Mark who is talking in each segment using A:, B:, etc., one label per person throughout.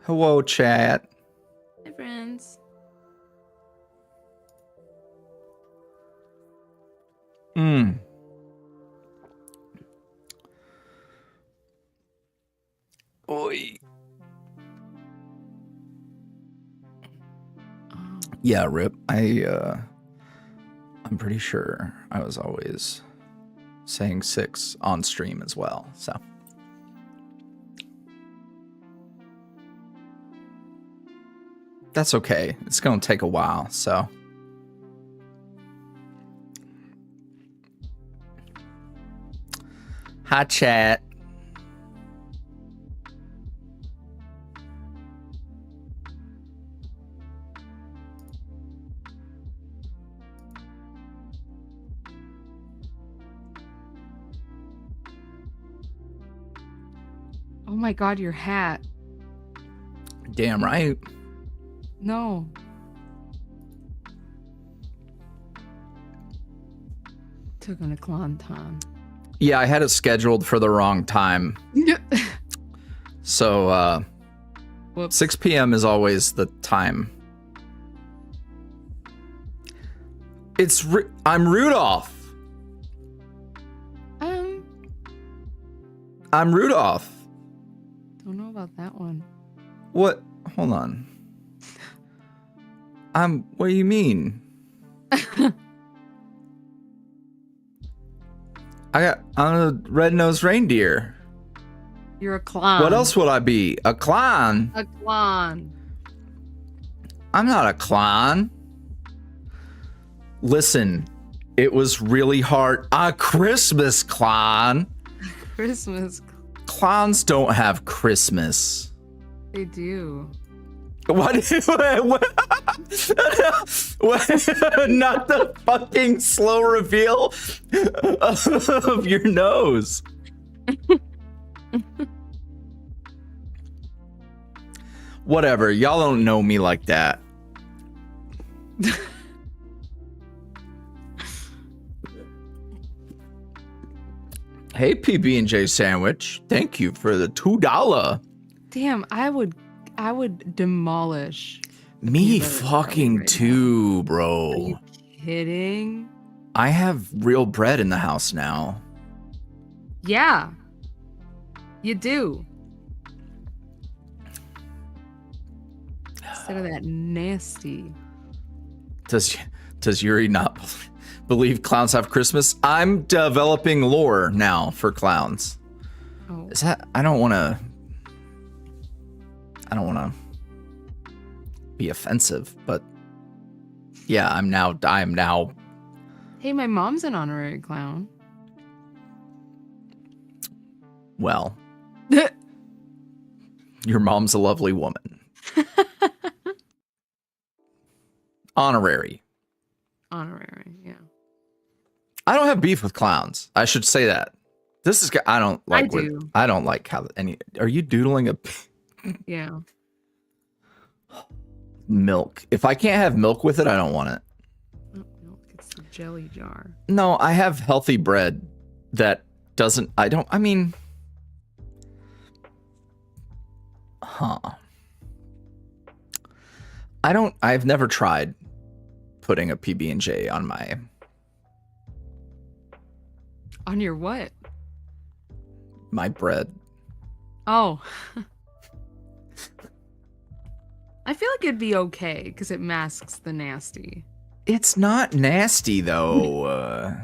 A: Hello, chat.
B: Hi, friends.
A: Oi. Yeah, Rip. I'm pretty sure I was always saying 6 on stream as well, so. That's okay. It's gonna take a while, so. Hi, chat.
B: Oh my god, your hat.
A: Damn right.
B: No. Took on a clanton.
A: Yeah, I had it scheduled for the wrong time. So, 6 p.m. is always the time. I'm Rudolph. I'm Rudolph.
B: Don't know about that one.
A: What? Hold on. What do you mean? I'm a red-nosed reindeer.
B: You're a clown.
A: What else would I be? A clown?
B: A clown.
A: I'm not a clown. Listen, it was really hard. A Christmas clown.
B: Christmas.
A: Clowns don't have Christmas.
B: They do.
A: What? Not the fucking slow reveal of your nose. Whatever. Y'all don't know me like that. Hey, PB&J sandwich. Thank you for the $2.
B: Damn, I would demolish.
A: Me fucking right too, bro.
B: Are you kidding?
A: I have real bread in the house now.
B: Yeah. You do. Instead of that nasty.
A: Does Yuri not believe clowns have Christmas? I'm developing lore now for clowns.
B: Oh.
A: Is that I don't want to be offensive, but yeah, I am now.
B: Hey, my mom's an honorary clown.
A: Well, your mom's a lovely woman. Honorary,
B: yeah.
A: I don't have beef with clowns. I should say that. I don't like. I don't like how any. Are you doodling a?
B: Yeah.
A: Milk. If I can't have milk with it, I don't want it.
B: Milk. It's the jelly jar.
A: No, I have healthy bread that doesn't. I mean. Huh. I've never tried putting a PB&J on my.
B: On your what?
A: My bread.
B: Oh. I feel like it'd be okay because it masks the nasty.
A: It's not nasty though.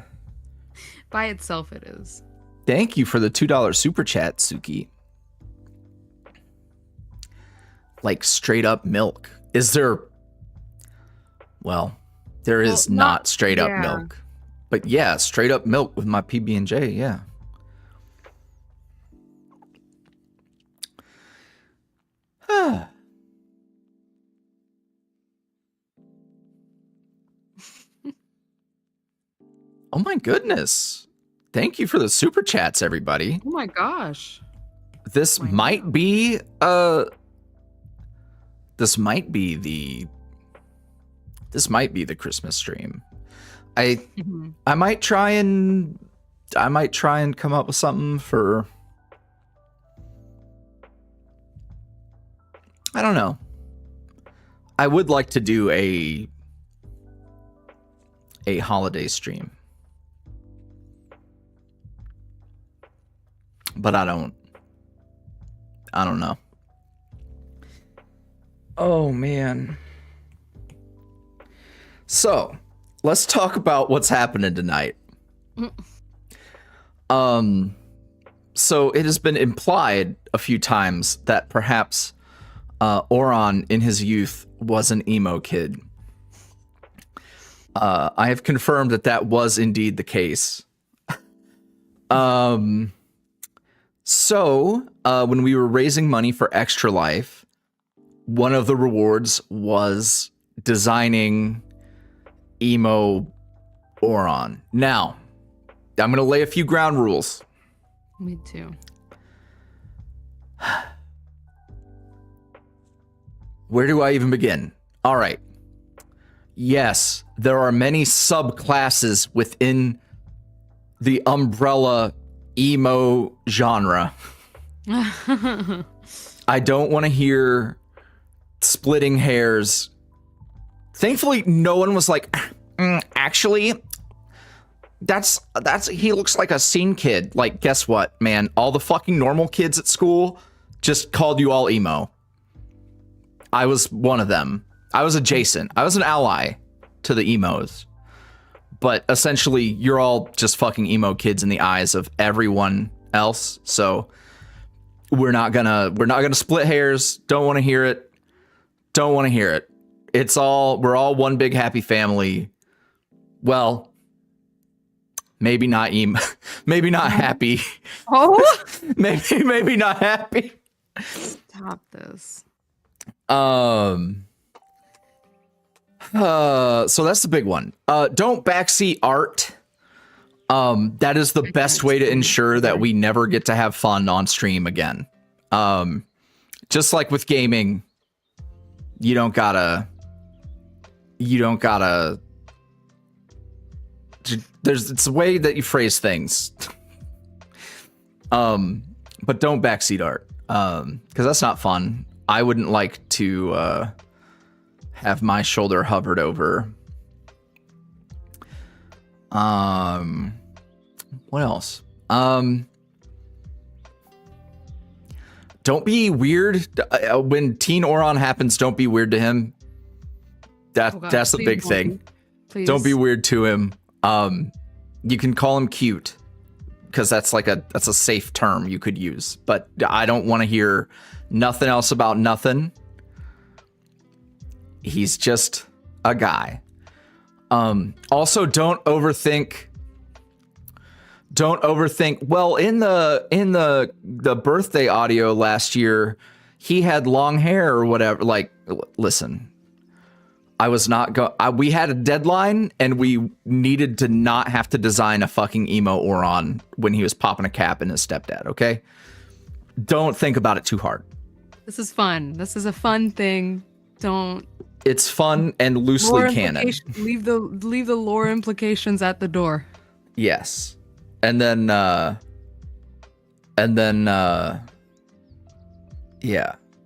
B: By itself, it is.
A: Thank you for the $2 super chat, Suki. Like straight up milk. Is there? Well, there is not straight up milk. But yeah, straight up milk with my PB&J, yeah. Oh my goodness. Thank you for the super chats, everybody.
B: Oh my gosh.
A: This might be the Christmas stream. I might try and come up with something for I don't know. I would like to do a holiday stream. But I don't know. Oh man. So, let's talk about what's happening tonight. So it has been implied a few times that perhaps Auron in his youth was an emo kid. I have confirmed that was indeed the case. So when we were raising money for Extra Life, one of the rewards was designing emo Auron. Now, I'm going to lay a few ground rules.
B: Me too.
A: Where do I even begin? All right. Yes, there are many subclasses within the umbrella emo genre. I don't want to hear splitting hairs. Thankfully, no one was like, actually, that's he looks like a scene kid. Like, guess what, man? All the fucking normal kids at school just called you all emo. I was one of them. I was adjacent. I was an ally to the emos. But essentially, you're all just fucking emo kids in the eyes of everyone else. So we're not gonna split hairs. Don't want to hear it. Don't want to hear it. We're all one big happy family. Well, maybe not emo. Maybe not happy.
B: Oh,
A: maybe not happy.
B: stop this.
A: So that's the big one. Don't backseat art. That is the best way to ensure that we never get to have fun on stream again. Just like with gaming, you don't gotta it's a way that you phrase things. But don't backseat art. Because that's not fun. I wouldn't like to have my shoulder hovered over. What else? Don't be weird when Teen Auron happens. Don't be weird to him. That's the big thing.
B: Please.
A: Don't be weird to him. You can call him cute because that's a safe term you could use. But I don't want to hear nothing else about nothing. He's just a guy. Also, don't overthink. Well, in the birthday audio last year, he had long hair or whatever. Like, listen, I was not we had a deadline and we needed to not have to design a fucking emo Auron when he was popping a cap in his stepdad. Okay, don't think about it too hard.
B: This is fun. This is a fun thing. Don't.
A: It's fun and loosely canon.
B: Leave the lore implications at the door.
A: Yes. And then yeah.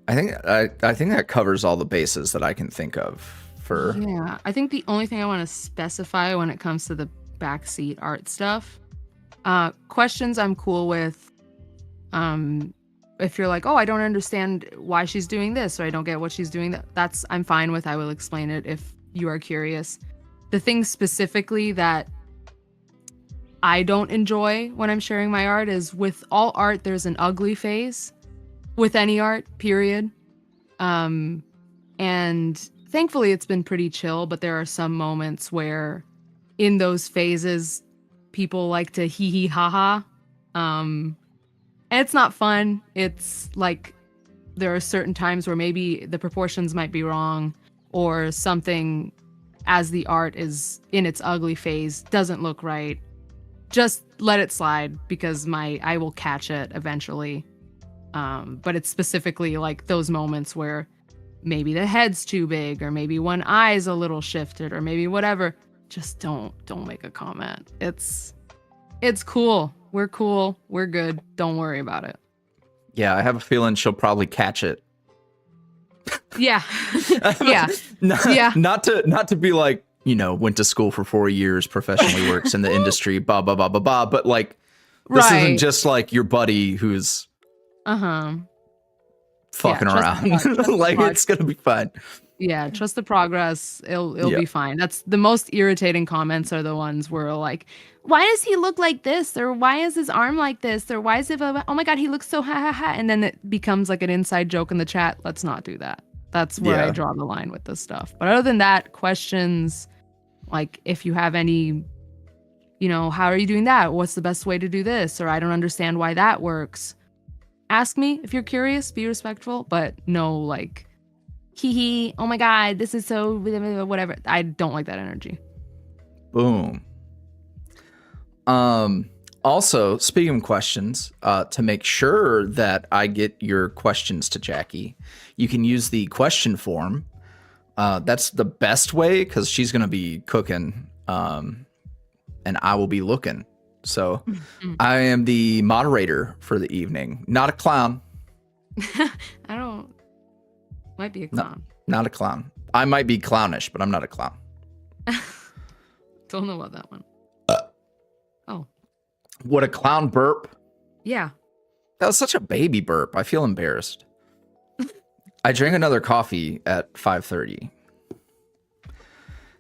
A: I think that covers all the bases that I can think of for.
B: Yeah, I think the only thing I want to specify when it comes to the backseat art stuff, questions I'm cool with. If you're like, oh, I don't understand why she's doing this, or I don't get what she's doing, that's I'm fine with. I will explain it if you are curious. The thing specifically that I don't enjoy when I'm sharing my art is with all art, there's an ugly phase with any art, period. And thankfully it's been pretty chill, but there are some moments where in those phases, people like to hee hee ha ha. And it's not fun. It's like there are certain times where maybe the proportions might be wrong or something as the art is in its ugly phase doesn't look right. Just let it slide because I will catch it eventually. But it's specifically like those moments where maybe the head's too big or maybe one eye's a little shifted or maybe whatever. Just don't make a comment. It's cool. We're cool. We're good. Don't worry about it.
A: Yeah, I have a feeling she'll probably catch it
B: Yeah. Yeah.
A: not,
B: Yeah.
A: not to be like, went to school for 4 years, professionally works in the industry, blah, blah, blah, blah, blah. But like, this isn't
B: Right.
A: just like your buddy who's fucking around. Like, it's going to be fine.
B: Yeah, trust the progress. It'll
A: Yeah.
B: be fine. That's the most irritating comments are the ones where like, why does he look like this? Or why is his arm like this? Or why is it, oh my God, he looks so ha ha ha. And then it becomes like an inside joke in the chat. Let's not do that. That's where I draw the line with this stuff. But other than that, questions, like if you have any, how are you doing that? What's the best way to do this? Or I don't understand why that works. Ask me if you're curious, be respectful, but no like, hee, oh my God, this is so whatever. I don't like that energy.
A: Boom. Also, speaking of questions, to make sure that I get your questions to Jackie, you can use the question form. That's the best way because she's going to be cooking and I will be looking. So I am the moderator for the evening, not a clown.
B: Might be a clown.
A: Not a clown. I might be clownish, but I'm not a clown.
B: Don't know about that one. Oh.
A: What a clown burp.
B: Yeah.
A: That was such a baby burp. I feel embarrassed. I drank another coffee at 5:30.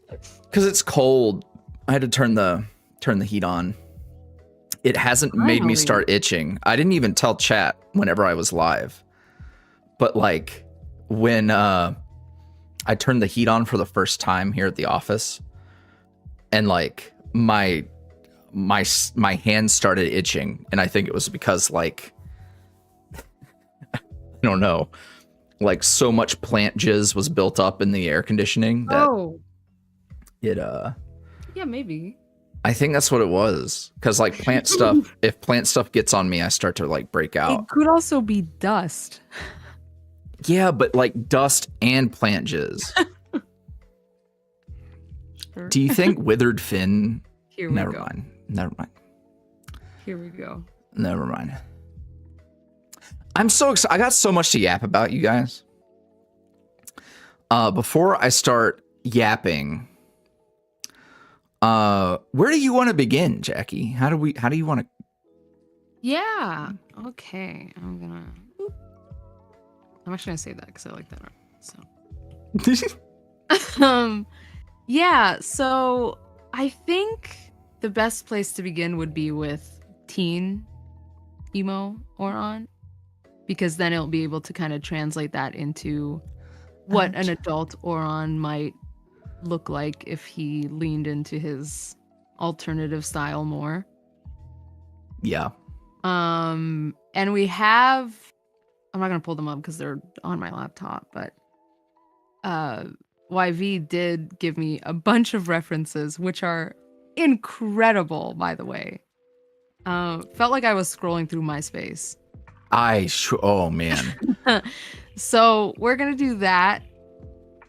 A: Because it's cold. I had to turn the heat on. It hasn't made me start itching. I didn't even tell chat whenever I was live. But like when I turned the heat on for the first time here at the office and like my hands started itching, and I think it was because like I don't know, like so much plant jizz was built up in the air conditioning that
B: yeah, maybe.
A: I think that's what it was. Because like plant stuff, if plant stuff gets on me, I start to like break out.
B: It could also be dust.
A: Yeah, but like dust and plant jizz.
B: Sure.
A: Do you think withered fin?
B: Never
A: mind.
B: Here we go.
A: Never mind. I'm so excited. I got so much to yap about, you guys. Before I start yapping, where do you want to begin, Jackie? How do you want to?
B: Yeah. Okay. I'm actually gonna say that because I like that. So. Yeah. So I think the best place to begin would be with teen emo Auron, because then it'll be able to kind of translate that into what an adult Auron might look like if he leaned into his alternative style more.
A: Yeah.
B: And we have, I'm not gonna pull them up because they're on my laptop, but YV did give me a bunch of references, which are incredible, by the way. Felt like I was scrolling through MySpace.
A: Oh man.
B: So we're gonna do that.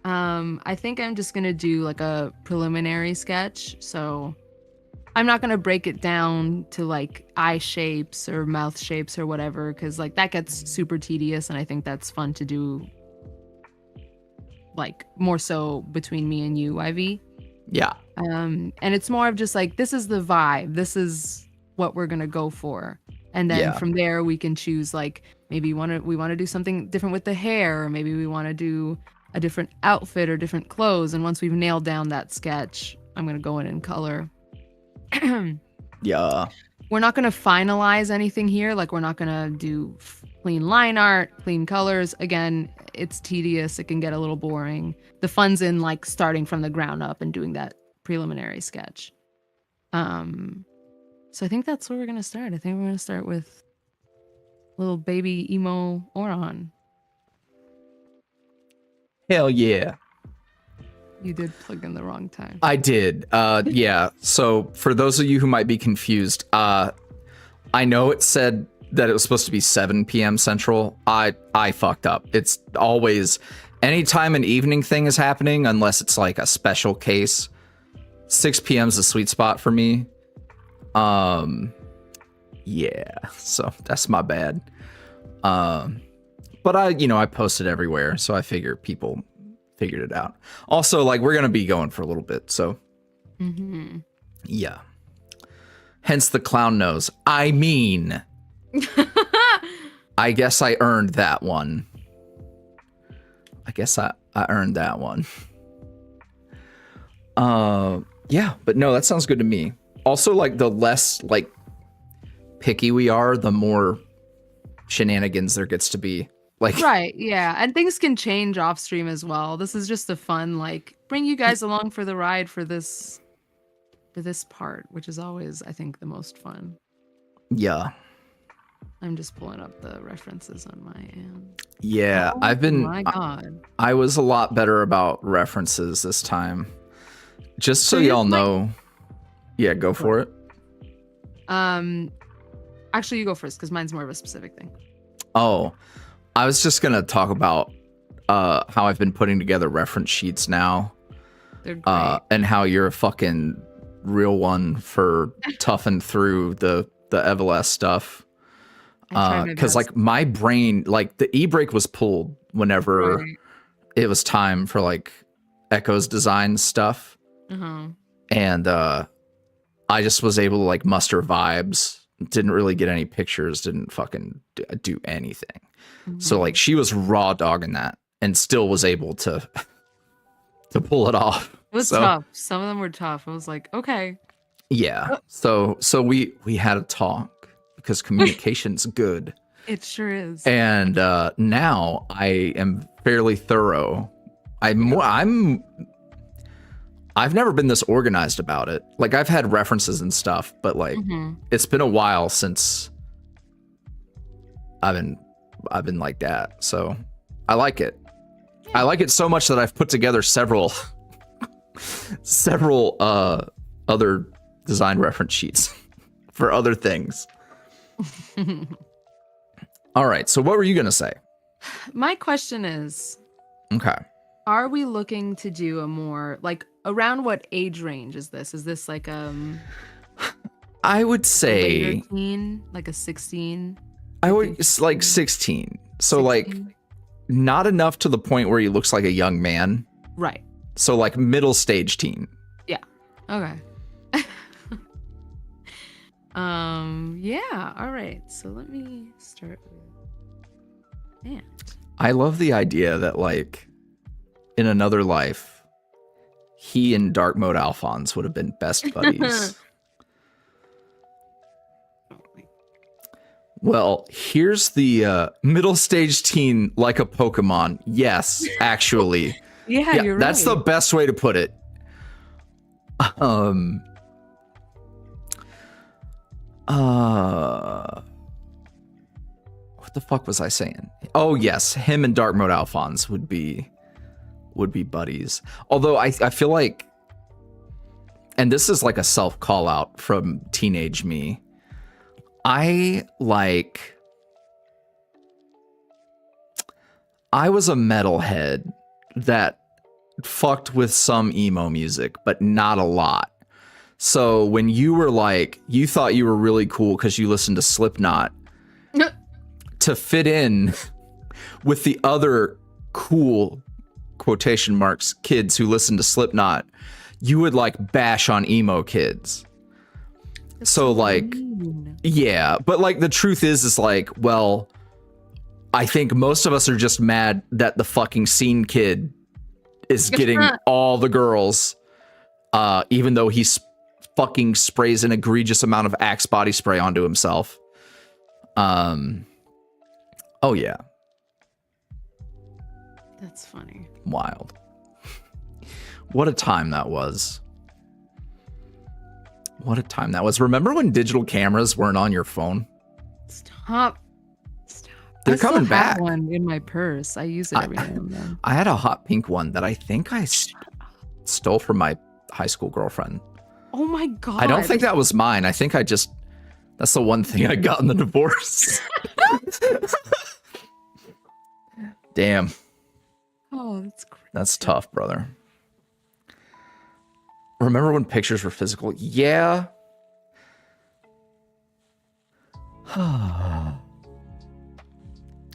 B: I think I'm just gonna do like a preliminary sketch. So I'm not gonna break it down to like eye shapes or mouth shapes or whatever, because like that gets super tedious, and I think that's fun to do like more so between me and you, YV.
A: Yeah.
B: And it's more of just like, this is the vibe, this is what we're gonna go for, and then from there we can choose like maybe we want to do something different with the hair, or maybe we want to do a different outfit or different clothes. And once we've nailed down that sketch, I'm gonna go in and color.
A: Yeah.
B: We're not gonna finalize anything here. Like we're not gonna do clean line art, clean colors. Again, it's tedious. It can get a little boring. The fun's in like starting from the ground up and doing that preliminary sketch. So I think that's where we're gonna start. I think we're gonna start with little baby emo Auron.
A: Hell yeah.
B: You did plug in the wrong time.
A: I did. Yeah. So for those of you who might be confused, I know it said that it was supposed to be 7 p.m. Central. I fucked up. It's always anytime an evening thing is happening, unless it's like a special case, 6 p.m. is a sweet spot for me. Yeah. So that's my bad. But I posted everywhere, so I figure people figured it out. Also, like, we're gonna be going for a little bit, so yeah. Hence the clown nose. I mean, I guess I earned that one. I guess I earned that one. Yeah, but no, that sounds good to me. Also, like, the less like picky we are, the more shenanigans there gets to be. Like,
B: Right, yeah. And things can change off stream as well. This is just a fun, like, bring you guys along for the ride for this part, which is always, I think, the most fun.
A: yeah.
B: I'm just pulling up the references on my end.
A: Yeah,
B: Oh my god.
A: I was a lot better about references this time. Just so
B: here's
A: y'all
B: my-
A: know. Yeah, go for it.
B: Actually, you go first because mine's more of a specific thing.
A: Oh, I was just gonna talk about how I've been putting together reference sheets now,
B: They're great.
A: and how you're a fucking real one for toughing through the Everlast stuff.
B: I try my
A: Because
B: best.
A: like my brain, like the e-brake was pulled whenever
B: Right.
A: it was time for like Echo's design stuff,
B: Uh-huh.
A: and I just was able to like muster vibes. Didn't really get any pictures. Didn't fucking do anything. So like she was raw dogging that, and still was able to pull it off.
B: It was tough. Some of them were tough. I was like, okay.
A: Yeah. So we had a talk because communication's good.
B: It sure is.
A: And now I am fairly thorough. I've never been this organized about it. Like I've had references and stuff, but like it's been a while since I've been like that. So I like it. I like it so much that I've put together several other design reference sheets for other things. All right. So what were you going to say?
B: My question is,
A: Okay.
B: are we looking to do a more like around what age range is this? Is this like
A: I would
B: later
A: say
B: teen, like a 16?
A: I would it's like 16. So like
B: 16?
A: not enough to the point where he looks like a young man.
B: Right.
A: So like middle stage teen.
B: Yeah. Okay. Yeah, all right. So let me start with man.
A: I love the idea that like in another life he and Dark Mode Alphonse would have been best buddies. Well, here's the middle stage teen like a Pokemon. Yes, actually.
B: Yeah, you're right.
A: That's the best way to put it. What the fuck was I saying? Oh yes, him and Dark Mode Alphonse would be buddies. Although I feel like, and this is like a self call out from teenage me, I was a metalhead that fucked with some emo music, but not a lot. So when you were like, you thought you were really cool because you listened to Slipknot, to fit in with the other cool quotation marks kids who listen to Slipknot, you would like bash on emo kids. So like, yeah, but like the truth is like, well, I think most of us are just mad that the fucking scene kid is getting all the girls, even though he fucking sprays an egregious amount of Axe body spray onto himself. Oh yeah.
B: That's funny.
A: Wild. What a time that was. What a time that was. Remember when digital cameras weren't on your phone?
B: Stop.
A: They're coming
B: still have
A: back.
B: one in my purse. I use it every now and then.
A: I had a hot pink one that I think I stole from my high school girlfriend.
B: Oh my god.
A: I don't think that was mine. I think that's the one thing I got in the divorce. Damn.
B: Oh, that's crazy.
A: That's tough, brother. Remember when pictures were physical? Yeah.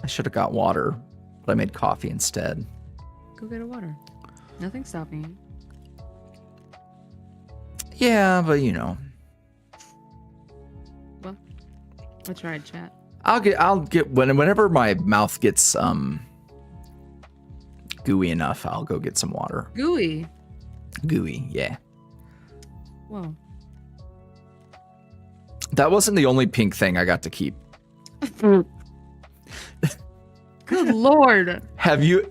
A: I should have got water, but I made coffee instead.
B: Go get a water. Nothing's stopping you.
A: Yeah, but you know.
B: Well, I tried, chat.
A: I'll get whenever my mouth gets gooey enough, I'll go get some water.
B: Gooey.
A: Gooey, yeah.
B: Whoa.
A: That wasn't the only pink thing I got to keep.
B: Good Lord.
A: Have you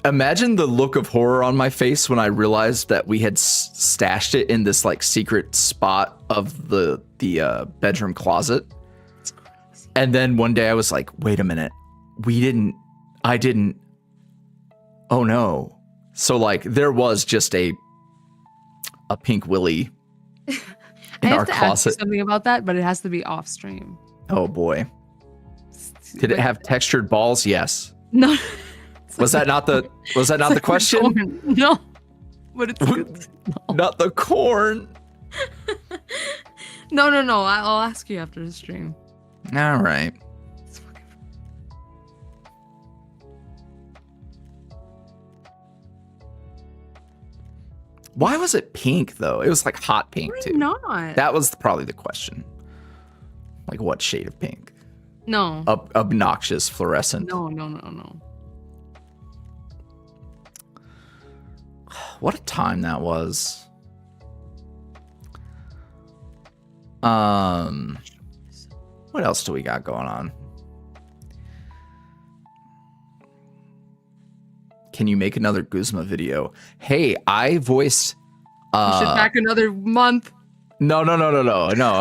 A: imagine the look of horror on my face when I realized that we had stashed it in this like secret spot of the bedroom closet? And then one day I was like, wait a minute. I didn't. Oh no. So like there was just a pink willy in our closet.
B: Ask you something about that, but it has to be off stream.
A: Oh boy. Did it have textured balls? Yes.
B: No.
A: Was that not the question?
B: No. But it's good. No.
A: Not the corn.
B: No. I'll ask you after the stream.
A: All right. Why was it pink though? It was like hot pink too.
B: Not.
A: That was probably the question. Like what shade of pink?
B: No.
A: Obnoxious fluorescent.
B: No.
A: What a time that was. What else do we got going on? Can you make another Guzma video? Hey, I voiced.
B: You should back another month.
A: No.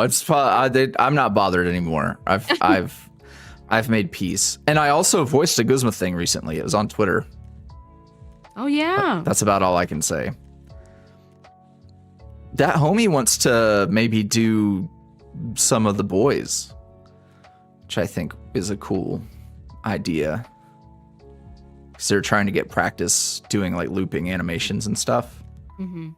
A: It's I'm not bothered anymore. I've made peace, and I also voiced a Guzma thing recently. It was on Twitter.
B: Oh yeah.
A: That's about all I can say. That homie wants to maybe do some of the boys, which I think is a cool idea. Because they're trying to get practice doing like looping animations and stuff.
B: Mm-hmm.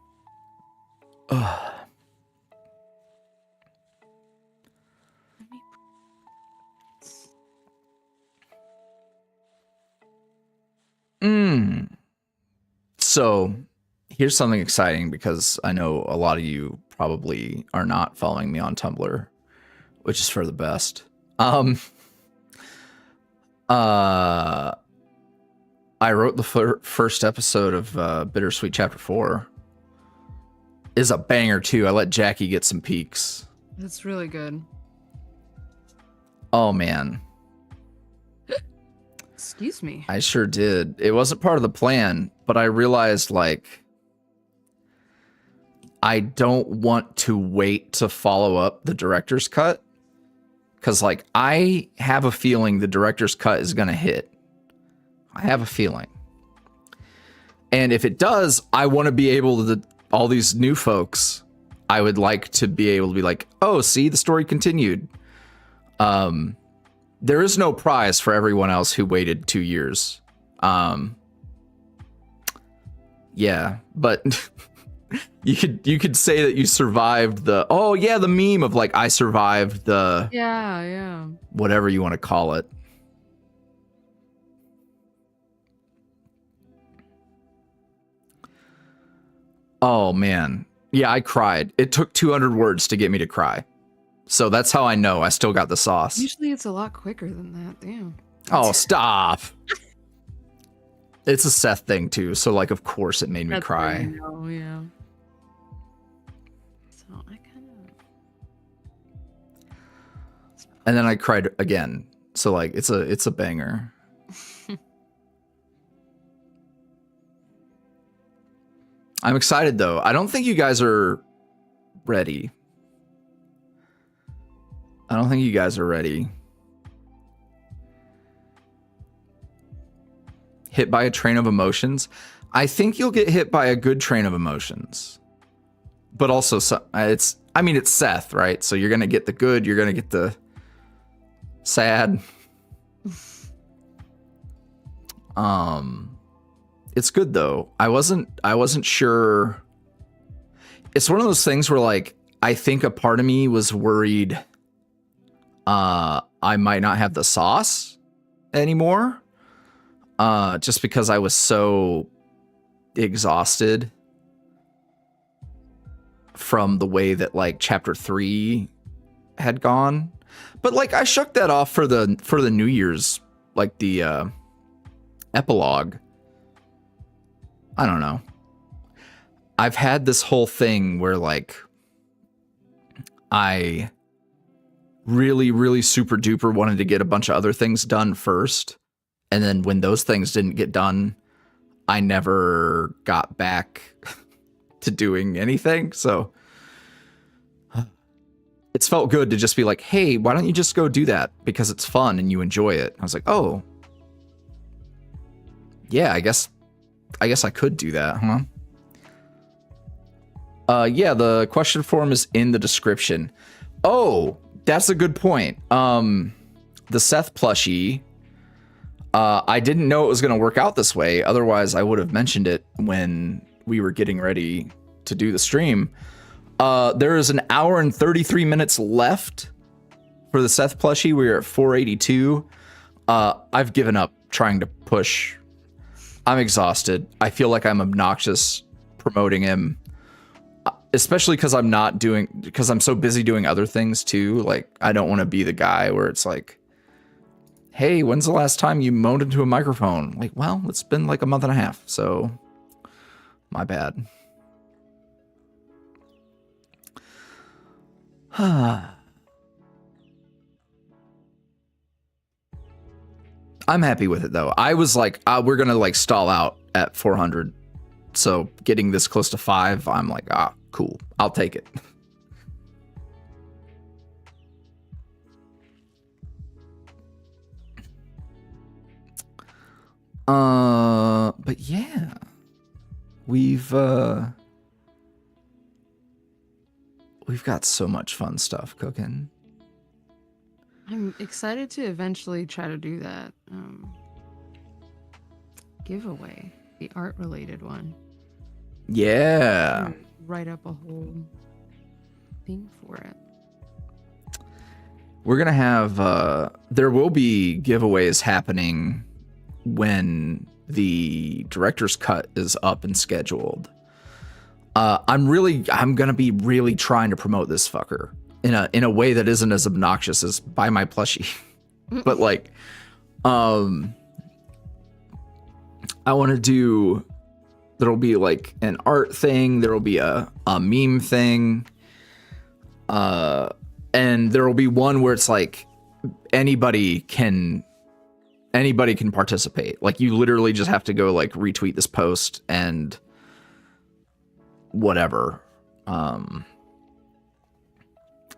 A: So here's something exciting because I know a lot of you probably are not following me on Tumblr, which is for the best. I wrote the first episode of Bittersweet Chapter 4. Is a banger too. I let Jackie get some peeks.
B: That's really good.
A: Oh man.
B: Excuse me.
A: I sure did. It wasn't part of the plan, but I realized like I don't want to wait to follow up the director's cut. Cause like I have a feeling the director's cut is gonna hit. I have a feeling. And if it does, I want to be able to, all these new folks, I would like to be able to be like, oh, see, the story continued. There is no prize for everyone else who waited 2 years. Yeah, but you could say that you survived the, oh yeah, the meme of like, I survived the,
B: yeah,
A: whatever you want to call it. Oh man. Yeah, I cried. It took 200 words to get me to cry. So that's how I know I still got the sauce.
B: Usually it's a lot quicker than that. Damn.
A: Oh, stop. It's a Seth thing too. So like, of course it made me cry.
B: Oh yeah. So I kind of.
A: And then I cried again. So like, it's a banger. I'm excited though. I don't think you guys are ready. Hit by a train of emotions. I think you'll get hit by a good train of emotions. But also, it's Seth, right? So you're going to get the good, you're going to get the sad. It's good though. I wasn't sure. It's one of those things where like, I think a part of me was worried I might not have the sauce anymore. Just because I was so exhausted from the way that like chapter 3 had gone. But like I shook that off for the New Year's, like the epilogue. I don't know. I've had this whole thing where like I really, really super duper wanted to get a bunch of other things done first. And then when those things didn't get done, I never got back to doing anything. So it's felt good to just be like, hey, why don't you just go do that? Because it's fun and you enjoy it. I was like, oh, yeah, I guess I could do that, huh? Yeah, the question form is in the description. Oh, that's a good point. The Seth plushie, I didn't know it was going to work out this way. Otherwise, I would have mentioned it when we were getting ready to do the stream. There is an hour and 33 minutes left for the Seth plushie. We're at 482. I've given up trying to push. I'm exhausted. I feel like I'm obnoxious promoting him, especially because I'm so busy doing other things too. Like, I don't want to be the guy where it's like, hey, when's the last time you moaned into a microphone? Like, well, it's been like a month and a half, so my bad. I'm happy with it though. I was like, we're gonna like stall out at 400. So getting this close to 5, I'm like, cool. I'll take it. But yeah, we've got so much fun stuff cooking.
B: I'm excited to eventually try to do that giveaway, the art related one.
A: Yeah.
B: Write up a whole thing for it.
A: We're going to have, there will be giveaways happening when the director's cut is up and scheduled. I'm going to be really trying to promote this fucker in a way that isn't as obnoxious as buy my plushie. But like, I want to do, there'll be like an art thing. There'll be a meme thing. And there will be one where it's like anybody can participate. Like you literally just have to go like retweet this post and whatever.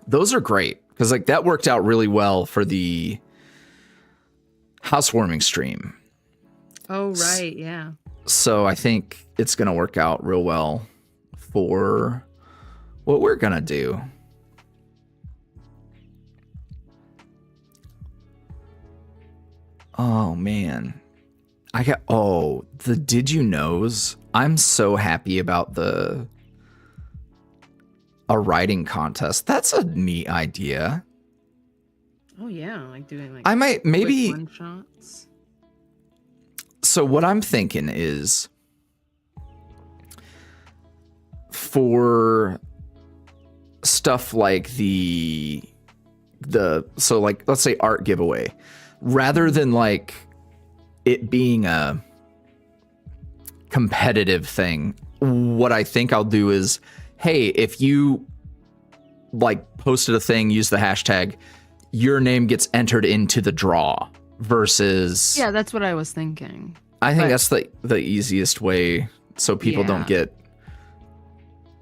A: Those are great because like that worked out really well for the housewarming stream.
B: Oh, right. Yeah.
A: So I think it's going to work out real well for what we're going to do. Oh, man. The Did You Knows? I'm so happy about a writing contest. That's a neat idea.
B: Oh, yeah. Like doing like
A: I might maybe
B: one shots.
A: So what I'm thinking is for stuff like so like let's say art giveaway, rather than like it being a competitive thing, what I think I'll do is, hey, if you like posted a thing, use the hashtag, your name gets entered into the draw versus.
B: Yeah, that's what I was thinking.
A: I think that's the easiest way so people don't get.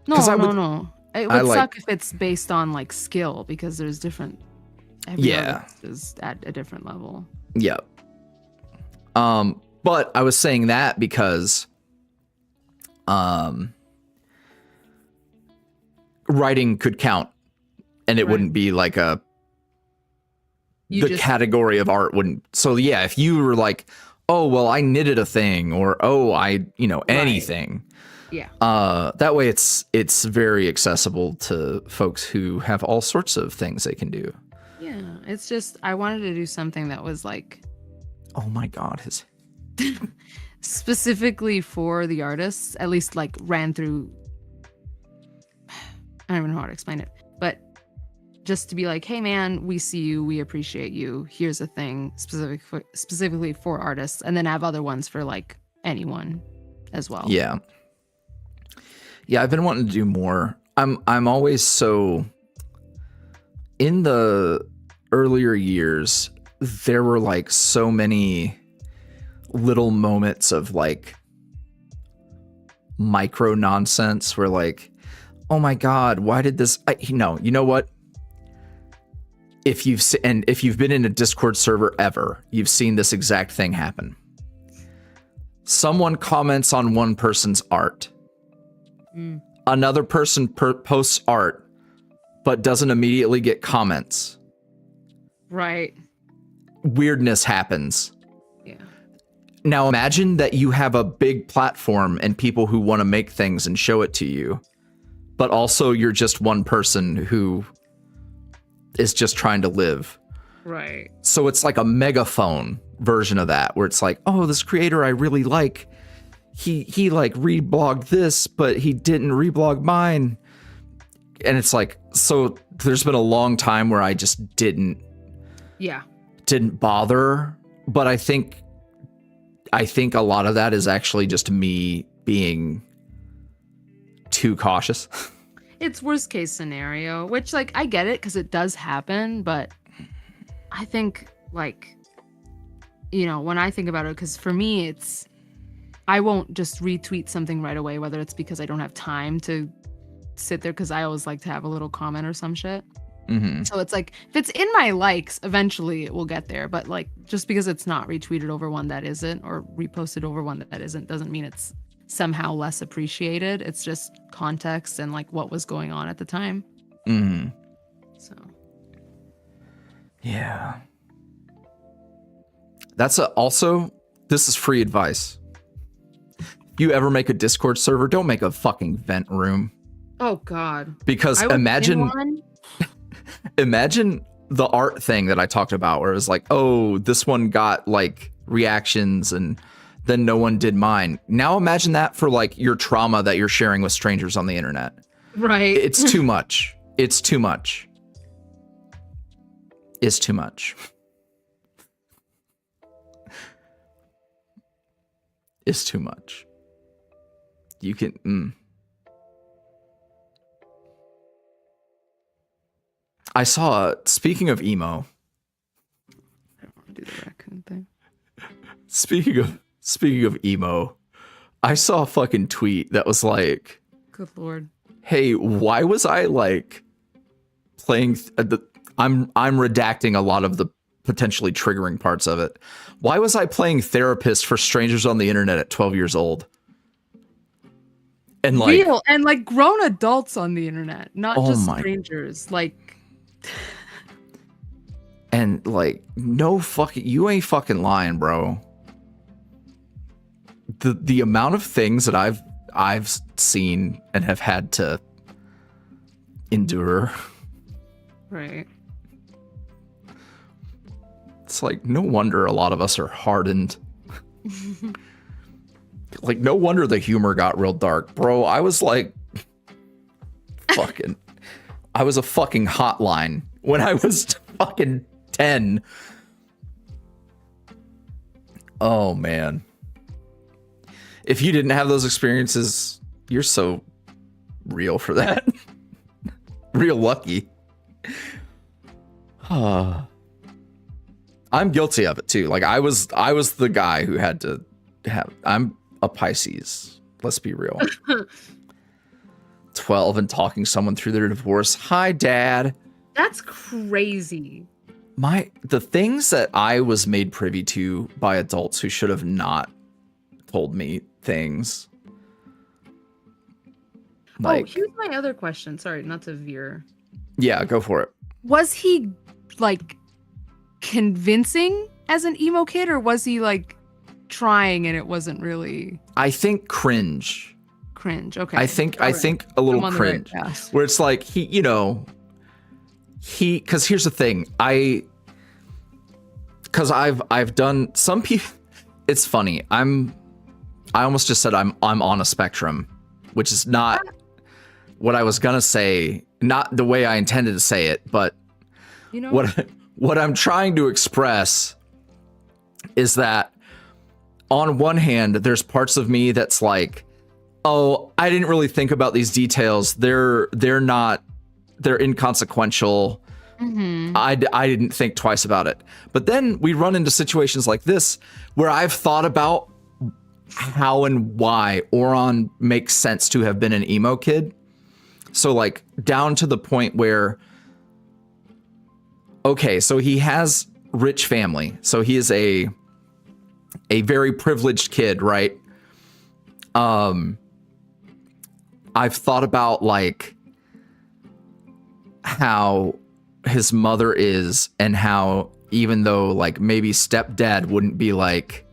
B: No. It would suck if it's based on like skill because there's different. Every artist is at a different level.
A: Yeah. But I was saying that because writing could count and it wouldn't be like the category of art wouldn't. So yeah, if you were like, oh, well, I knitted a thing or, oh, anything.
B: Yeah.
A: That way it's very accessible to folks who have all sorts of things they can do.
B: Yeah. It's just, I wanted to do something that was like
A: Oh my God, his
B: specifically for the artists, at least like ran through. I don't even know how to explain it, but just to be like, hey man, we see you, we appreciate you. Here's a thing specifically for artists, and then have other ones for like anyone as well.
A: Yeah. I've been wanting to do more. I'm always so. In the earlier years, there were like so many little moments of like micro nonsense where like, oh my God, why did this? You know what? If you've been in a Discord server ever, you've seen this exact thing happen. Someone comments on one person's art. Another person posts art, but doesn't immediately get comments.
B: Right.
A: Weirdness happens.
B: Yeah.
A: Now imagine that you have a big platform and people who want to make things and show it to you, but also you're just one person who is just trying to live.
B: Right.
A: So it's like a megaphone version of that, where it's like, oh, this creator I really like, he like reblogged this, but he didn't reblog mine. And it's like, so there's been a long time where I just didn't bother. But I think a lot of that is actually just me being too cautious.
B: It's worst case scenario, which like I get it because it does happen, but I think like, you know, when I think about it, because for me it's, I won't just retweet something right away, whether it's because I don't have time to sit there, because I always like to have a little comment or some shit.
A: Mm-hmm.
B: So it's like, if it's in my likes, eventually it will get there. But like, just because it's not retweeted over one that isn't, or reposted over one that isn't, doesn't mean it's somehow less appreciated. It's just context and like what was going on at the time.
A: Mm-hmm.
B: So.
A: Yeah. That's also, this is free advice. If you ever make a Discord server, don't make a fucking vent room.
B: Oh God.
A: Because imagine the art thing that I talked about, where it was like, oh, this one got like reactions and then no one did mine. Now imagine that for like your trauma that you're sharing with strangers on the internet.
B: Right.
A: It's too much. It's too much. It's too much. It's too much. You can. I saw. Speaking of emo.
B: I don't want to do the raccoon thing.
A: Speaking of emo, I saw a fucking tweet that was like,
B: "Good Lord,
A: hey, why was I like playing? I'm redacting a lot of the potentially triggering parts of it. Why was I playing therapist for strangers on the internet at 12 years old? And like
B: real and like grown adults on the internet, not just strangers. Like,
A: and like, no fucking, you ain't fucking lying, bro. The amount of things that I've seen and have had to endure.
B: Right.
A: It's like, no wonder a lot of us are hardened. Like, no wonder the humor got real dark. Bro, I was like, I was a fucking hotline when I was fucking 10. Oh, man. If you didn't have those experiences, you're so real for that. Real lucky. I'm guilty of it too. Like I was the guy who had to have, I'm a Pisces. Let's be real. 12 and talking someone through their divorce. Hi, Dad.
B: That's crazy.
A: The things that I was made privy to by adults who should have not told me things. Like,
B: here's my other question. Sorry, not to veer.
A: Yeah, go for it. Was
B: he like convincing as an emo kid, or was he like trying and it wasn't really?
A: I think cringe.
B: Okay.
A: I think a little cringe, where it's like he, because here's the thing, because I've done some people. It's funny. I almost just said I'm on a spectrum, which is not what I was gonna say. Not the way I intended to say it, but
B: You know
A: what I'm trying to express is that on one hand, there's parts of me that's like, oh, I didn't really think about these details. They're inconsequential. I didn't think twice about it. But then we run into situations like this where I've thought about how and why Auron makes sense to have been an emo kid. So like down to the point where, okay, so he has rich family. So he is a very privileged kid, right? I've thought about like how his mother is, and how even though like maybe stepdad wouldn't be like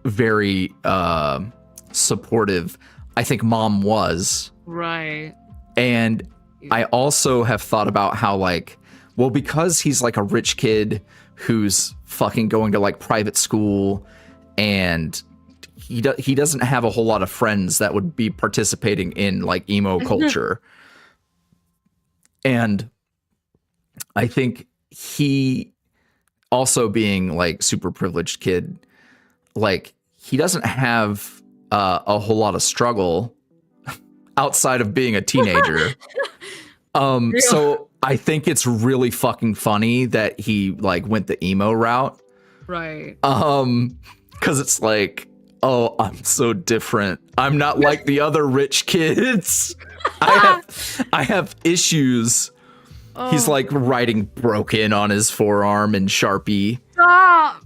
A: very supportive, I think mom was.
B: Right.
A: And I also have thought about how like, well, because he's like a rich kid who's fucking going to like private school, and he doesn't have a whole lot of friends that would be participating in like emo culture. And I think he also being like super privileged kid, like he doesn't have a whole lot of struggle outside of being a teenager. So I think it's really fucking funny that he like went the emo route.
B: Right.
A: Because it's like, oh, I'm so different. I'm not like the other rich kids. I have issues. Oh. He's like writing broken on his forearm in Sharpie.
B: Stop.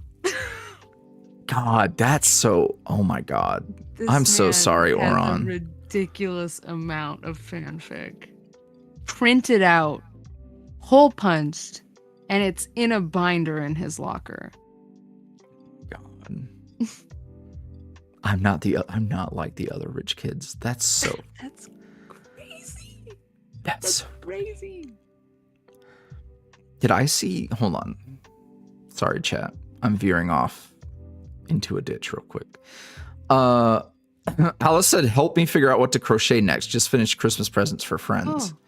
A: God, that's so. Oh my God. I'm so sorry, Auron.
B: Ridiculous amount of fanfic printed out, hole punched, and it's in a binder in his locker.
A: God. I'm not like the other rich kids. That's
B: crazy.
A: That's
B: crazy.
A: Did I see? Hold on. Sorry, chat. I'm veering off into a ditch real quick. Alice said, help me figure out what to crochet next. Just finished Christmas presents for friends. Oh.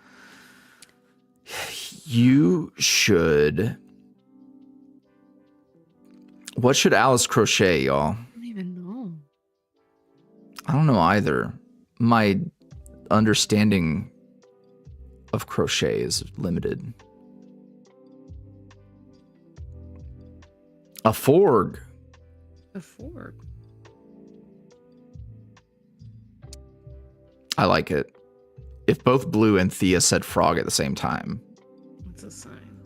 A: You should. What should Alice crochet, y'all?
B: I don't even know.
A: I don't know either. My understanding of crochet is limited. A forg.
B: A forg.
A: I like it. If both Blue and Thea said frog at the same time.
B: What's a sign?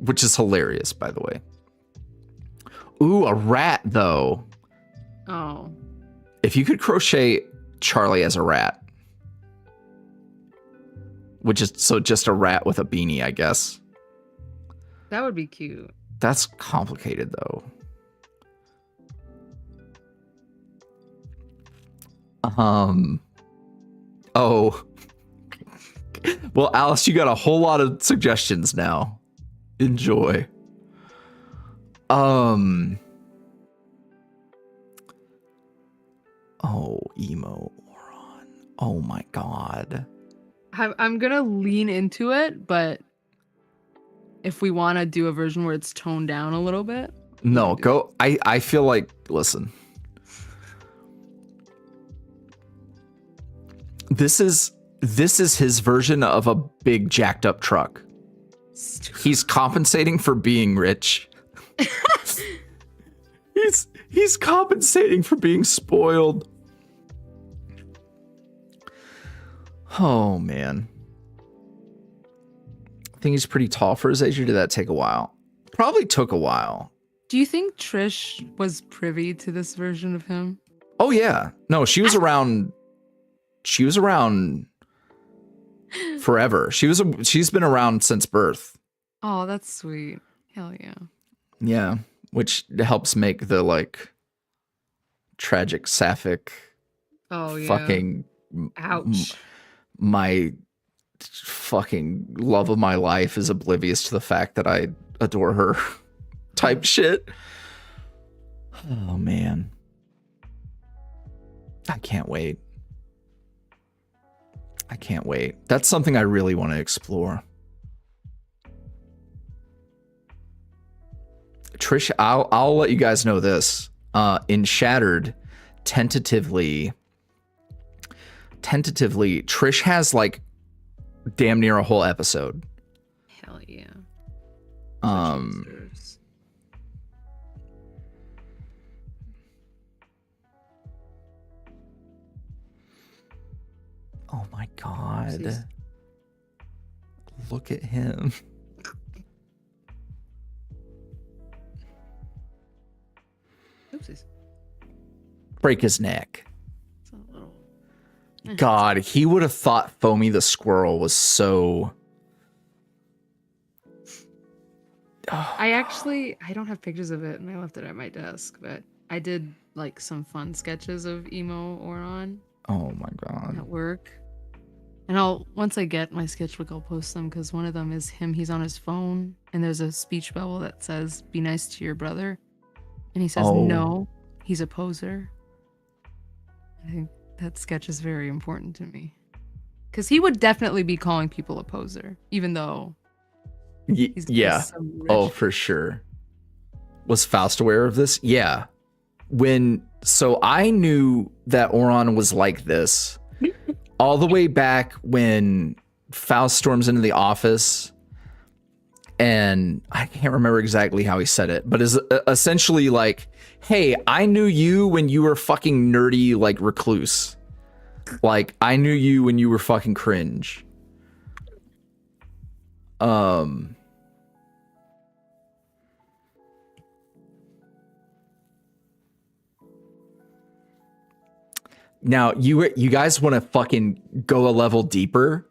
A: Which is hilarious, by the way. Ooh, a rat, though.
B: Oh.
A: If you could crochet Charlie as a rat. Which is, so just a rat with a beanie, I guess.
B: That would be cute.
A: That's complicated, though. Oh. Well, Alice, you got a whole lot of suggestions now. Enjoy. Oh, emo Auron. Oh my God.
B: I'm gonna lean into it, but if we want to do a version where it's toned down a little bit.
A: No, go. I feel like, listen. This is his version of a big jacked up truck. He's compensating for being rich. He's compensating for being spoiled. Oh man. I think he's pretty tall for his age, or did that take a while? Probably took a while.
B: Do you think Trish was privy to this version of him?
A: Oh yeah. No, she was around forever. She's been around since birth.
B: Oh, that's sweet. Hell yeah.
A: Yeah, which helps make the like tragic sapphic
B: fucking
A: ouch my fucking love of my life is oblivious to the fact that I adore her type shit. Oh man. I can't wait. I can't wait. That's something I really want to explore. Trish, I'll let you guys know this. In Shattered, tentatively, Trish has like damn near a whole episode.
B: Hell yeah.
A: Oh my god.
B: Oopsies.
A: Look at him.
B: Oopsies.
A: Break his neck.
B: It's a little...
A: God, he would have thought Foamy the squirrel was so...
B: I don't have pictures of it and I left it at my desk, but I did like some fun sketches of emo Auron
A: Oh my god.
B: at work. And once I get my sketchbook, I'll post them because one of them is him. He's on his phone and there's a speech bubble that says, "Be nice to your brother." And he says,
A: Oh.
B: "No, he's a poser." I think that sketch is very important to me because he would definitely be calling people a poser, even though he's
A: Yeah.
B: so rich.
A: Oh, for sure. Was Faust aware of this? Yeah. So I knew that Auron was like this all the way back when Faust storms into the office, and I can't remember exactly how he said it, but is essentially like, "Hey, I knew you when you were fucking nerdy, like recluse. Like, I knew you when you were fucking cringe." Now, you guys want to fucking go a level deeper?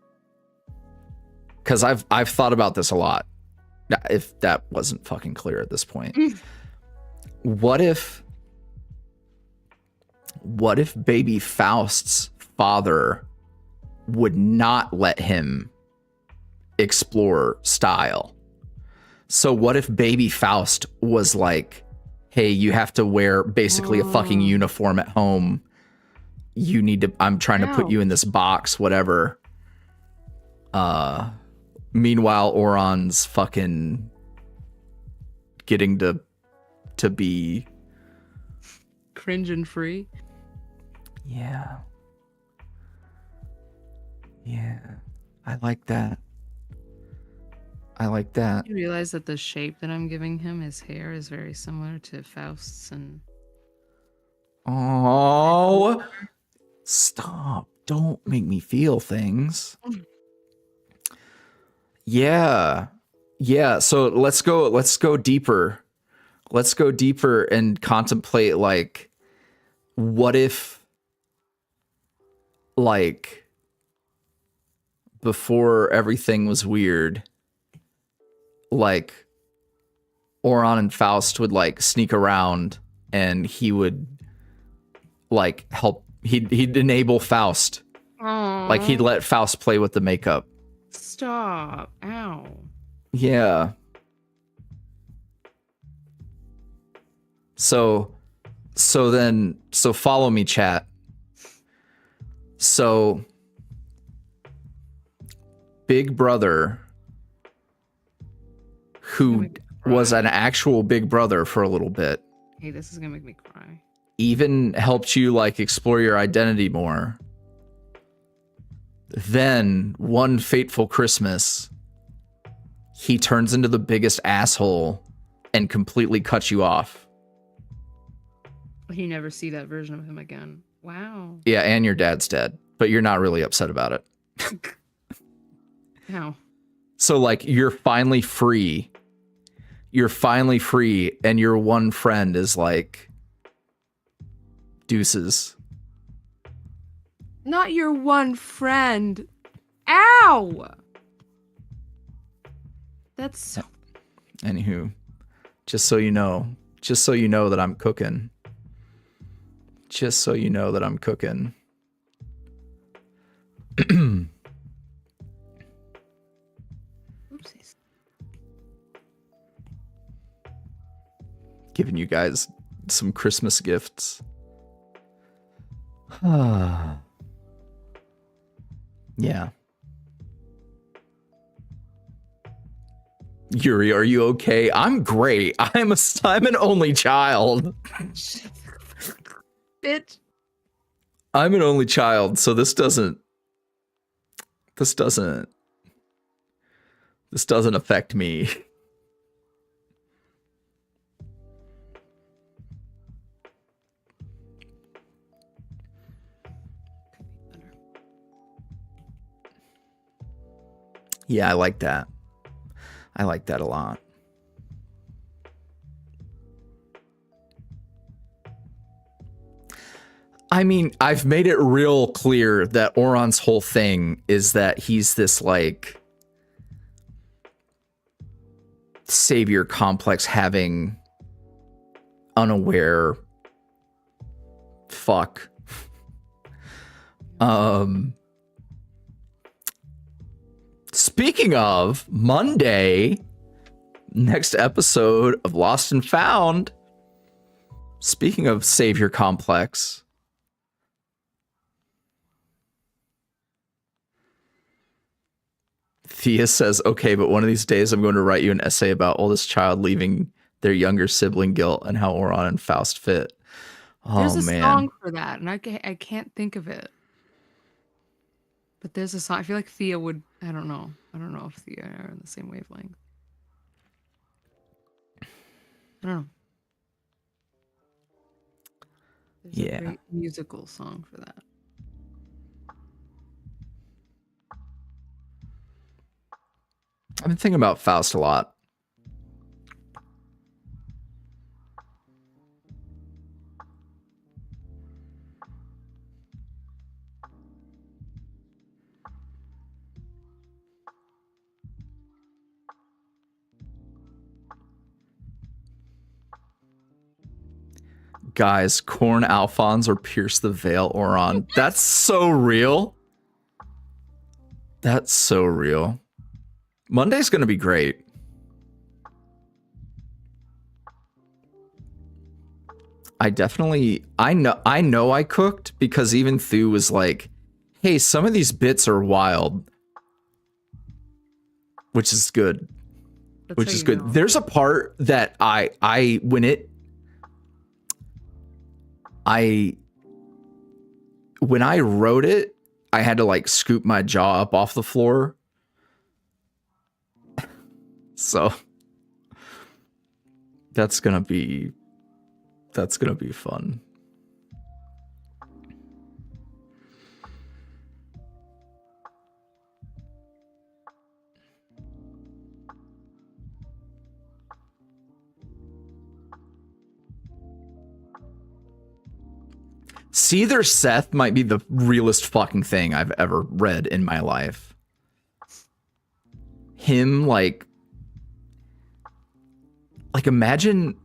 A: Because I've thought about this a lot. If that wasn't fucking clear at this point. What if baby Faust's father would not let him explore style? So what if baby Faust was like, "Hey, you have to wear basically a fucking uniform at home. I'm trying to put you in this box, whatever." Meanwhile, Auron's fucking getting to be
B: Cringe and free.
A: Yeah. Yeah. I like that. I like that.
B: You realize that the shape that I'm giving him, his hair, is very similar to Faust's, and
A: Oh, stop. Don't make me feel things. Yeah. Yeah, so let's go deeper. Let's go deeper and contemplate, like, what if, like, before everything was weird, like, Auron and Faust would, like, sneak around and he would, like, help. He'd enable Faust.
B: Aww.
A: Like, he'd let Faust play with the makeup.
B: Stop. Ow.
A: Yeah. So follow me, chat. So Big Brother, who was an actual Big Brother for a little bit,
B: Hey, this is gonna make me cry.
A: even helped you, like, explore your identity more. Then one fateful Christmas, he turns into the biggest asshole and completely cuts you off.
B: You never see that version of him again. Wow.
A: Yeah, and your dad's dead, but you're not really upset about it.
B: How?
A: So, like, you're finally free. You're finally free, and your one friend is like, deuces.
B: Not your one friend. Ow! That's so...
A: Anywho, just so you know that I'm cooking. Just so you know that I'm cooking. giving you guys some Christmas gifts. Yeah. Yuri, are you okay? I'm great. I'm an only child.
B: Bitch.
A: I'm an only child, so this doesn't affect me. Yeah, I like that. I like that a lot. I mean, I've made it real clear that Auron's whole thing is that he's this, like, savior complex having unaware fuck. Speaking of, Monday, next episode of Lost and Found. Speaking of savior complex. Thea says, okay, but one of these days I'm going to write you an essay about oldest child leaving their younger sibling guilt and how Auron and Faust fit. Oh,
B: there's a
A: man.
B: song for that, and I can't think of it. But there's a song. I feel like Thea would. I don't know if Thea are on the same wavelength. I don't know. There's a great musical song for that.
A: I've been thinking about Faust a lot. Guys, Corn Alphonse or Pierce the Veil Auron. That's so real. That's so real. Monday's gonna be great. I know I cooked because even Thu was like, hey, some of these bits are wild. Which is good. Which is good. There's a part that when I wrote it, I had to like scoop my jaw up off the floor. So that's gonna be fun. Seether Seth might be the realest fucking thing I've ever read in my life. Him, like imagine,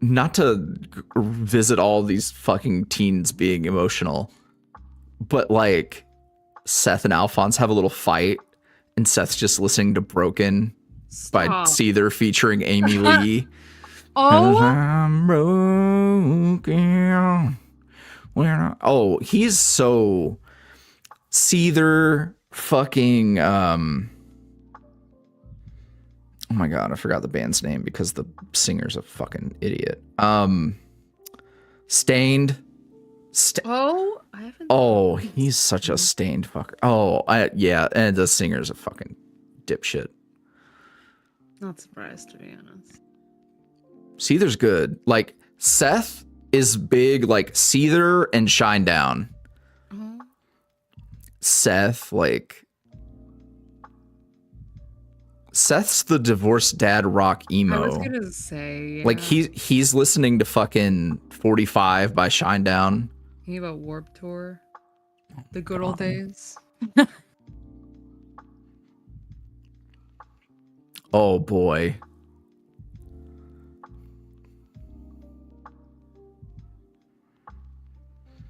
A: not to visit all these fucking teens being emotional, but like Seth and Alphonse have a little fight and Seth's just listening to Broken by Seether featuring Amy Lee.
B: Oh,
A: I'm broken. Oh, he's so Seether fucking oh my god, I forgot the band's name because the singer's a fucking idiot. Stained.
B: I haven't.
A: Oh, he's such a Stained fucker. Oh, yeah, and the singer's a fucking dipshit.
B: Not surprised, to be honest.
A: Seether's good. Like, Seth is big, like Seether and Shinedown. Seth, like, Seth's the divorced dad rock emo.
B: I was gonna say, yeah.
A: Like he's listening to fucking 45 by Shinedown.
B: Thinking about Warped Tour, the good old days.
A: Oh boy.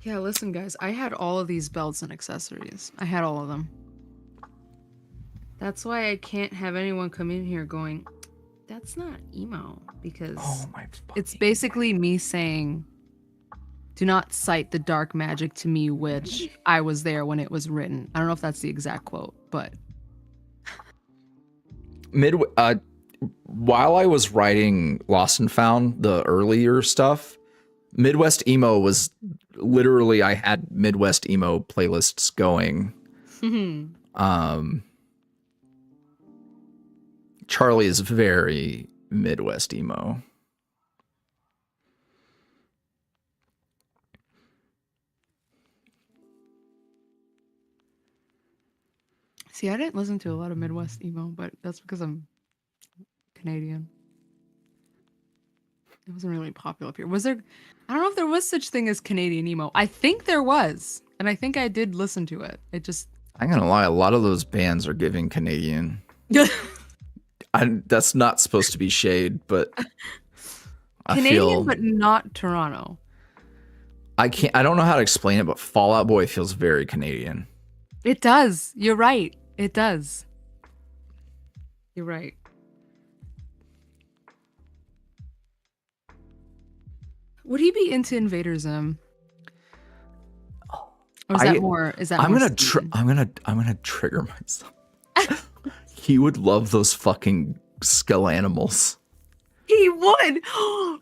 B: Yeah, listen, guys, I had all of these belts and accessories. I had all of them. That's why I can't have anyone come in here going, That's not emo because
A: Oh my
B: it's
A: fucking
B: basically me saying, do not cite the dark magic to me, which I was there when it was written. I don't know if that's the exact quote, but
A: while I was writing Lost and Found, the earlier stuff, Midwest emo was literally, I had Midwest emo playlists going. Charlie is very Midwest emo.
B: see, I didn't listen to a lot of Midwest emo, but that's because I'm Canadian. It wasn't really popular up here. Was there? I don't know if there was such thing as Canadian emo. I think there was, and I think I did listen to it. It just.
A: I'm gonna lie, a lot of those bands are giving Canadian. That's not supposed to be shade, but
B: Canadian, but not Toronto.
A: I don't know how to explain it, but Fall Out Boy feels very Canadian.
B: It does. You're right. It does. You're right. Would he be into Invader Zim? Or is that more? Is that
A: I'm
B: more
A: gonna trigger myself. He would love those fucking skull animals.
B: He would.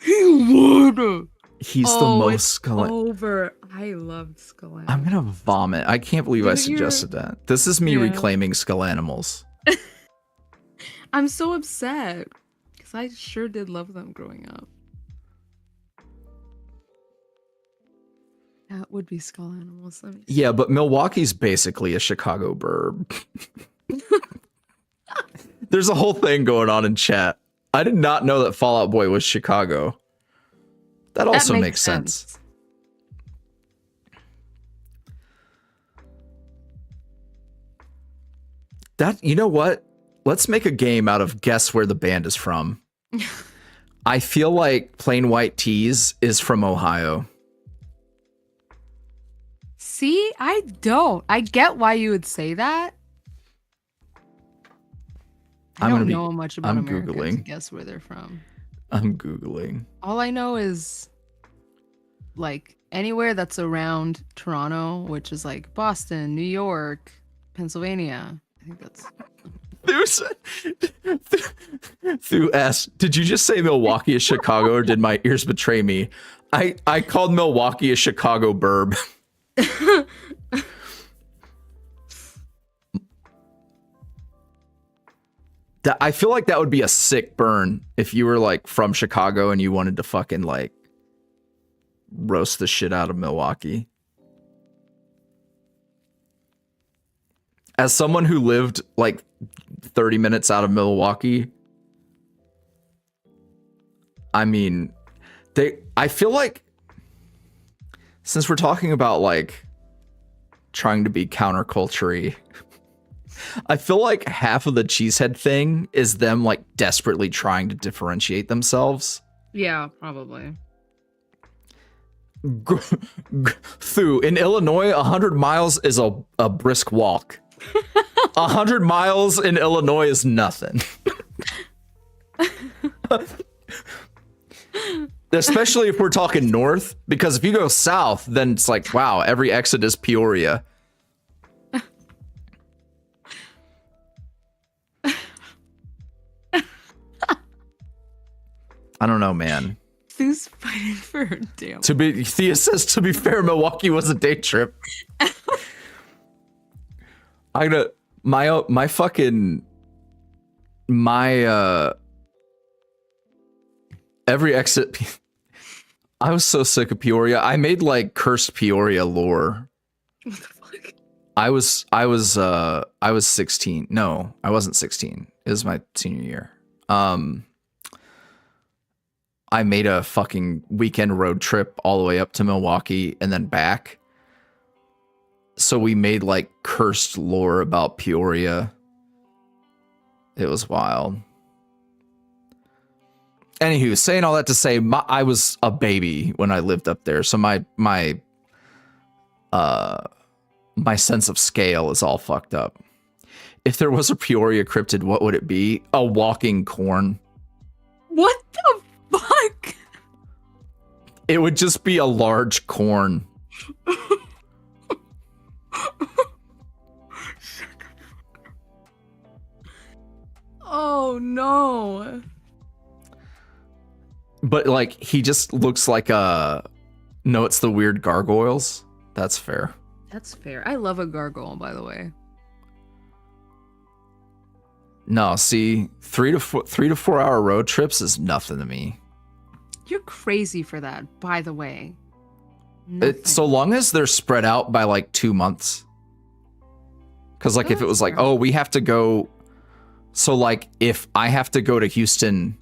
B: He would.
A: He's the most skull.
B: Over. I loved skull animals.
A: I'm gonna vomit. I can't believe I suggested that. This is me reclaiming skull animals.
B: I'm so upset because I sure did love them growing up. That would be skull animals.
A: Yeah, but Milwaukee's basically a Chicago burb. There's a whole thing going on in chat. I did not know that Fall Out Boy was Chicago. That also makes sense. You know what? Let's make a game out of guess where the band is from. I feel like Plain White Tees is from Ohio.
B: See, I don't. I get why you would say that. I don't know much about America to guess where they're from.
A: I'm Googling.
B: All I know is like anywhere that's around Toronto, which is like Boston, New York, Pennsylvania. I think that's...
A: Thu asked, did you just say Milwaukee is Chicago or did my ears betray me? I called Milwaukee a Chicago burb. I feel like that would be a sick burn if you were like from Chicago and you wanted to fucking like roast the shit out of Milwaukee. As someone who lived like 30 minutes out of Milwaukee, I mean, I feel like since we're talking about like trying to be counterculture-y, I feel like half of the cheesehead thing is them like desperately trying to differentiate themselves.
B: Yeah, probably.
A: Thu, in Illinois, 100 miles is a brisk walk. 100 miles in Illinois is nothing. Especially if we're talking north, because if you go south, then it's like, wow, every exit is Peoria. I don't know, man.
B: Thu's fighting for her damn.
A: Thea says, to be fair, Milwaukee was a day trip. Every exit. I was so sick of Peoria. I made like cursed Peoria lore.
B: What the fuck?
A: I was 16. No, I wasn't 16. It was my senior year. I made a fucking weekend road trip all the way up to Milwaukee and then back. So we made like cursed lore about Peoria. It was wild. Anywho, saying all that to say, I was a baby when I lived up there, so my sense of scale is all fucked up. If there was a Peoria cryptid, what would it be? A walking corn.
B: What the fuck?
A: It would just be a large corn.
B: Oh no.
A: But like he just looks like a no, it's the weird gargoyles. That's fair.
B: That's fair. I love a gargoyle, by the way.
A: No, see, 3 to 4 hour road trips is nothing to me.
B: You're crazy for that, by the way.
A: So long as they're spread out by like 2 months. Because like if it was like, oh, we have to go. So like if I have to go to Houston,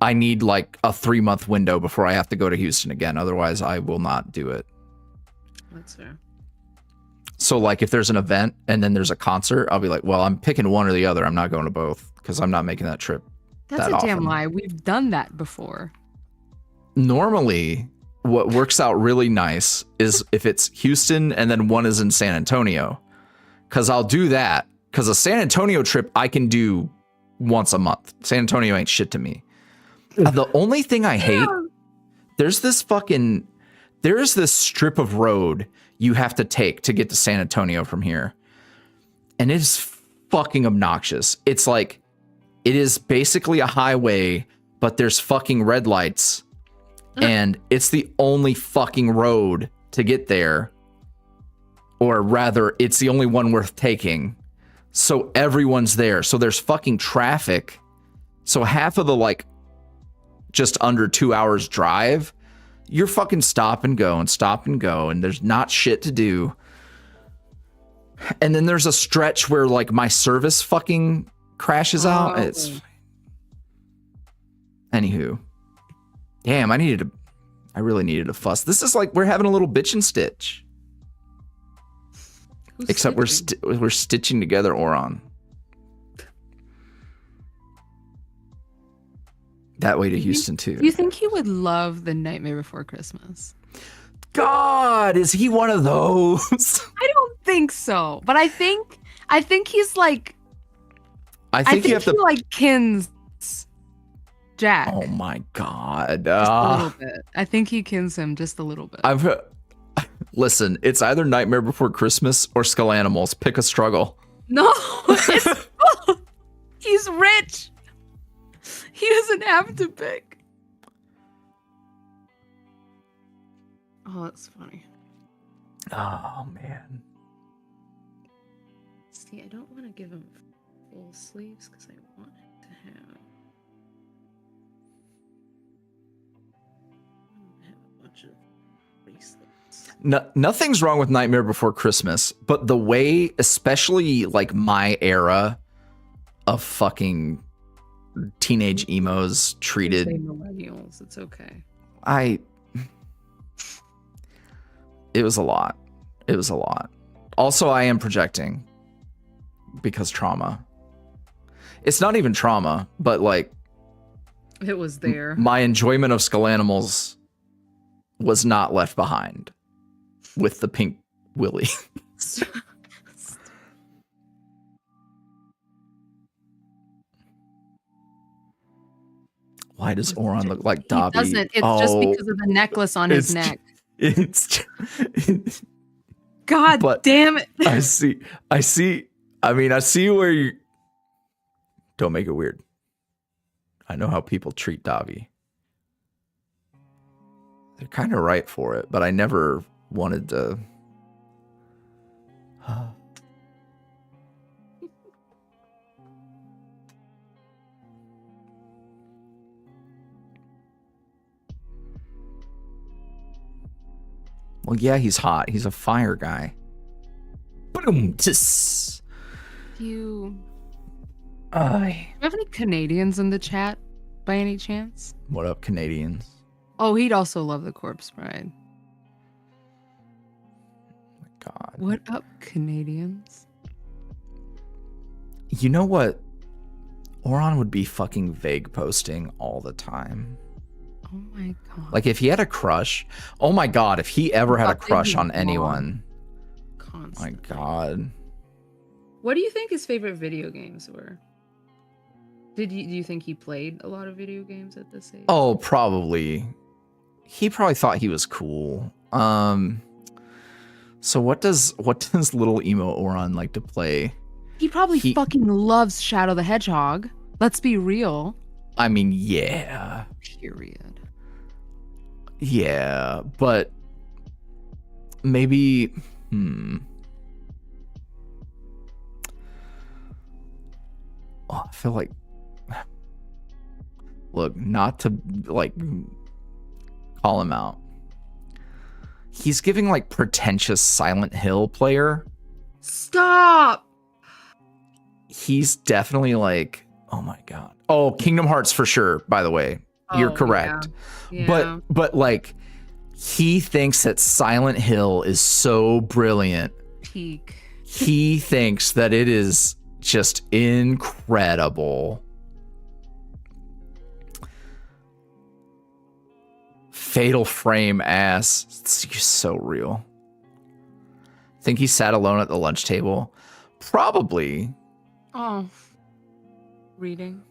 A: I need like a 3-month window before I have to go to Houston again. Otherwise, I will not do it.
B: That's fair.
A: So like if there's an event and then there's a concert, I'll be like, well, I'm picking one or the other. I'm not going to both because I'm not making that trip.
B: That's a damn lie. We've done that before.
A: Normally, what works out really nice is if it's Houston and then one is in San Antonio. Because I'll do that. Because a San Antonio trip I can do once a month. San Antonio ain't shit to me. The only thing I hate, there's this strip of road you have to take to get to San Antonio from here. And it is fucking obnoxious. It's like, it is basically a highway, but there's fucking red lights. And it's the only fucking road to get there. Or rather, it's the only one worth taking. So everyone's there. So there's fucking traffic. So half of the like just under 2 hours drive, you're fucking stop and go, and there's not shit to do. And then there's a stretch where like my service fucking crashes out. It's anywho. Damn, I really needed a fuss. This is like we're having a little bitch and stitch.
B: Who's
A: Except we're stitching together Auron. That way to Houston too.
B: Do you think he would love The Nightmare Before Christmas?
A: God, is he one of those?
B: I don't think so, but I think he's like.
A: I think you have
B: he
A: to
B: like kins Jack.
A: Oh my God!
B: Just a little bit. I think he kins him just a little bit.
A: Listen. It's either Nightmare Before Christmas or Skull Animals. Pick a struggle.
B: No, it's he's rich. He doesn't have to pick. Oh, that's funny.
A: Oh man.
B: See, I don't want to give him full sleeves because I want him to have a bunch of bracelets.
A: Nothing's wrong with Nightmare Before Christmas, but the way, especially like my era of fucking teenage emos treated
B: millennials, it's okay.
A: It was a lot. Also, I am projecting because trauma. It's not even trauma, but like
B: it was there.
A: My enjoyment of Skull Animals was not left behind with the pink willy. Why does Auron look like Dobby?
B: He doesn't. It's just because of the necklace on his neck. God damn it.
A: I see. I mean, I see where you... Don't make it weird. I know how people treat Dobby. They're kind of right for it, but I never wanted to... Well, yeah, he's hot. He's a fire guy. Boom.
B: Do you have any Canadians in the chat by any chance?
A: What up, Canadians?
B: Oh, he'd also love the Corpse Bride.
A: Oh my God.
B: What up, Canadians?
A: You know what? Auron would be fucking vague posting all the time.
B: Oh my God.
A: Like if he had a crush, oh my God, if he ever had a crush on anyone.
B: Constantly.
A: My God.
B: What do you think his favorite video games were? Do you think he played a lot of video games at this age?
A: Oh, probably. He probably thought he was cool. So what does little emo Auron like to play?
B: He probably fucking loves Shadow the Hedgehog. Let's be real.
A: I mean, yeah.
B: Period.
A: Yeah, but maybe Oh, I feel like, look, not to like call him out. He's giving like pretentious Silent Hill player.
B: Stop.
A: He's definitely like, oh my god. Oh, Kingdom Hearts for sure, by the way. You're correct.
B: Yeah.
A: But like he thinks that Silent Hill is so brilliant.
B: Peak.
A: He thinks that it is just incredible. Fatal Frame ass. It's so real. Think he sat alone at the lunch table? Probably.
B: Oh. Reading.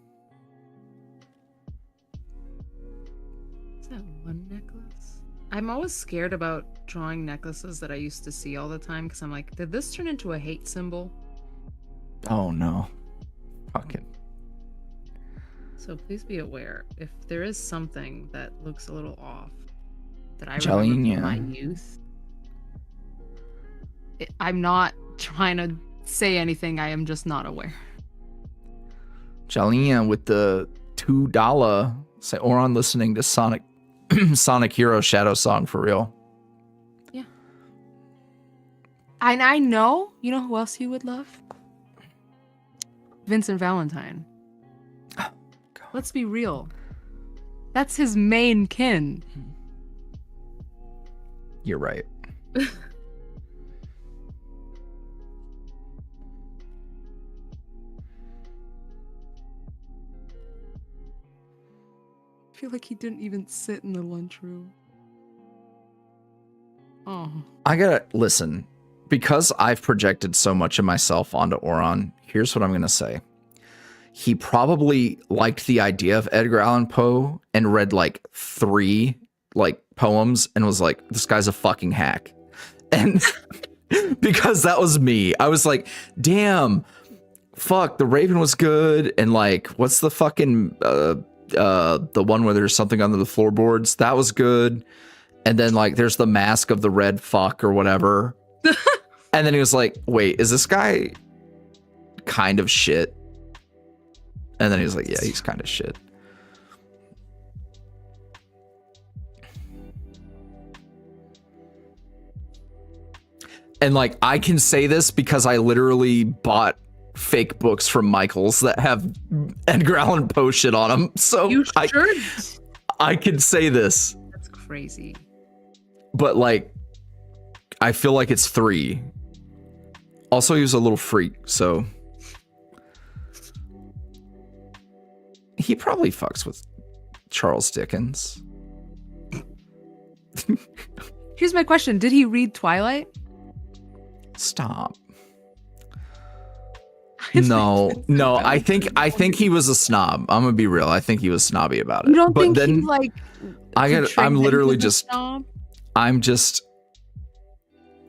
B: Is that one necklace? I'm always scared about drawing necklaces that I used to see all the time because I'm like, did this turn into a hate symbol?
A: Oh no. Fucking.
B: So please be aware if there is something that looks a little off that I
A: Jolene,
B: remember from my youth. I'm not trying to say anything. I am just not aware.
A: Jalina with the $2 say Auron listening to Sonic Sonic Hero Shadow Song for real.
B: Yeah. And I know, you know who else you would love? Vincent Valentine.
A: Oh, God.
B: Let's be real. That's his main kin.
A: You're right.
B: I feel like he didn't even sit in the lunchroom. Oh.
A: I gotta listen, because I've projected so much of myself onto Auron. Here's what I'm gonna say. He probably liked the idea of Edgar Allan Poe and read like 3 like poems and was like, this guy's a fucking hack. And because that was me, I was like, damn, fuck, The Raven was good. And like, what's the fucking the one where there's something under the floorboards? That was good. And then like there's the Mask of the Red Fuck or whatever. And then he was like, wait, is this guy kind of shit? And then he was like, yeah, he's kind of shit. And like, I can say this because I literally bought fake books from Michael's that have Edgar Allan Poe shit on them. So
B: You should.
A: I can say this.
B: That's crazy.
A: But like, I feel like it's 3. Also, he was a little freak, so he probably fucks with Charles Dickens.
B: Here's my question. Did he read Twilight?
A: Stop. No. I think he was a snob. I'm gonna be real. I think he was snobby about it.
B: You don't
A: but
B: think
A: then
B: he like?
A: I'm literally
B: just.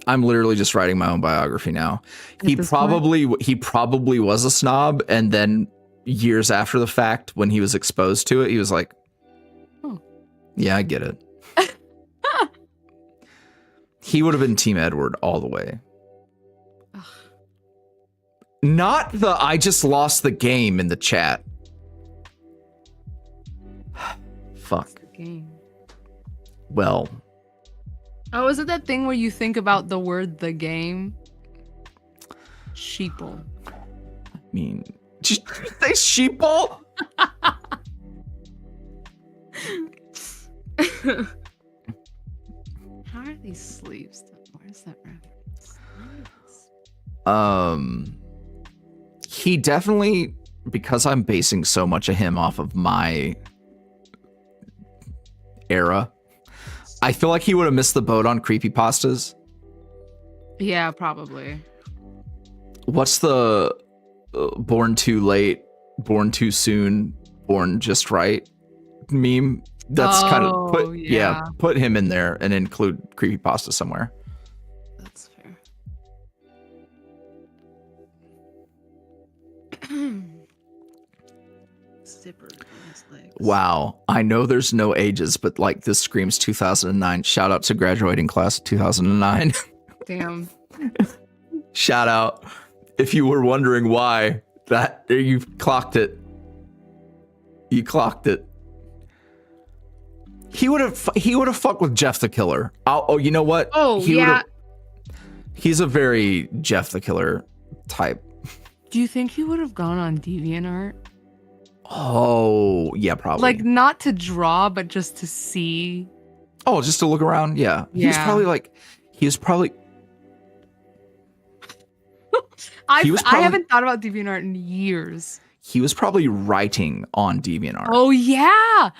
A: I'm literally just writing my own biography now. He probably was a snob, and then years after the fact, when he was exposed to it, he was like,
B: oh.
A: "Yeah, I get it." He would have been Team Edward all the way.
B: Ugh.
A: Not the I just lost the game in the chat. Fuck.
B: The game.
A: Well.
B: Oh, is it that thing where you think about the word "the game"? Sheeple.
A: I mean, did you say sheeple?
B: How are these sleeves done? Where's that reference?
A: He definitely, because I'm basing so much of him off of my era, I feel like he would have missed the boat on creepypastas.
B: Yeah, probably.
A: What's the Born Too Late born too soon, born just right meme. That's kind of put him in there and include creepypasta somewhere.
B: That's fair. Zipper on his legs.
A: Wow. I know there's no ages, but like this screams 2009. Shout out to graduating class of 2009.
B: Damn.
A: Shout out. If you were wondering why, that you clocked it. You clocked it. He would have fucked with Jeff the Killer. Oh, you know what?
B: Oh, yeah.
A: He's a very Jeff the Killer type.
B: Do you think he would have gone on DeviantArt?
A: Oh, yeah, probably.
B: Like, not to draw, but just to see.
A: Oh, just to look around? Yeah. He was probably...
B: I haven't thought about DeviantArt in years.
A: He was probably writing on DeviantArt.
B: Oh, yeah.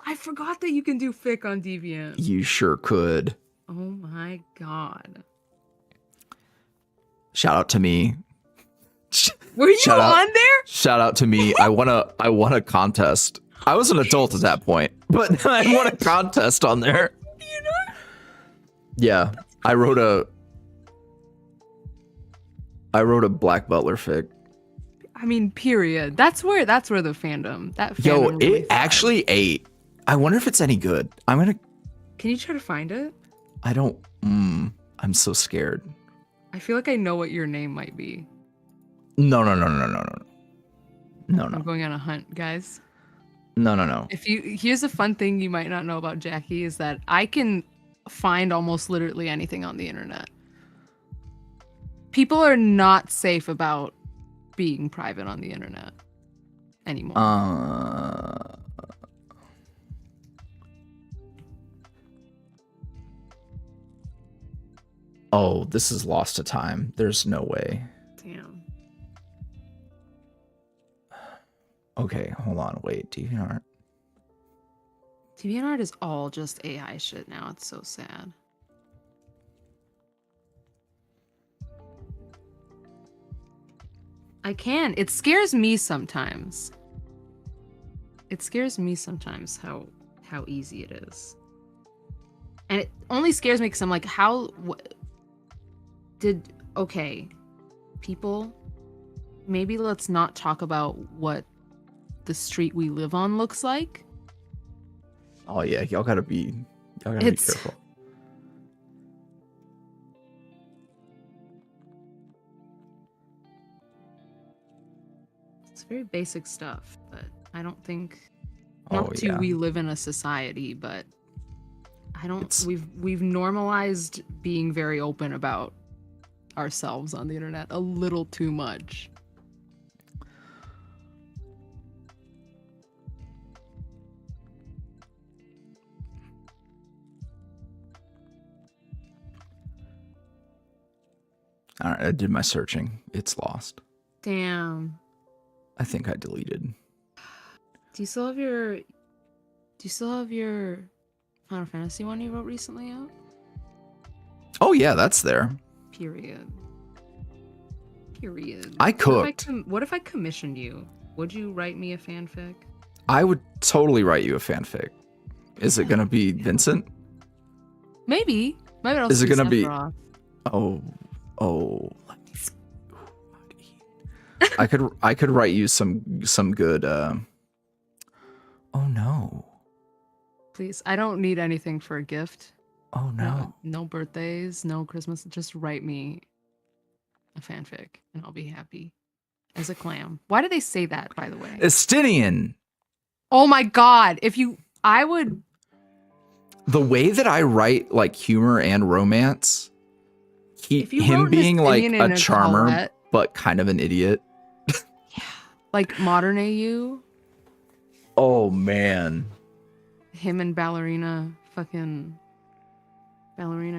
B: I forgot that you can do fic on Deviant.
A: You sure could.
B: Oh my god.
A: Shout out to me.
B: Were you on there?
A: Shout out to me. I won a contest. I was an adult at that point, but I won a contest on there.
B: You know?
A: Yeah. I wrote a Black Butler fic.
B: I mean, period. That's where the fandom. That fandom
A: Yo,
B: really
A: it actually ate. I wonder if it's any good.
B: Can you try to find it?
A: I don't. I'm so scared.
B: I feel like I know what your name might be.
A: No.
B: I'm going on a hunt, guys.
A: No.
B: Here's a fun thing you might not know about Jackie is that I can find almost literally anything on the internet. People are not safe about being private on the internet anymore.
A: Oh, this is lost to time. There's no way.
B: Damn.
A: Okay, hold on. Wait, DeviantArt.
B: DeviantArt is all just AI shit now. It's so sad. I can. It scares me sometimes. It scares me sometimes how easy it is. And it only scares me because I'm like, okay, people, maybe let's not talk about what the street we live on looks like.
A: Oh yeah, y'all gotta be careful.
B: It's very basic stuff, but I don't think we live in a society, but we've normalized being very open about ourselves on the internet a little too much.
A: All right, I did my searching. It's lost.
B: Damn.
A: I think I deleted.
B: Do you still have your Final Fantasy one you wrote recently out?
A: Oh yeah, that's there.
B: Period.
A: I cooked.
B: What if I commissioned you? Would you write me a fanfic?
A: I would totally write you a fanfic. Is it gonna be Vincent?
B: Maybe.
A: Is it gonna be? Oh. I could write you some good. Oh no.
B: Please, I don't need anything for a gift.
A: Oh no.
B: No birthdays, no Christmas. Just write me a fanfic, and I'll be happy as a clam. Why do they say that, by the way?
A: Estinian.
B: Oh my god! I would.
A: The way that I write like humor and romance. Him being like a charmer, Colette, but kind of an idiot.
B: Yeah. Like modern AU.
A: Oh man.
B: Him and ballerina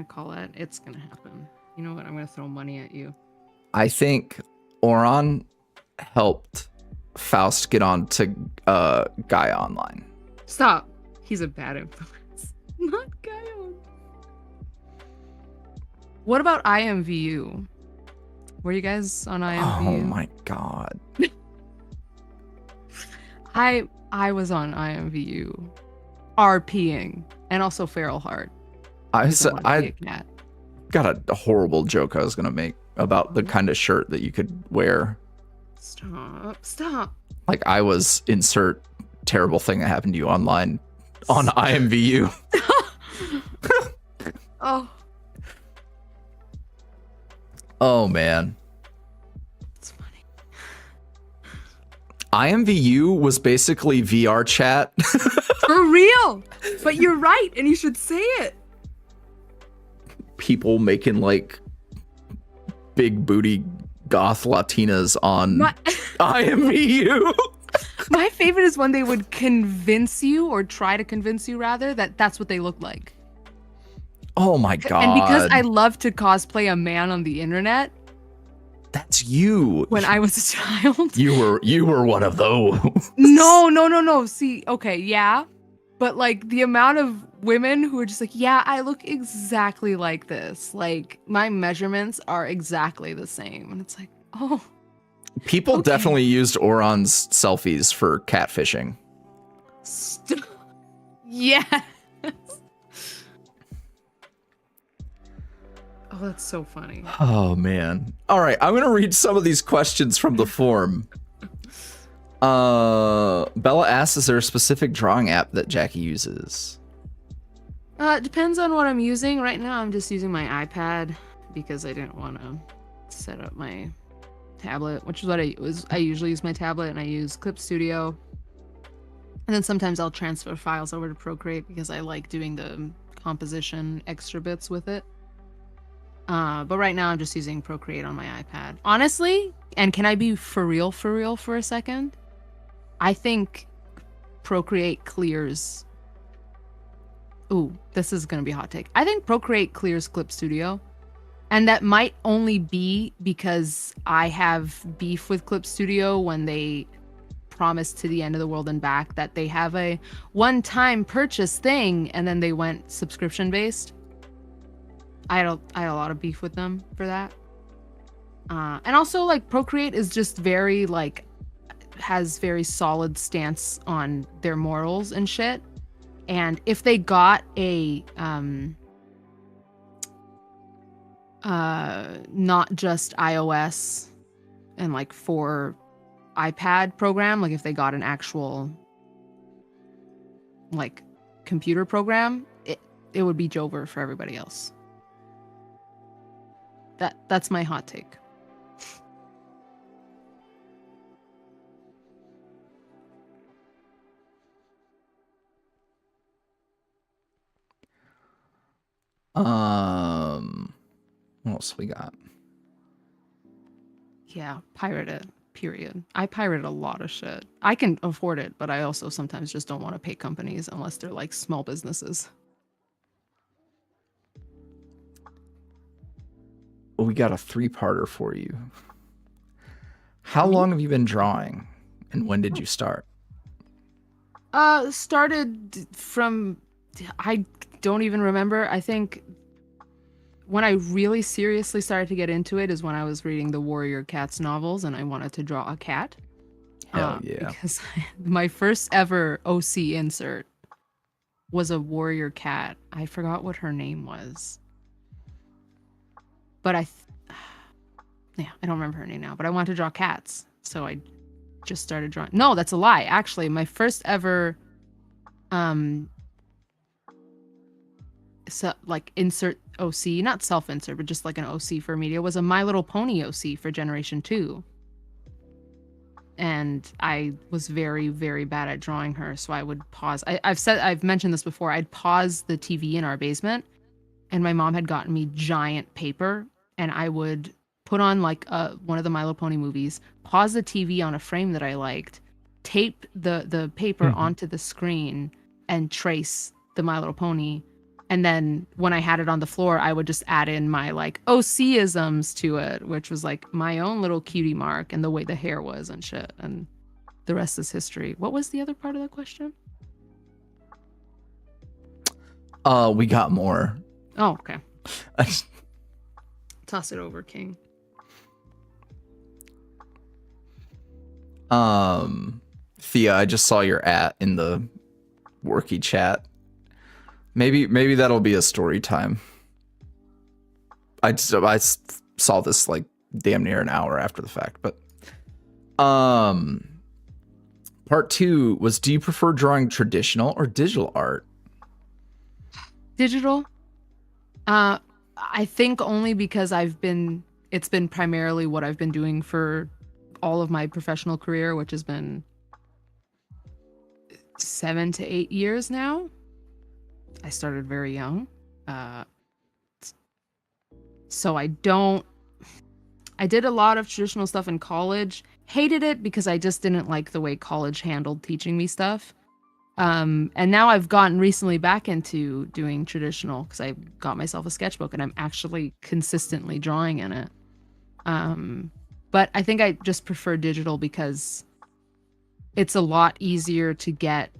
B: Colette. It's gonna happen. You know what? I'm gonna throw money at you.
A: I think Auron helped Faust get on to Gaia Online.
B: Stop. He's a bad influence. Not Gaia. What about IMVU? Were you guys on IMVU?
A: Oh my god.
B: I was on IMVU RPing and also feral heart.
A: I
B: because
A: said
B: wanted to be
A: I
B: a cat.
A: got a horrible joke I was gonna make about the kind of shirt that you could wear.
B: Stop.
A: Like I was insert terrible thing that happened to you online on IMVU.
B: Oh,
A: Oh man.
B: it's funny.
A: IMVU was basically VR chat.
B: For real. But you're right, and you should say it.
A: People making like big booty goth Latinas on IMVU.
B: My favorite is when they would convince you, or try to convince you rather, that that's what they look like.
A: Oh my god.
B: And because I love to cosplay a man on the internet,
A: that's you.
B: when I was a child.
A: You were one of those.
B: No. See, okay, yeah. But like the amount of women who are just like, yeah, I look exactly like this. Like my measurements are exactly the same. And it's like, oh.
A: People
B: Okay.
A: definitely used Auron's selfies for catfishing.
B: Yes. Oh, that's so funny.
A: Oh man. All right, I'm gonna read some of these questions from the forum. Bella asks, is there a specific drawing app that Jackie uses?
B: It depends on what I'm using. Right now, I'm just using my iPad because I didn't want to set up my tablet, which is what I usually use my tablet, and I use Clip Studio. And then sometimes I'll transfer files over to Procreate because I like doing the composition extra bits with it. But right now I'm just using Procreate on my iPad. Honestly, and can I be for real for a second? I think Procreate clears... Ooh, this is going to be a hot take. I think Procreate clears Clip Studio. And that might only be because I have beef with Clip Studio when they promised to the end of the world and back that they have a one-time purchase thing, and then they went subscription-based. I had a lot of beef with them for that. And also, like, Procreate is just very, like, has very solid stance on their morals and shit. And if they got a not just iOS and like for iPad program, like if they got an actual like computer program, it would be Jover for everybody else. That's my hot take.
A: What else we got?
B: Yeah, pirate it. Period. I pirate a lot of shit. I can afford it, but I also sometimes just don't want to pay companies unless they're like small businesses.
A: We got a 3-parter for you. How long have you been drawing, and when did you start?
B: Started from, I don't even remember. I think when I really seriously started to get into it is when I was reading the Warrior Cats novels and I wanted to draw a cat.
A: Hell yeah.
B: Because my first ever OC insert was a warrior cat. I forgot what her name was. But I don't remember her name now, but I wanted to draw cats. So I just started drawing. No, that's a lie. Actually, my first ever so like insert OC, not self-insert, but just like an OC for media, was a My Little Pony OC for Generation 2. And I was very, very bad at drawing her, so I would pause. I've mentioned this before. I'd pause the TV in our basement, and my mom had gotten me giant paper, and I would put on like one of the My Little Pony movies, pause the TV on a frame that I liked, tape the paper onto the screen, and trace the My Little Pony. And then when I had it on the floor, I would just add in my like OC-isms to it, which was like my own little cutie mark and the way the hair was and shit. And the rest is history. What was the other part of the question?
A: We got more.
B: Oh, okay. Toss it over, King.
A: Thea, I just saw your in the worky chat. Maybe that'll be a story time. I saw this like damn near an hour after the fact, but part 2 was, do you prefer drawing traditional or digital art?
B: Digital. I think only because it's been primarily what I've been doing for all of my professional career, which has been 7 to 8 years now. I started very young. So I did a lot of traditional stuff in college. Hated it because I just didn't like the way college handled teaching me stuff. And now I've gotten recently back into doing traditional because I got myself a sketchbook and I'm actually consistently drawing in it. But I think I just prefer digital because it's a lot easier to get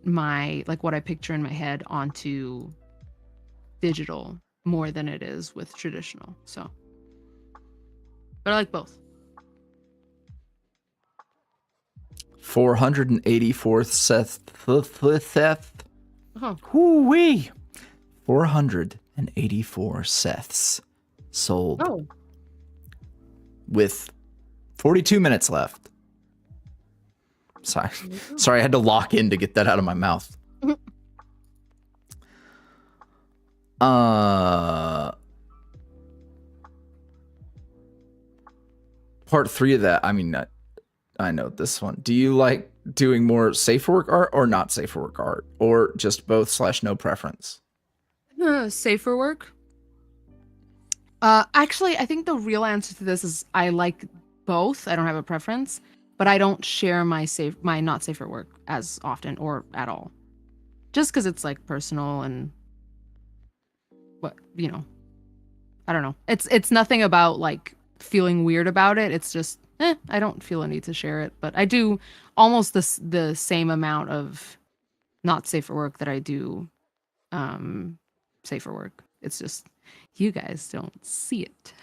B: what I picture in my head onto digital more than it is with traditional. So, but I like both.
A: 484th Seth.
B: Uh-huh.
A: Whoo-wee. 484 Seths sold.
B: Oh.
A: With 42 minutes left. Sorry, I had to lock in to get that out of my mouth. Part 3 of that. I mean, I know this one. Do you like doing more safe for work art or not safe for work art, or just both / no preference?
B: Safe for work. Actually, I think the real answer to this is I like both. I don't have a preference, but I don't share my not safe for work as often or at all. Just because it's like personal and I don't know. It's nothing about like feeling weird about it. It's just I don't feel a need to share it, but I do almost the same amount of not safe for work that I do safe for work. It's just you guys don't see it.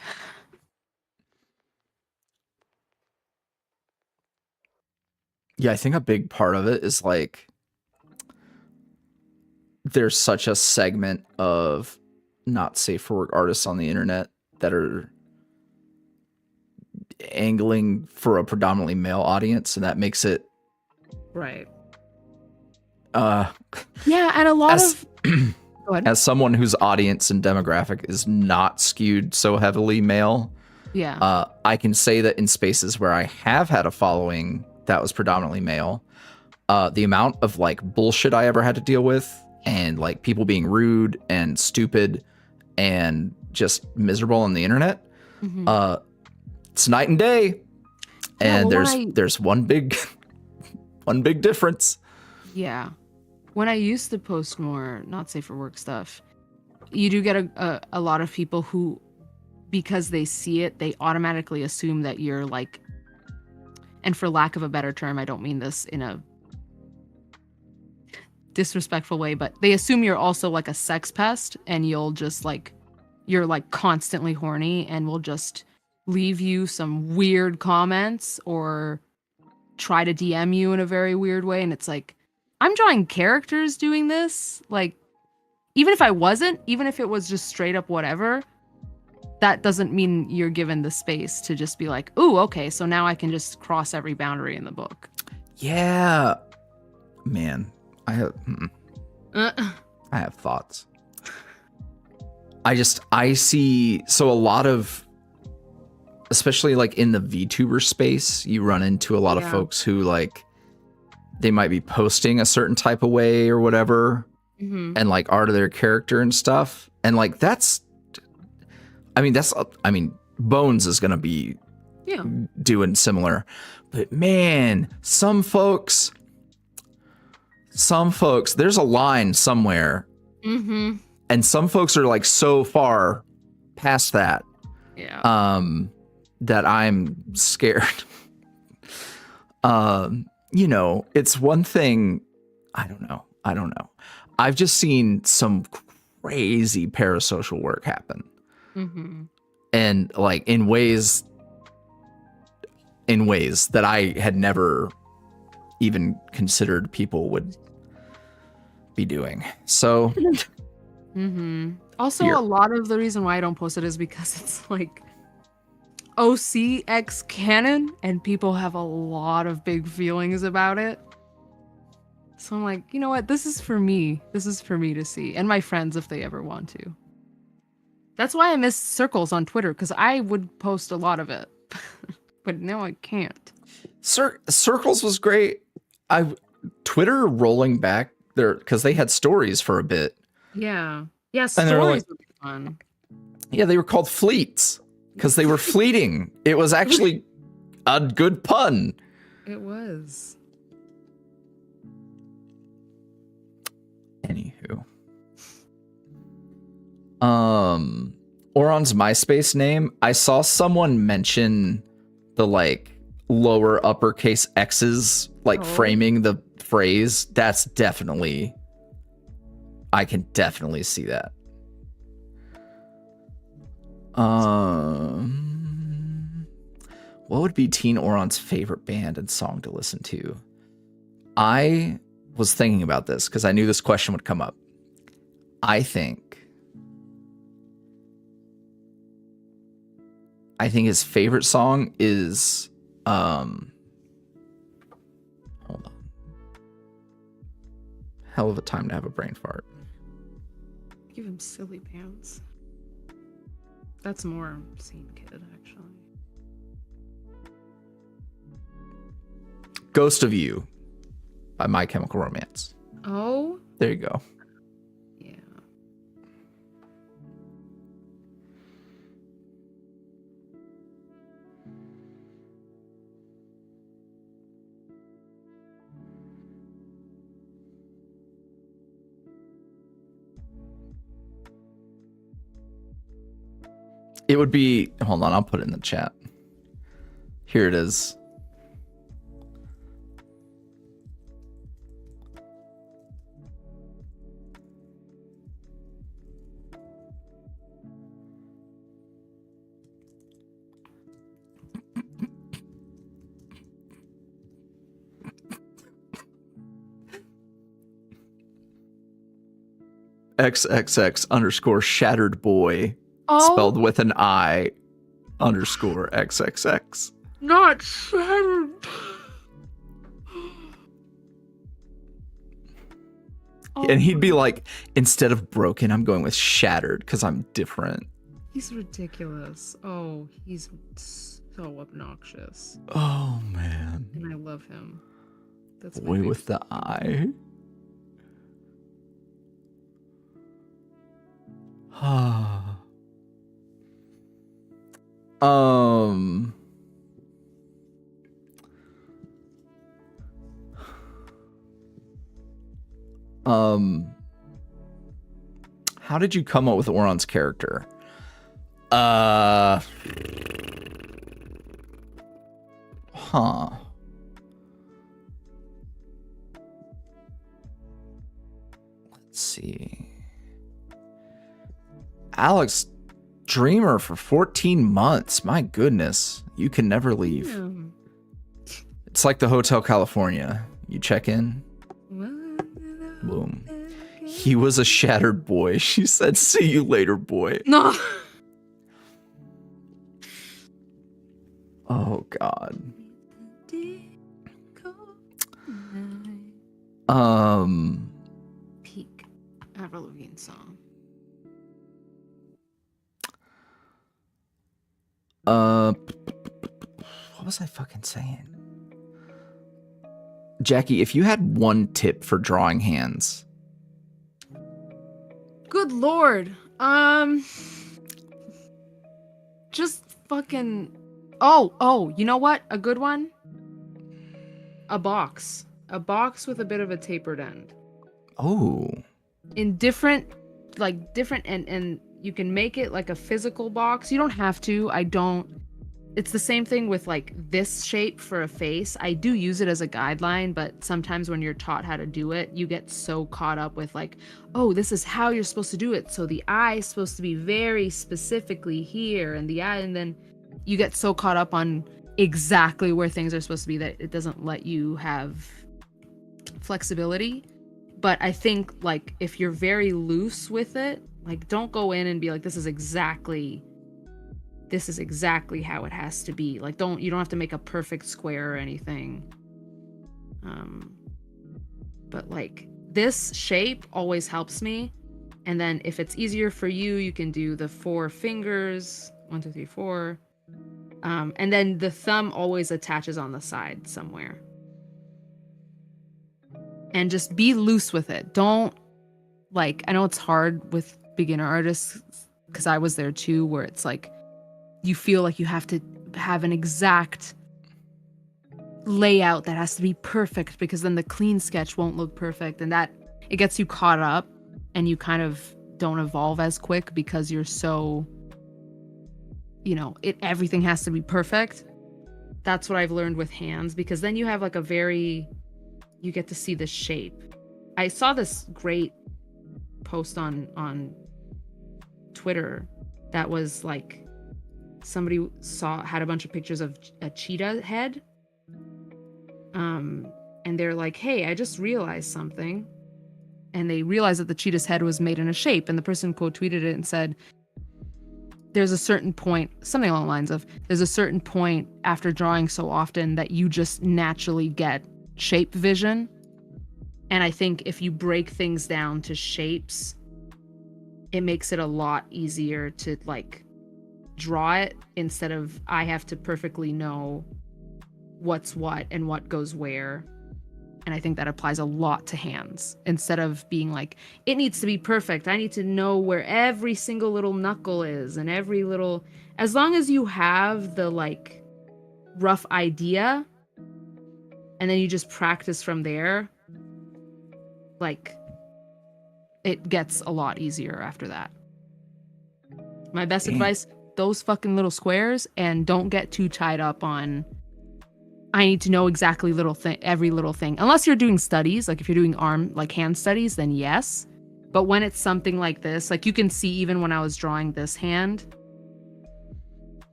A: Yeah, I think a big part of it is like there's such a segment of not safe for work artists on the internet that are angling for a predominantly male audience, and that makes it
B: right. Yeah, and a lot of go ahead.
A: As someone whose audience and demographic is not skewed so heavily male,
B: yeah,
A: I can say that in spaces where I have had a following that was predominantly male, the amount of like bullshit I ever had to deal with, and like people being rude and stupid and just miserable on the internet, it's night and day. And there's one big difference.
B: Yeah. When I used to post more not safe for work stuff, you do get a lot of people who, because they see it, they automatically assume that you're like, and for lack of a better term, I don't mean this in a disrespectful way, but they assume you're also like a sex pest, and you'll just like, you're like constantly horny and will just leave you some weird comments or try to DM you in a very weird way. And it's like, I'm drawing characters doing this. Like, even if I wasn't, even if it was just straight up whatever, that doesn't mean you're given the space to just be like, ooh, okay, so now I can just cross every boundary in the book.
A: Yeah. Man, I have thoughts. I see, so a lot of, especially like in the VTuber space, you run into a lot of folks who like, they might be posting a certain type of way or whatever, and like art of their character and stuff. And like, Bones is going to be doing similar, but man, some folks, there's a line somewhere. And some folks are like so far past that, that I'm scared. You know, it's one thing. I don't know. I've just seen some crazy parasocial work happen. And like in ways that I had never even considered people would be doing. So
B: Also,
A: Here.
B: a lot of the reason why I don't post it is because it's like OCX canon, and people have a lot of big feelings about it. So I'm like, you know what? This is for me. This is for me to see, and my friends if they ever want to. That's why I miss circles on Twitter, because I would post a lot of it, but now I can't.
A: Circles was great. Twitter rolling back there because they had stories for a bit.
B: Yeah, yeah.
A: And they were
B: Stories
A: like-
B: would be fun.
A: Yeah, they were called fleets because they were fleeting. It was actually a good pun.
B: It was.
A: Anywho. Auron's MySpace name, I saw someone mention the like lower uppercase X's, like framing the phrase. That's definitely, I can definitely see that. What would be Teen Auron's favorite band and song to listen to? I was thinking about this because I knew this question would come up. I think his favorite song is hold on. Hell of a time to have a brain fart.
B: Give him silly pants. That's more Scene Kid, actually.
A: Ghost of You by My Chemical Romance.
B: Oh,
A: There you go.
B: yeah.
A: It would be, hold on, I'll put it in the chat. Here it is. XXX underscore shattered boy.
B: Oh,
A: Spelled with an I underscore XXX.
B: not shattered.
A: And he'd be like, instead of broken, I'm going with shattered because I'm different.
B: He's ridiculous. Oh, he's so obnoxious.
A: Oh, man.
B: And I love him. That's my
A: Boy
B: big-
A: with the I. um. How did you come up with Auron's character? Let's see. Alex Dreamer for 14 months. My goodness. You can never leave.
B: Damn.
A: It's like the Hotel California. You check in. Boom. He was a shattered boy. She said, see you later, boy.
B: No.
A: Oh, God.
B: Peak. Avril Lavigne song.
A: What was I fucking saying? Jackie, if you had one tip for drawing hands.
B: Good lord. Just fucking. Oh, you know what? A good one? A box. A box with a bit of a tapered end.
A: Oh.
B: In different and you can make it like a physical box. You don't have to. It's the same thing with like this shape for a face. I do use it as a guideline, but sometimes when you're taught how to do it, you get so caught up with like, oh, this is how you're supposed to do it. So the eye is supposed to be very specifically here and the eye, and then you get so caught up on exactly where things are supposed to be that it doesn't let you have flexibility. But I think like if you're very loose with it, like don't go in and be like, this is exactly how it has to be. Like you don't have to make a perfect square or anything. But like this shape always helps me. And then if it's easier for you, you can do the 4 fingers, 1, 2, 3, 4. And then the thumb always attaches on the side somewhere. And just be loose with it. Don't, like, I know it's hard with beginner artists because I was there too, where it's like you feel like you have to have an exact layout that has to be perfect because then the clean sketch won't look perfect, and that it gets you caught up and you kind of don't evolve as quick because you're so, everything has to be perfect. That's what I've learned with hands, because then you have like you get to see the shape. I saw this great post on Twitter that was like somebody had a bunch of pictures of a cheetah head. And they're like, hey, I just realized something. And they realized that the cheetah's head was made in a shape. And the person quote tweeted it and said, there's a certain point, something along the lines of, there's a certain point after drawing so often that you just naturally get shape vision. And I think if you break things down to shapes, it makes it a lot easier to like draw it, instead of I have to perfectly know what's what and what goes where. And I think that applies a lot to hands. Instead of being like, it needs to be perfect, I need to know where every single little knuckle is and every little, as long as you have the like rough idea and then you just practice from there, like it gets a lot easier after that. My best advice, those fucking little squares, and don't get too tied up on I need to know exactly every little thing. Unless you're doing studies, like if you're doing hand studies, then yes. But when it's something like this, like you can see even when I was drawing this hand,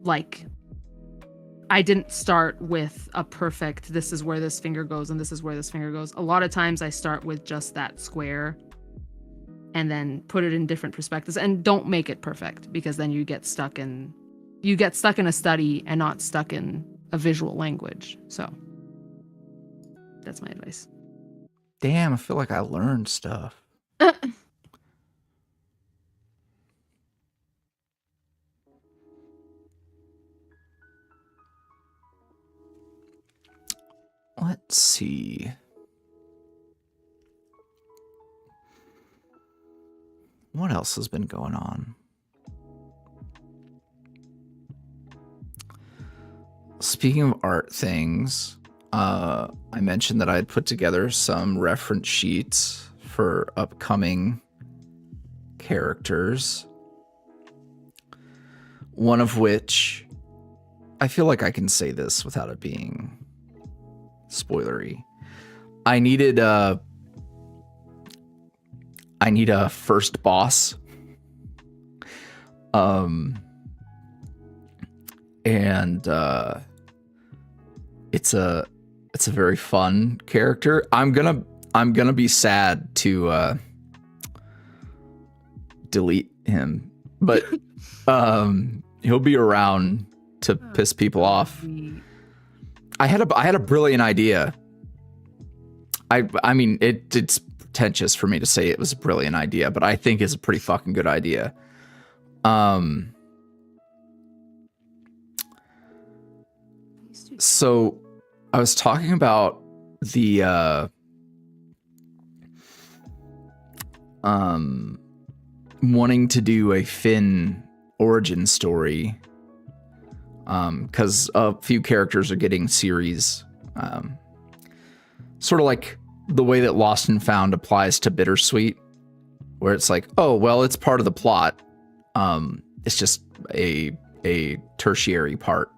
B: like I didn't start with a perfect, this is where this finger goes and this is where this finger goes. A lot of times I start with just that square and then put it in different perspectives, and don't make it perfect, because then you get stuck in a study and not stuck in a visual language. So that's my advice.
A: Damn, I feel like I learned stuff. Let's see. What else has been going on? Speaking of art things, I mentioned that I had put together some reference sheets for upcoming characters. One of which, I feel like I can say this without it being spoilery. I need a first boss. And it's a very fun character. I'm gonna be sad to delete him, but he'll be around to piss people off. I had a brilliant idea. I mean it's pretentious for me to say it was a brilliant idea, but I think it's a pretty fucking good idea. So I was talking about the wanting to do a Finn origin story, because a few characters are getting series, sort of like the way that Lost and Found applies to Bittersweet, where it's like, oh well, it's part of the plot, it's just a tertiary part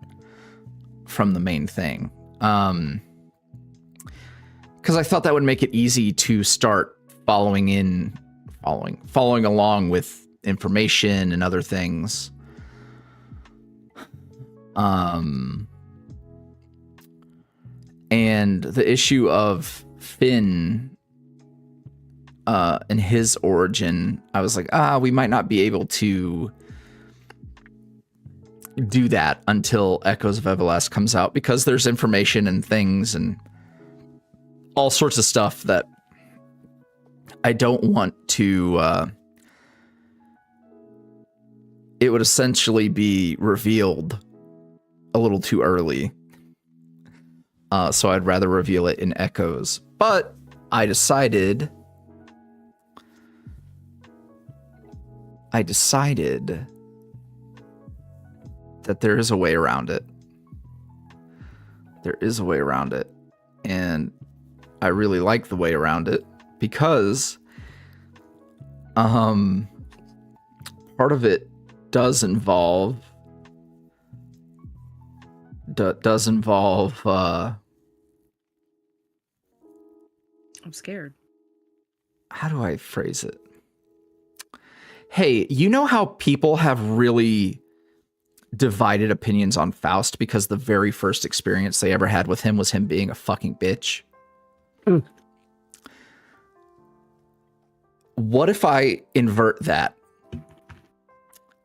A: from the main thing, because I thought that would make it easy to start following along with information and other things. And the issue of Finn and his origin, I was like, we might not be able to do that until Echoes of Everlast comes out, because there's information and things and all sorts of stuff that I don't want to it would essentially be revealed a little too early. So I'd rather reveal it in Echoes. But I decided that there is a way around it. There is a way around it. And I really like the way around it because part of it does involve
B: I'm scared.
A: How do I phrase it? Hey, you know how people have really divided opinions on Faust because the very first experience they ever had with him was him being a fucking bitch?
B: Mm.
A: What if I invert that?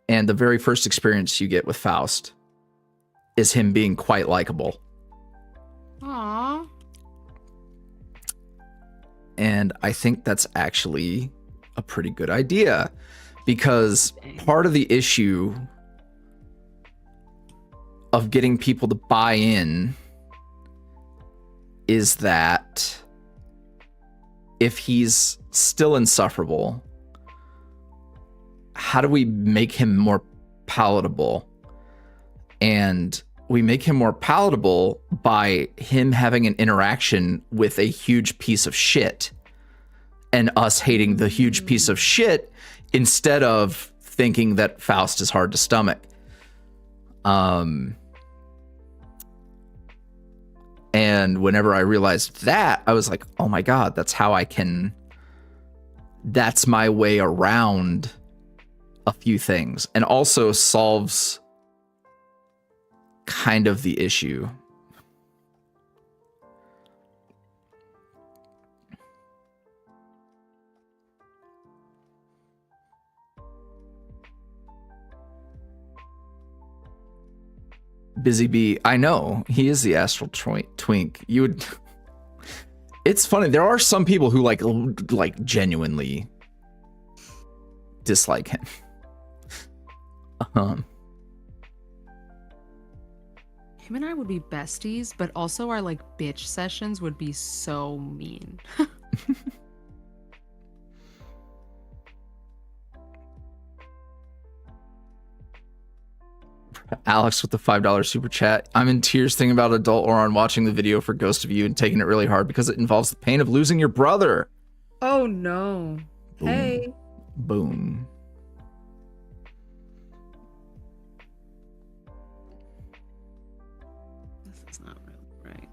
A: And the very first experience you get with Faust is him being quite likable.
B: Aww.
A: And I think that's actually a pretty good idea, because part of the issue of getting people to buy in is that if he's still insufferable, how do we make him more palatable? And we make him more palatable by him having an interaction with a huge piece of shit and us hating the huge piece of shit instead of thinking that Faust is hard to stomach. And whenever I realized that, I was like, oh my God, that's my way around a few things, and also solves kind of the issue. Busy Bee, I know he is the astral twink. You would. It's funny. There are some people who like genuinely dislike him.
B: Him and I would be besties, but also our like bitch sessions would be so mean.
A: Alex with the $5 super chat. I'm in tears thinking about Adult Auron watching the video for Ghost of You and taking it really hard because it involves the pain of losing your brother.
B: Oh no.
A: Boom.
B: Hey.
A: Boom.
B: This is not really right.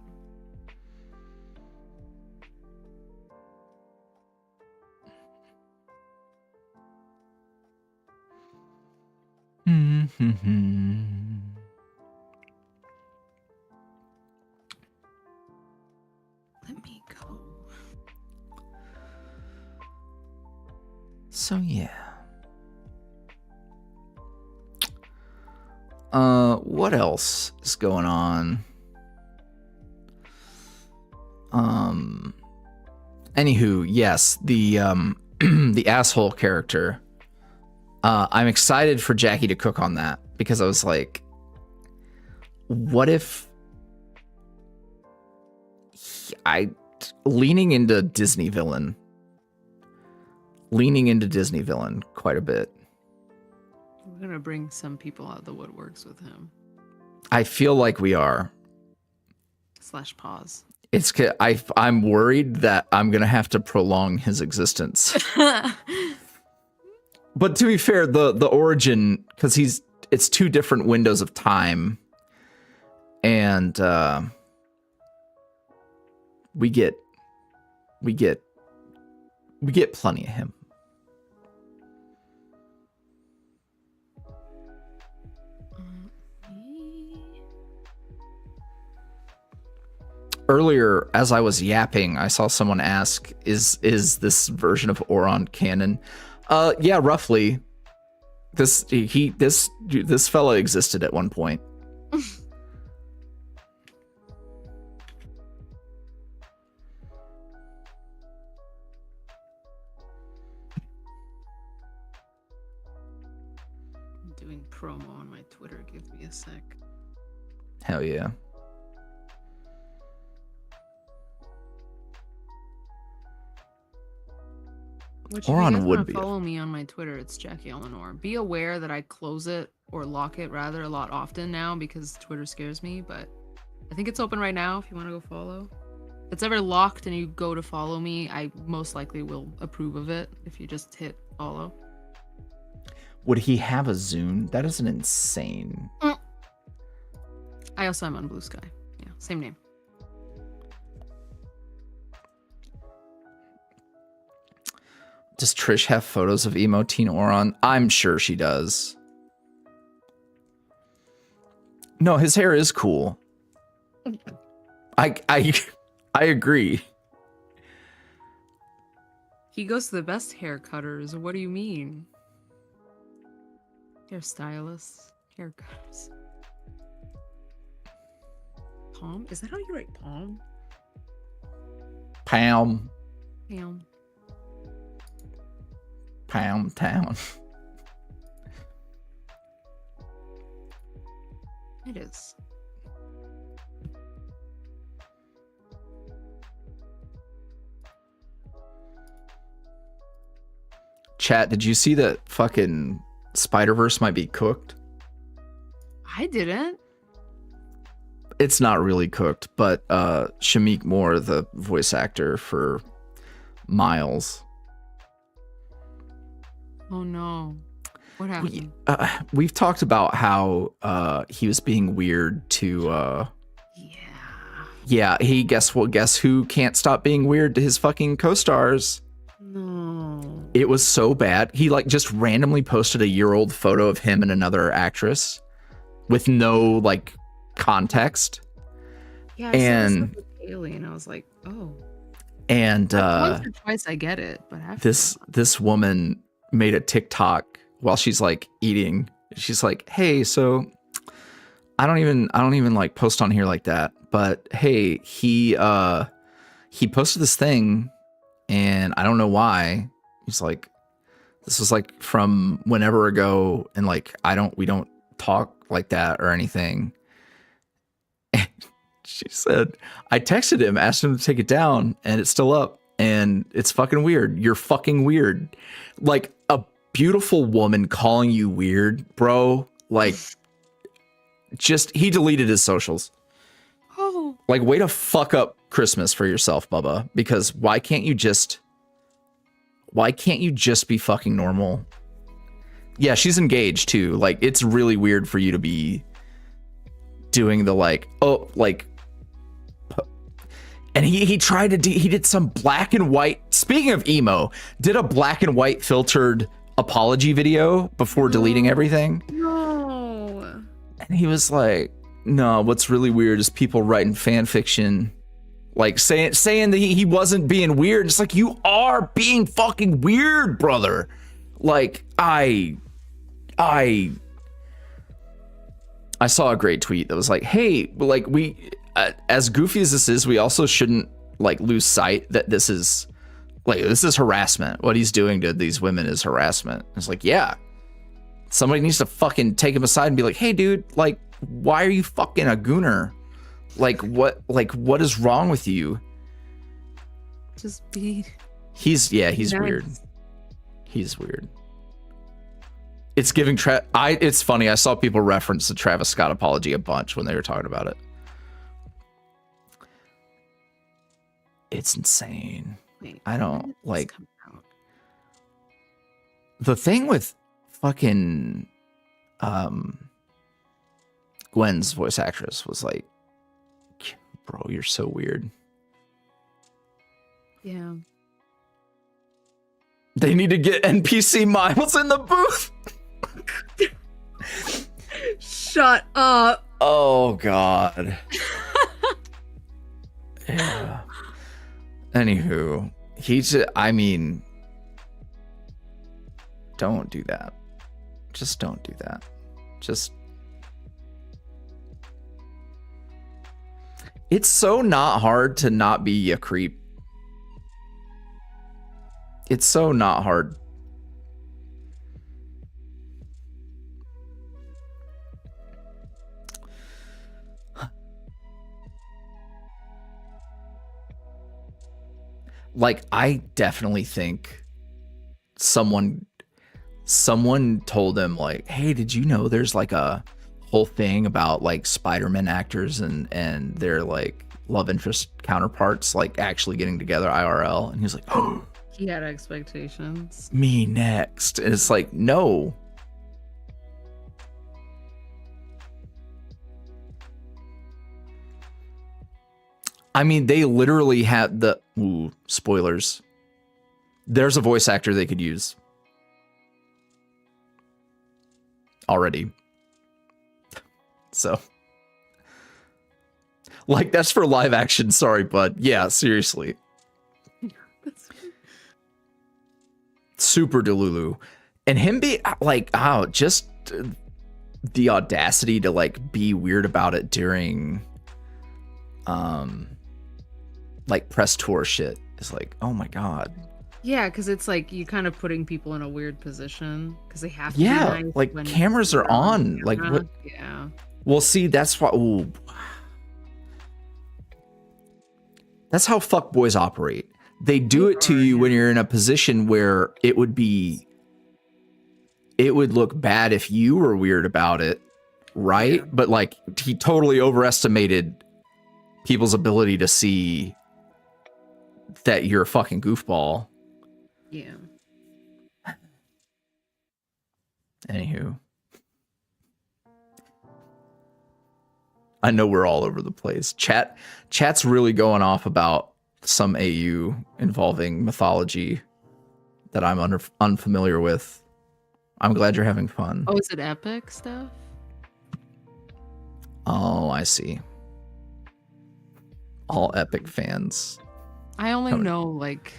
B: Let me go.
A: So yeah. What else is going on? Anywho, yes, the the asshole character. I'm excited for Jackie to cook on that, because I was like, what if leaning into Disney villain quite a bit.
B: We're gonna bring some people out of the woodworks with him.
A: I feel like we are.
B: / pause.
A: I'm worried that I'm gonna have to prolong his existence. But to be fair, the origin, because it's two different windows of time, and we get plenty of him. earlier, as I was yapping, I saw someone ask, "Is this version of Auron canon?" Yeah, roughly. This fella existed at one point.
B: Doing promo on my Twitter. Give me a sec.
A: Hell yeah.
B: Which if you
A: Auron
B: guys
A: would
B: wanna
A: be.
B: follow me on my Twitter, it's Jackie Eleanor. Be aware that I close it or lock it rather a lot often now because Twitter scares me, but I think it's open right now if you want to go follow. If it's ever locked and you go to follow me, I most likely will approve of it if you just hit follow.
A: Would he have a Zune? That is an insane.
B: I also am on Blue Sky. Yeah, same name.
A: Does Trish have photos of emo Teen Auron? I'm sure she does. No, his hair is cool. I agree.
B: He goes to the best hair cutters. What do you mean? Hairstylists, haircutters. Palm? Is that how you write palm?
A: Pound
B: Palm.
A: Pound Town.
B: It is.
A: Chat, did you see that fucking Spider-Verse might be cooked?
B: I didn't.
A: It's not really cooked, but Shamik Moore, the voice actor for Miles.
B: Oh no. What happened?
A: We've talked about how he was being weird to yeah, guess who can't stop being weird to his fucking co-stars?
B: No.
A: It was so bad. He like just randomly posted a year-old photo of him and another actress with no like context.
B: Yeah,
A: and
B: Alien. I was like, oh.
A: And
B: once or twice I get it, but after
A: this woman made a TikTok while she's like eating. She's like, "Hey, so I don't even like post on here like that, but hey, he posted this thing and I don't know why." He's like, "This was like from whenever ago and like we don't talk like that or anything." And she said, "I texted him, asked him to take it down, and it's still up. And it's fucking weird. You're fucking weird." Like a beautiful woman calling you weird, bro. Like, just he deleted his socials.
B: Oh.
A: Like, way to fuck up Christmas for yourself, Bubba. Because why can't you just be fucking normal? Yeah, she's engaged too. Like, it's really weird for you to be doing the like, oh, like. And he tried to he did some black and white, speaking of emo, did a black and white filtered apology video before deleting everything.
B: No.
A: And he was like, "No, what's really weird is people writing fan fiction, like saying that he wasn't being weird." It's like, you are being fucking weird, brother. Like, I saw a great tweet that was like, "Hey, like we as goofy as this is, we also shouldn't like lose sight that this is harassment. What he's doing to these women is harassment." It's like, yeah, somebody needs to fucking take him aside and be like, "Hey, dude, like, why are you fucking a gooner? Like, what is wrong with you?"
B: Just be.
A: He's
B: nice.
A: weird. He's weird. It's giving it's funny. I saw people reference the Travis Scott apology a bunch when they were talking about it. It's insane.
B: Wait,
A: I don't
B: when did this
A: like
B: come out?
A: the thing with fucking Gwen's voice actress was like, "Bro, you're so weird."
B: Yeah.
A: They need to get NPC Miles in the booth.
B: Shut up.
A: Oh God. Yeah. Anywho, don't do that. Just don't do that. It's so not hard to not be a creep. It's so not hard. Like, I definitely think someone told him, like, hey, did you know there's like a whole thing about like Spider-Man actors and their like love interest counterparts like actually getting together IRL? And he was like, oh,
B: He had expectations.
A: me next. And it's like, no. I mean, they literally had the spoilers. There's a voice actor they could use already. So, like, that's for live action. Sorry, bud. Yeah, seriously. Super Delulu. And him be like, oh, just the audacity to like be weird about it during like press tour shit is like, oh my god.
B: Yeah, because it's like you kind of putting people in a weird position because they have to.
A: Yeah,
B: be nice
A: like
B: when
A: cameras are on. Like what?
B: Yeah.
A: Well, see, that's why. Ooh. That's how fuckboys operate. They do it to you when you're in a position where it would look bad if you were weird about it, right? Yeah. But like he totally overestimated people's ability to see that you're a fucking goofball.
B: Yeah.
A: Anywho. I know we're all over the place. Chat's really going off about some AU involving mythology that I'm unfamiliar with. I'm glad you're having fun.
B: Oh, is it epic stuff?
A: Oh, I see. All epic fans.
B: I only know like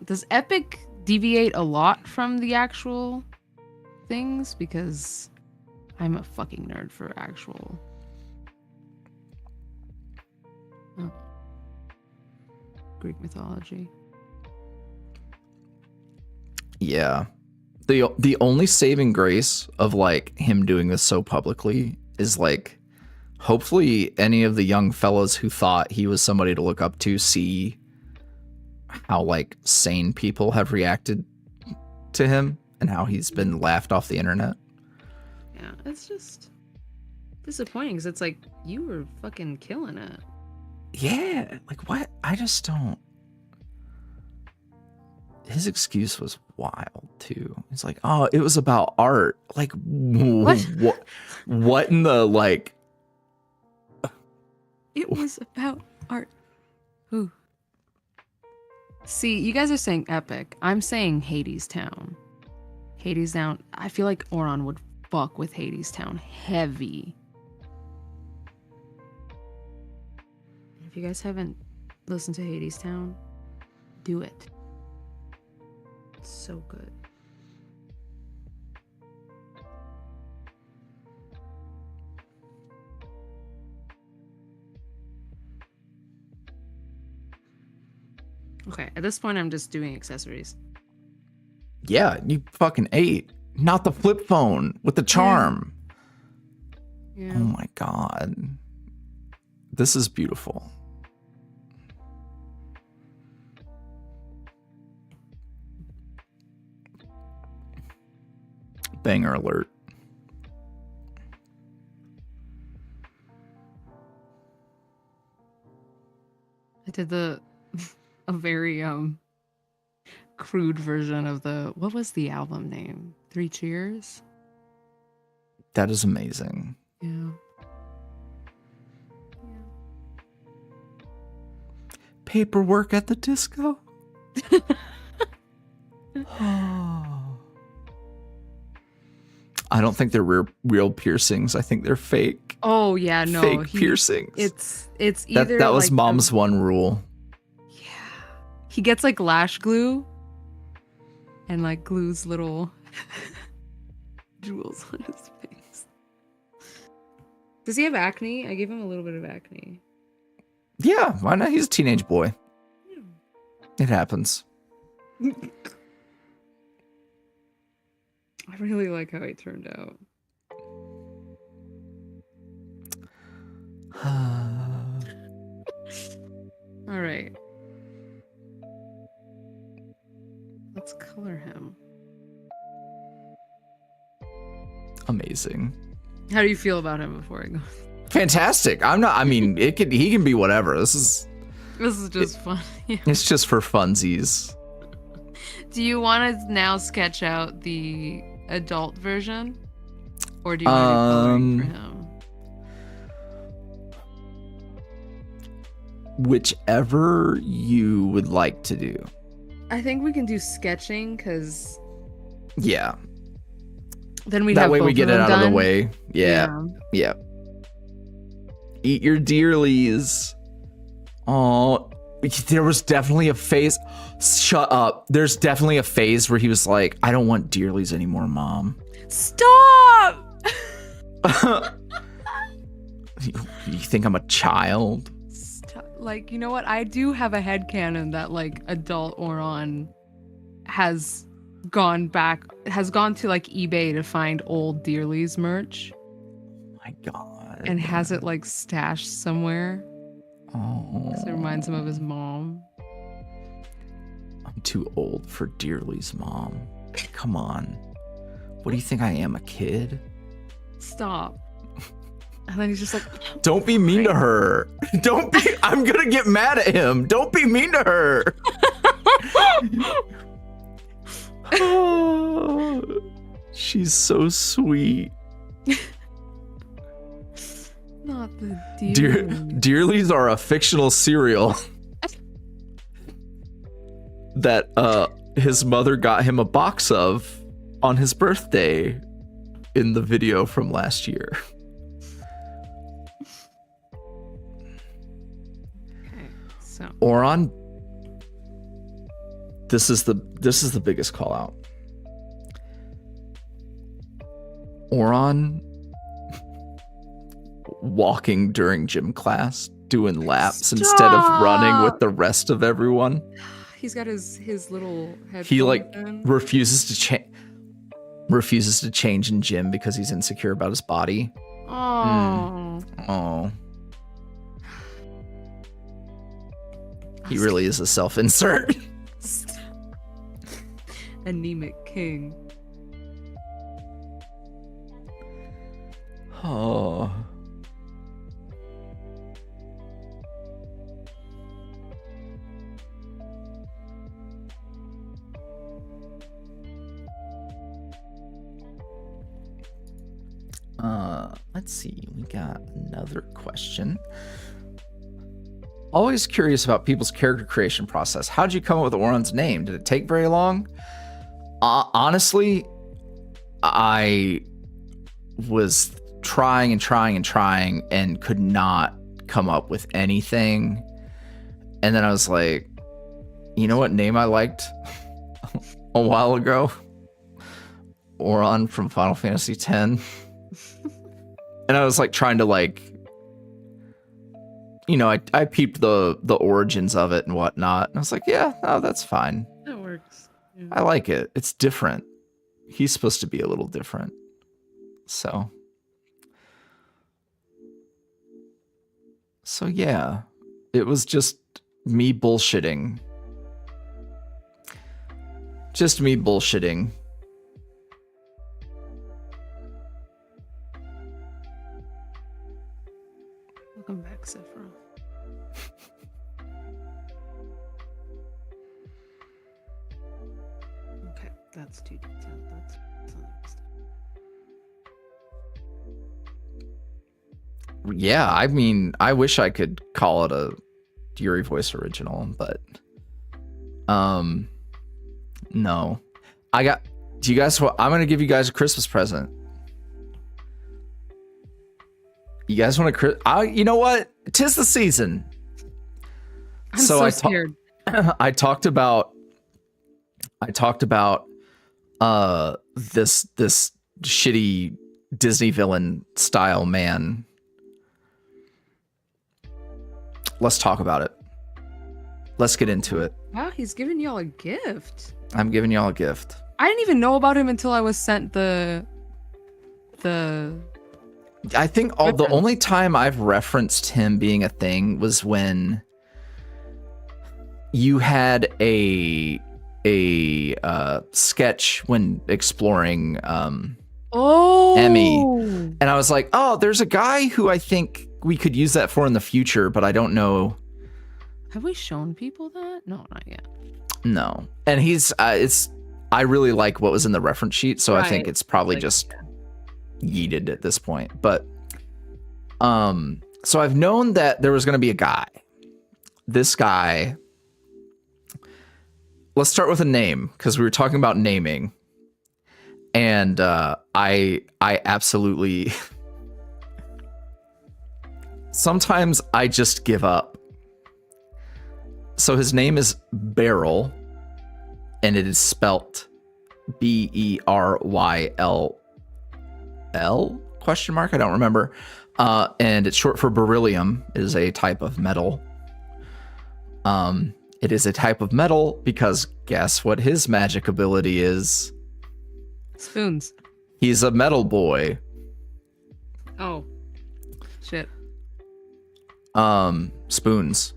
B: does epic deviate a lot from the actual things? Because I'm a fucking nerd for actual Greek mythology.
A: Yeah. The only saving grace of like him doing this so publicly is like hopefully any of the young fellas who thought he was somebody to look up to see how like sane people have reacted to him and how he's been laughed off the internet.
B: Yeah, it's just disappointing because it's like you were fucking killing it.
A: Yeah, like what? I just don't. His excuse was wild too. It's like, oh, it was about art. Like, what in the like?
B: It was about art. Ooh. See, you guys are saying epic. I'm saying Hades Town. Hades Town. I feel like Auron would fuck with Hades Town heavy. If you guys haven't listened to Hades Town, do it. It's so good. Okay, at this point, I'm just doing accessories.
A: Yeah, you fucking ate. Not the flip phone with the charm.
B: Yeah.
A: Oh my god. This is beautiful. Banger alert.
B: I did a very crude version of what was the album name? 3 Cheers?
A: That is amazing.
B: Yeah.
A: Paperwork at the disco. I don't think they're real piercings. I think they're fake.
B: Oh yeah, no.
A: Fake piercings.
B: It's either
A: that was
B: like
A: mom's one rule.
B: Yeah. He gets like lash glue and like glues little jewels on his face. Does he have acne? I gave him a little bit of acne.
A: Yeah, why not? He's a teenage boy.
B: Yeah.
A: It happens.
B: I really like how he turned out. All right. Let's color him.
A: Amazing.
B: How do you feel about him before I go?
A: Fantastic. I mean, he can be whatever. This is
B: just fun. Yeah.
A: It's just for funsies.
B: Do you want to now sketch out the adult version? Or do you want to do coloring for him?
A: Whichever you would like to do.
B: I think we can do sketching because
A: yeah,
B: then we
A: that
B: have
A: way
B: both
A: we get
B: of
A: it
B: them
A: out of the
B: done.
A: way. Yeah. Eat your dearlies. Oh, there was definitely a phase. Shut up. There's definitely a phase where he was like, I don't want dearlies anymore, Mom.
B: Stop!
A: You think I'm a child?
B: Like, you know what? I do have a headcanon that like adult Auron has gone to like eBay to find old Dearly's merch.
A: Oh my God.
B: And has it like stashed somewhere.
A: Oh.
B: Because it reminds him of his mom.
A: I'm too old for Dearly's mom. Come on. What do you think I am, a kid?
B: Stop. And then he's just like,
A: don't be mean to her. I'm gonna get mad at him. Don't be mean to her. Oh, she's so sweet.
B: not the dear.
A: Dearlies are a fictional cereal that his mother got him a box of on his birthday in the video from last year.
B: So
A: Auron, this is the biggest call out. Auron walking during gym class, doing laps instead of running with the rest of everyone.
B: He's got his little head.
A: He like refuses to change in gym because he's insecure about his body.
B: Oh.
A: Oh. He really is a self-insert.
B: Anemic king.
A: Oh. Let's see. We got another question. Always curious about people's character creation process. How'd you come up with Auron's name? Did it take very long? Honestly, I was trying and could not come up with anything. And then I was like, you know what name I liked a while ago? Auron from Final Fantasy X. And I was like trying to like, you know, I peeped the origins of it and whatnot. And I was like, yeah, no, that's fine.
B: That works. Yeah.
A: I like it. It's different. He's supposed to be a little different. So yeah, it was just me bullshitting. Just me bullshitting.
B: Welcome back, Sephiroth. Okay, that's too detailed. That's
A: Yeah, I mean, I wish I could call it a YuuriVoice original, but no. Do you guys I'm gonna give you guys a Christmas present. You guys want to? You know what? 'Tis the season.
B: I'm so scared.
A: I talked about this shitty Disney villain style man. Let's talk about it. Let's get into it.
B: Wow, he's giving y'all a gift.
A: I'm giving y'all a gift.
B: I didn't even know about him until I was sent the
A: I think the only time I've referenced him being a thing was when you had a sketch when exploring Emmy, and I was like, oh, there's a guy who I think we could use that for in the future, but I don't know.
B: Have we shown people that? No, not yet.
A: No, and he's I really like what was in the reference sheet, so I think it's probably just yeeted at this point. But so I've known that there was going to be a guy. This guy. Let's start with a name, because we were talking about naming, and I absolutely. Sometimes I just give up. So his name is Beryl, and it is spelt BERYLL ? Question mark? I don't remember. And it's short for beryllium. It is a type of metal. It is a type of metal because guess what his magic ability is?
B: Spoons.
A: He's a metal boy.
B: Oh. Shit.
A: Spoons.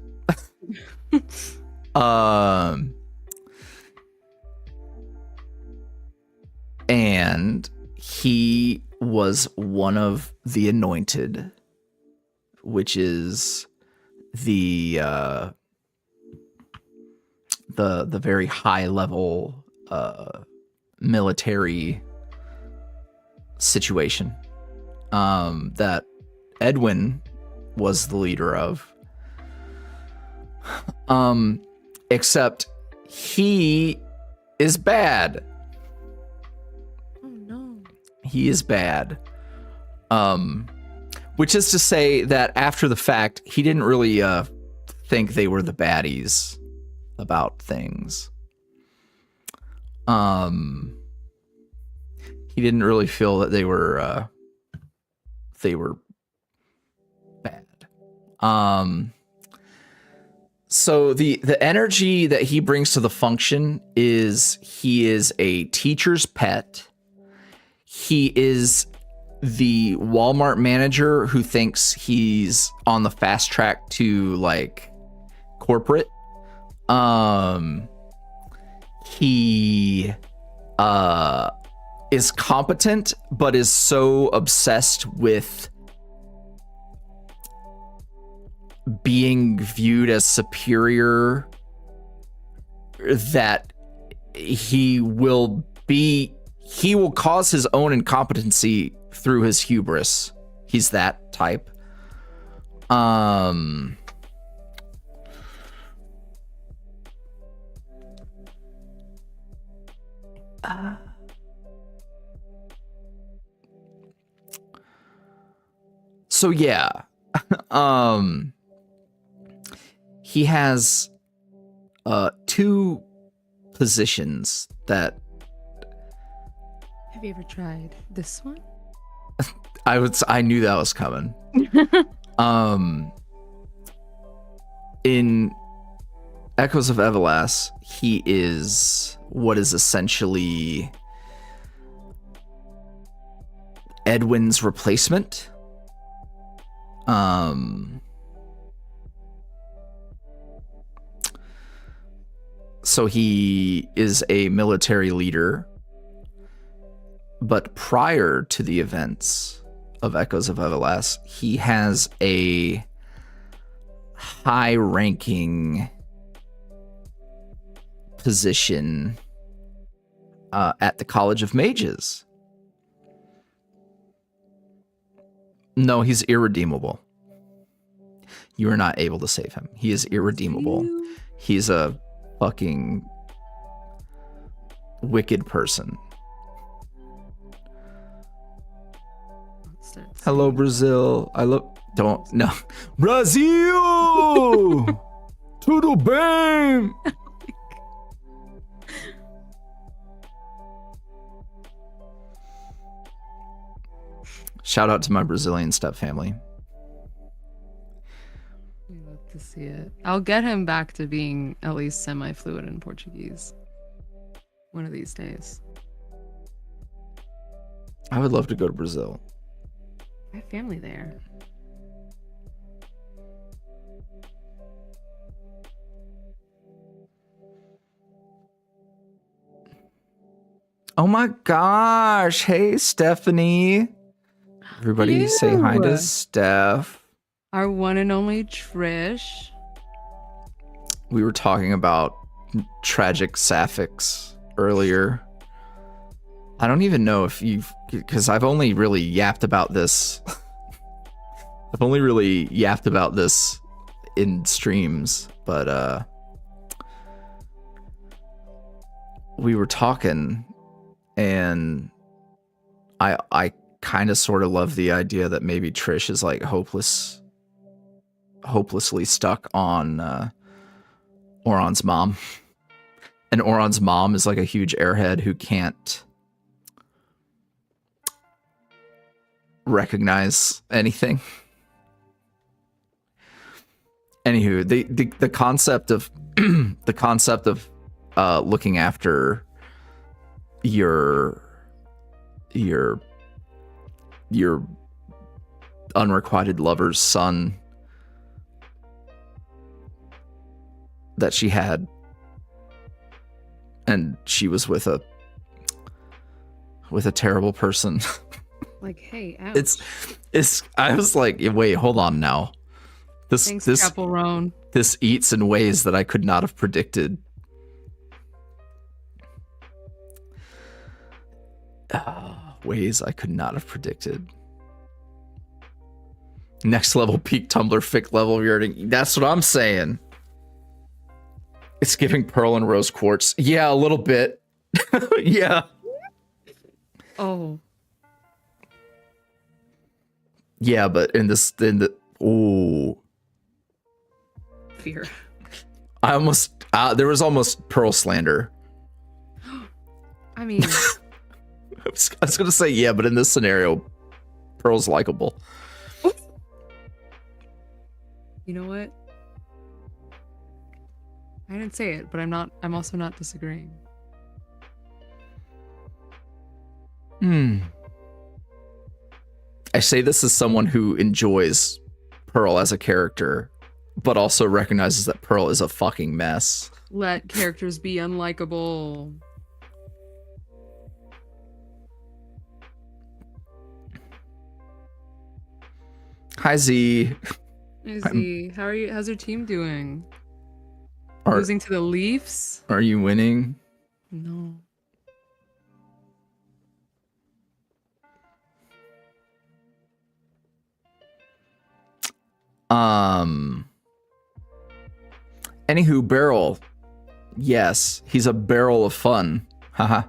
A: And he was one of the anointed, which is the very high level military situation that Edwin was the leader of. Except he is bad.
B: Oh no.
A: He is bad. Which is to say that after the fact, he didn't really think they were the baddies about things. He didn't really feel that they were bad. So the energy that he brings to the function is he is a teacher's pet. He is the Walmart manager who thinks he's on the fast track to like corporate. He is competent, but is so obsessed with being viewed as superior that he will cause his own incompetency through his hubris. He's that type. So yeah. He has two positions that
B: Have you ever tried this one?
A: I knew that was coming. In Echoes of Everlast, he is what is essentially Edwin's replacement. So he is a military leader, but prior to the events of Echoes of Everlast, he has a high-ranking position at the College of Mages. No, he's irredeemable. You are not able to save him. He is irredeemable. He's a fucking wicked person. Hello, Brazil. I love. Don't no. Brazil. Tudo bem. Shout out to my Brazilian step family.
B: We love to see it. I'll get him back to being at least semi-fluent in Portuguese one of these days.
A: I would love to go to Brazil.
B: I have family there.
A: Oh my gosh. Hey, Stephanie. Everybody
B: Ew.
A: say hi to Steph.
B: Our one and only Trish.
A: We were talking about tragic sapphics earlier. I don't even know if you've, because I've only really yapped about this. I've only really yapped about this in streams, but we were talking, and I kind of sort of love the idea that maybe Trish is like hopelessly stuck on Auron's mom, and Auron's mom is like a huge airhead who can't recognize anything. Anywho, the concept of the concept of looking after your unrequited lover's son that she had, and she was with a terrible person.
B: Like, hey, ouch.
A: It's I was like, wait, hold on now.
B: Thanks, Capelrone.
A: This eats in ways that I could not have predicted. Ways I could not have predicted. Next level peak Tumblr fic level yarding. That's what I'm saying. It's giving Pearl and Rose Quartz. Yeah, a little bit. Yeah.
B: Oh.
A: Yeah, but in the ooh.
B: Fear.
A: I almost there was almost Pearl slander.
B: I mean,
A: I was gonna say yeah, but in this scenario, Pearl's likable.
B: you know what? I didn't say it, but I'm also not disagreeing.
A: I say this as someone who enjoys Pearl as a character, but also recognizes that Pearl is a fucking mess.
B: Let characters be unlikable.
A: Hi, Z.
B: Hey, Z, how are you? How's your team doing? Losing to the Leafs?
A: Are you winning?
B: No.
A: Anywho, Barrel. Yes, he's a barrel of fun. Haha.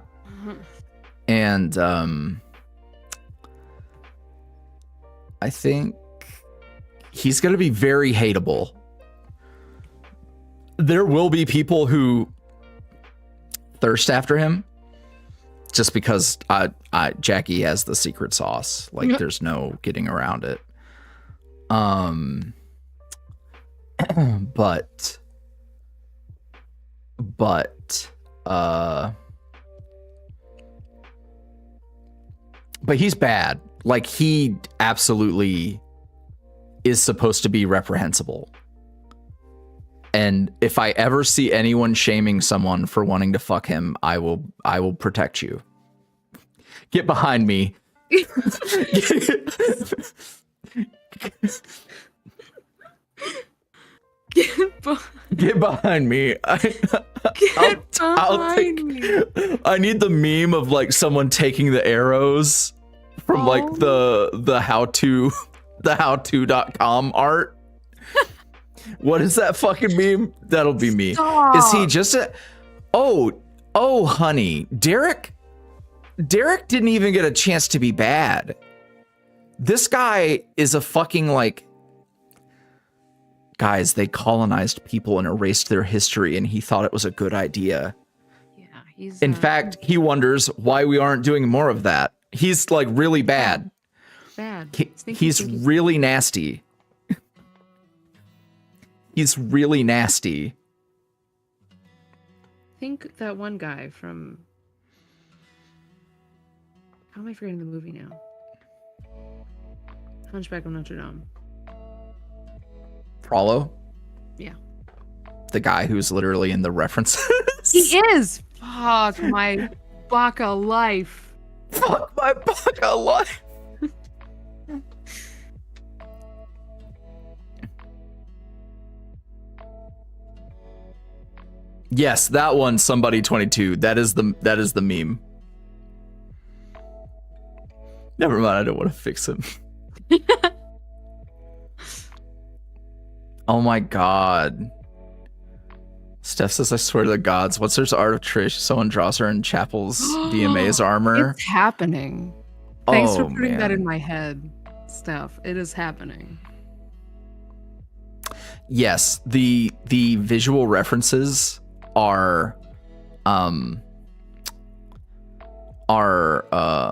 A: And I think he's going to be very hateable. There will be people who thirst after him just because Jackie has the secret sauce. Like, there's no getting around it. But he's bad. Like, he absolutely is supposed to be reprehensible. And if I ever see anyone shaming someone for wanting to fuck him, I will protect you. Get behind me. Get behind me. I'll take me. I need the meme of like someone taking the arrows from like the how-to.com art. What is that fucking meme? That'll be me.
B: Stop.
A: Is he just a oh honey, Derek didn't even get a chance to be bad. This guy is a fucking like, guys, they colonized people and erased their history, and he thought it was a good idea.
B: Yeah, he's.
A: In fact, he wonders why we aren't doing more of that. He's like really bad.
B: Bad.
A: He's really nasty. He's really nasty.
B: Think that one guy from. How am I forgetting the movie now? Hunchback of Notre Dame.
A: Frollo?
B: Yeah.
A: The guy who's literally in the references.
B: He is! Fuck my baka life.
A: Fuck my baka life. Yes, that one, somebody 22. That is the meme. Never mind, I don't want to fix him. Oh my god. Steph says, I swear to the gods, what's there's art of Trish? Someone draws her in Chapel's DMA's armor.
B: It's happening. Thanks for putting that in my head, Steph. It is happening.
A: Yes, the visual references are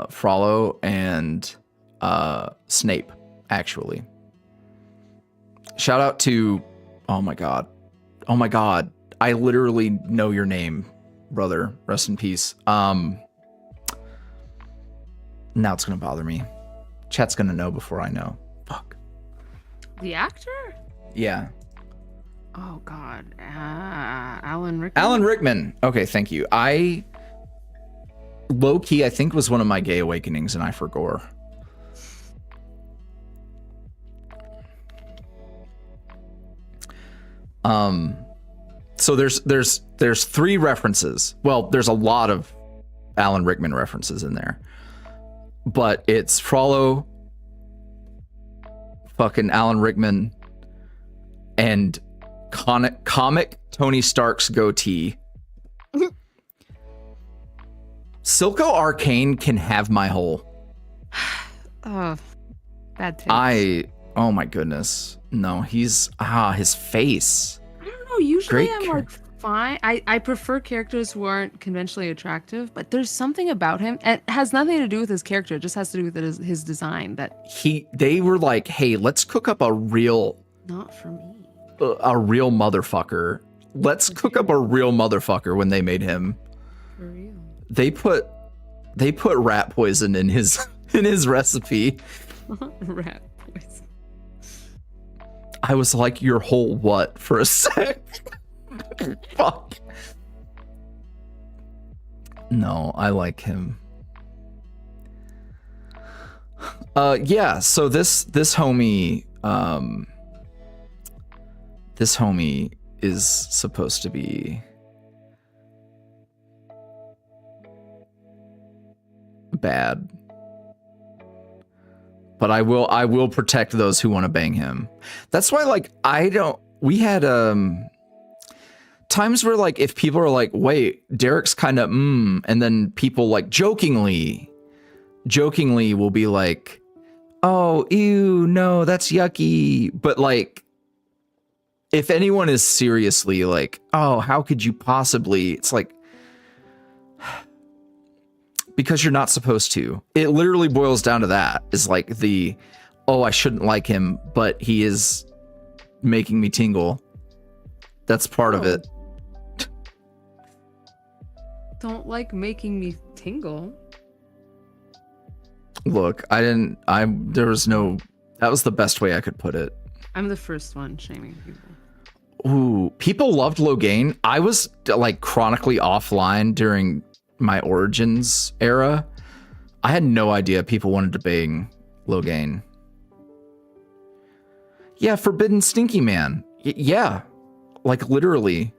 A: Frollo and Snape, actually. Shout out to oh my god. I literally know your name, brother. Rest in peace. Now it's gonna bother me. Chat's gonna know before I know. Fuck.
B: The actor?
A: Yeah.
B: Oh god. Alan Rickman.
A: Alan Rickman. Okay, thank you. I low key, I think was one of my gay awakenings, and I forgot. So there's 3 references. Well, there's a lot of Alan Rickman references in there, but it's Frollo, fucking Alan Rickman, and comic Tony Stark's goatee. Silco Arcane can have my hole.
B: Oh, bad taste.
A: Oh my goodness. No, he's his face.
B: I don't know. Usually
A: Great
B: I'm like fine. I prefer characters who aren't conventionally attractive, but there's something about him. It has nothing to do with his character. It just has to do with his design.
A: They were like, hey, let's cook up a real.
B: Not for me.
A: A real motherfucker. Let's cook up a real motherfucker when they made him.
B: For real.
A: They put rat poison in his recipe.
B: Rat poison.
A: I was like, your whole what for a sec? Fuck. No, I like him. Yeah, so this homie is supposed to be bad. But I will protect those who want to bang him. That's why, like, we had times where, like, if people are like, wait, Derek's kind of and then people like jokingly will be like, oh, ew, no, that's yucky. But like, if anyone is seriously like, oh, how could you possibly? It's like, because you're not supposed to. It literally boils down to that. Is like I shouldn't like him, but he is making me tingle. That's part of it.
B: Don't like making me tingle.
A: Look, that was the best way I could put it.
B: I'm the first one shaming people.
A: Ooh, people loved Logain. I was like chronically offline during my Origins era. I had no idea people wanted to bang Logain. Yeah, Forbidden Stinky Man. Yeah, like literally.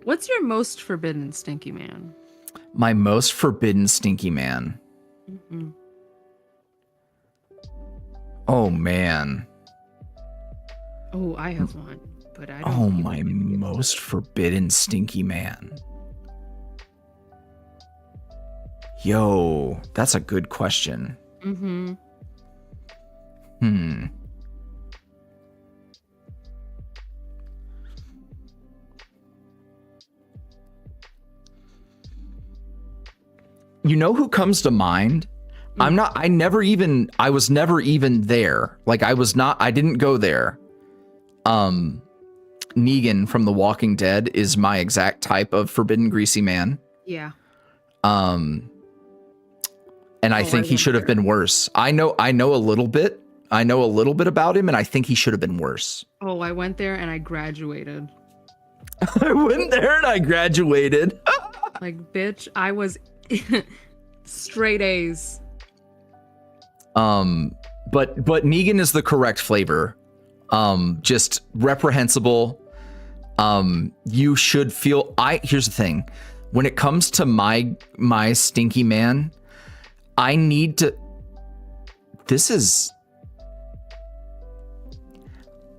B: What's your most forbidden Stinky Man?
A: My most forbidden Stinky Man.
B: Mm-mm.
A: Oh man.
B: Oh, I have one, but I don't.
A: Oh, my most forbidden Stinky Man. Yo, that's a good question.
B: Mm-hmm.
A: You know who comes to mind? I was never even there. Like I didn't go there. Negan from The Walking Dead is my exact type of forbidden greasy man.
B: Yeah.
A: And I think he should have been worse. I know a little bit. I know a little bit about him, and I think he should have been worse.
B: Oh, I went there and I graduated.
A: I went there and I graduated.
B: Like, bitch, I was straight A's.
A: But Negan is the correct flavor. Just reprehensible. You should feel. Here's the thing. When it comes to my stinky man, I need to.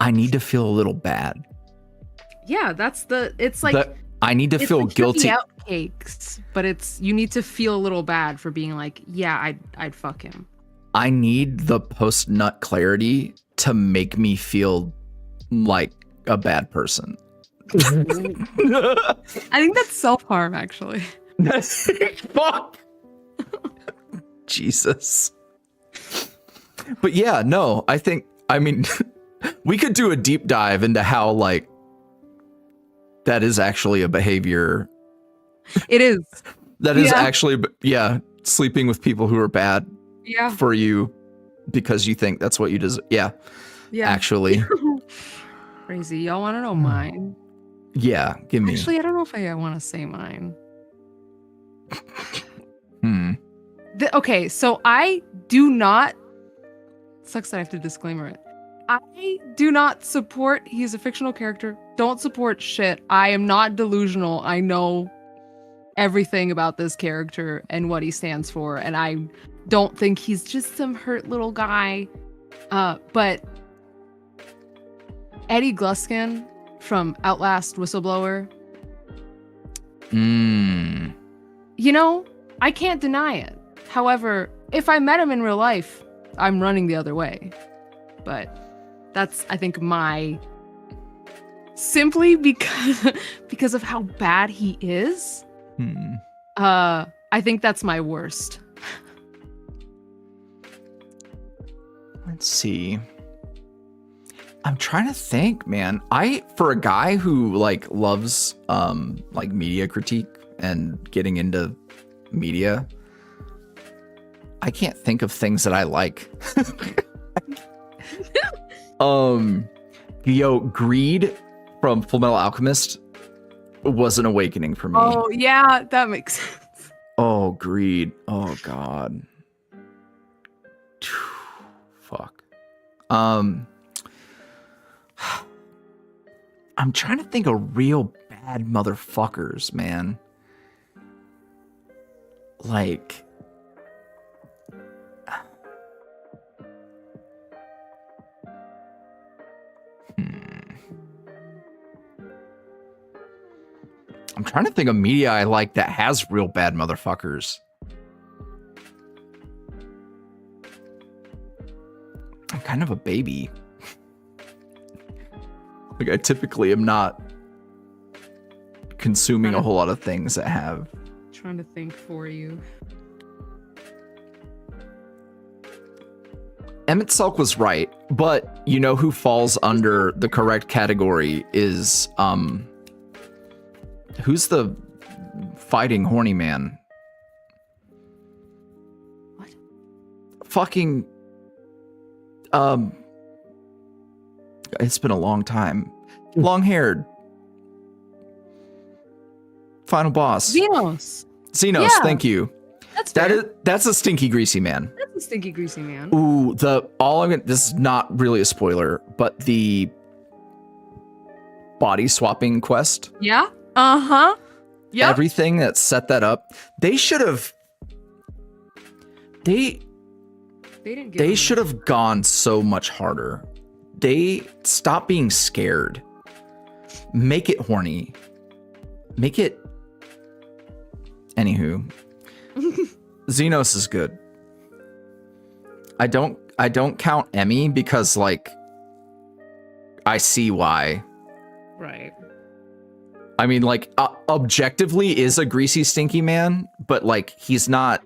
A: I need to feel a little bad.
B: Yeah, it's like
A: I need to feel guilty.
B: Outcakes, but you need to feel a little bad for being like, yeah, I'd fuck him.
A: I need the post nut clarity to make me feel like a bad person.
B: I think that's self-harm, actually.
A: Fuck. Jesus. But yeah, no, I mean, we could do a deep dive into how, like, that is actually a behavior.
B: It is.
A: That is actually, sleeping with people who are bad for you because you think that's what you deserve. Yeah. Actually.
B: Crazy. Y'all want to know mine?
A: Yeah, give me.
B: Actually, I don't know if I want to say mine. Okay, so I do not. Sucks that I have to disclaimer it. I do not support. He's a fictional character. Don't support shit. I am not delusional. I know everything about this character and what he stands for, and I don't think he's just some hurt little guy. But Eddie Gluskin from Outlast Whistleblower. You know, I can't deny it. However, if I met him in real life, I'm running the other way. But that's, I think, simply because of how bad he is. I think that's my worst.
A: Let's see. I'm trying to think, man. For a guy who like loves like media critique and getting into media, I can't think of things that I like. Greed from Fullmetal Alchemist was an awakening for me.
B: Oh yeah, that makes sense.
A: Oh, Greed. Oh God. Fuck. I'm trying to think of real bad motherfuckers, man. Like, I'm trying to think of media I like that has real bad motherfuckers. I'm kind of a baby. Like, I typically am not consuming a whole lot of things that have.
B: Trying to think for you.
A: Emmett Selk was right, but you know who falls under the correct category is who's the fighting horny man?
B: What?
A: Fucking it's been a long time. Long-haired. Final boss.
B: Xenos,
A: yeah. Thank you. That's a stinky greasy man.
B: That's a stinky greasy man.
A: Ooh, this is not really a spoiler, but the body swapping quest.
B: Yeah. Uh-huh. Yeah.
A: Everything that set that up. They should have They should have gone so much harder. They stop being scared. Make it horny. Make it. Anywho. Xenos is good. I don't count Emmy because like I see why.
B: Right.
A: I mean, like objectively is a greasy, stinky man, but like he's not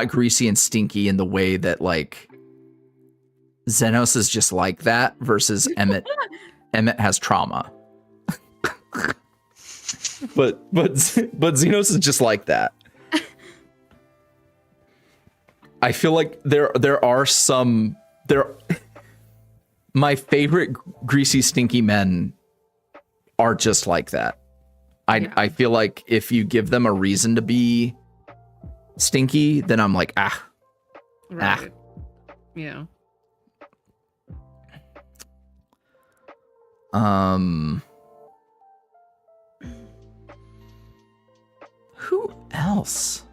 A: greasy and stinky in the way that like Xenos is just like that versus Emmett. Emmett has trauma. but Xenos is just like that. I feel like there are some my favorite greasy stinky men are just like that. I feel like if you give them a reason to be stinky, then I'm like,
B: Right. Yeah.
A: Who else?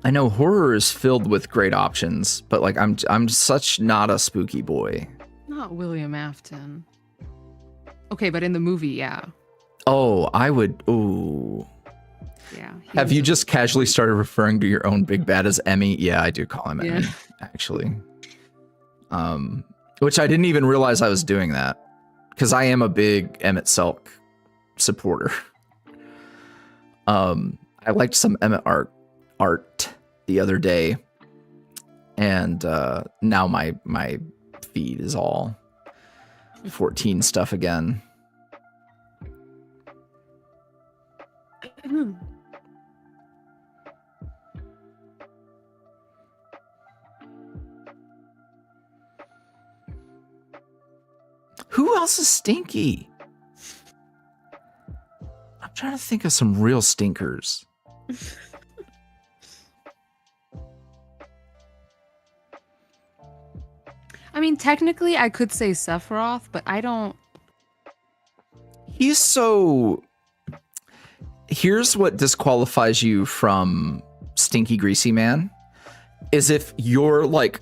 A: I know horror is filled with great options, but like I'm such not a spooky boy.
B: Not William Afton. Okay, but in the movie, yeah.
A: Oh, I would. Ooh.
B: Yeah.
A: Have you just casually started referring to your own big bad as Emmy? Yeah, I do call him Emmy, actually. Which I didn't even realize I was doing that, because I am a big Emmett Selk supporter. I liked some Emmett art the other day, and now my feed is all 14 stuff again. Who else is stinky? I'm trying to think of some real stinkers.
B: I mean, technically, I could say Sephiroth, but I don't.
A: He's so. Here's what disqualifies you from stinky greasy man is if you're like,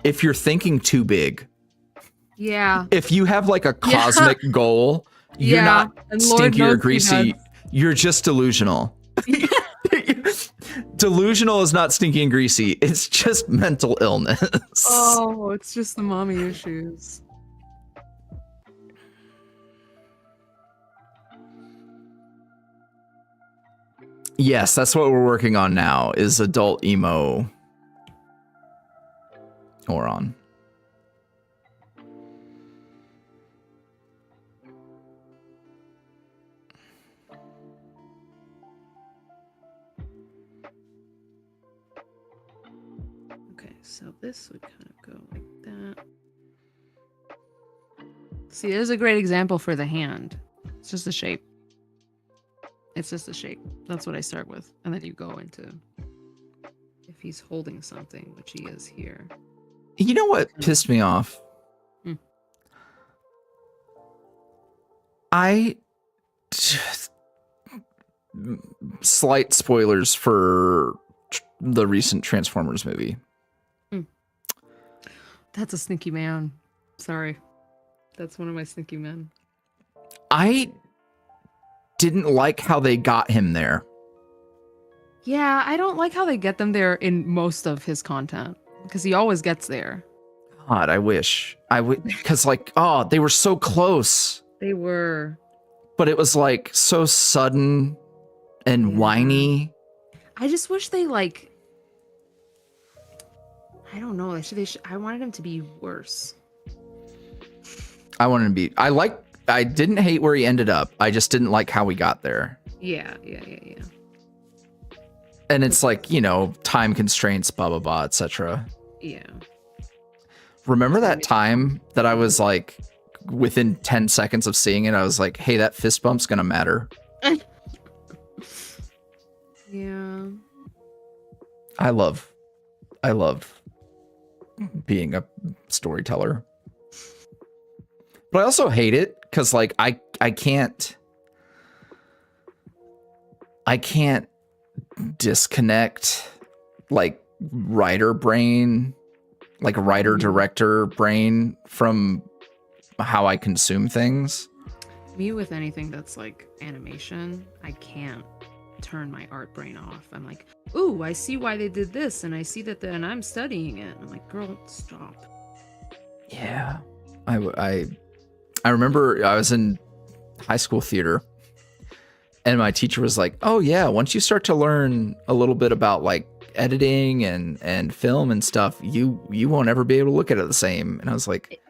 A: if you're thinking too big.
B: Yeah.
A: If you have like a cosmic goal, you're not stinky or greasy. You're just delusional. Delusional is not stinky and greasy. It's just mental illness.
B: Oh, it's just the mommy issues.
A: Yes, that's what we're working on now, is adult emo Auron.
B: Okay, so this would kind of go like that. See, there's a great example for the hand. It's just a shape. It's just a shape. That's what I start with. And then you go into if he's holding something, which he is here.
A: You know what pissed me off? I slight spoilers for the recent Transformers movie.
B: That's a sneaky man. Sorry. That's one of my sneaky men.
A: I didn't like how they got him there.
B: Yeah, I don't like how they get them there in most of his content because he always gets there.
A: God, I wish I would, because like, oh, they were so close.
B: They were.
A: But it was like so sudden and whiny.
B: I just wish they like. I don't know. I wanted him to be worse.
A: I wanted to be. I didn't hate where he ended up. I just didn't like how we got there.
B: Yeah.
A: And it's like, you know, time constraints, blah, blah, blah, etc.
B: Yeah.
A: Remember that time that I was like, within 10 seconds of seeing it, I was like, hey, that fist bump's gonna matter.
B: Yeah.
A: I love being a storyteller. But I also hate it because like I can't disconnect like writer brain, like writer director brain from how I consume things.
B: Me with anything that's like animation, I can't turn my art brain off. I'm like, ooh, I see why they did this, and I see that, and I'm studying it. I'm like, girl, stop.
A: Yeah, I remember I was in high school theater, and my teacher was like, "Oh yeah, once you start to learn a little bit about like editing and film and stuff, you won't ever be able to look at it the same." And I was like,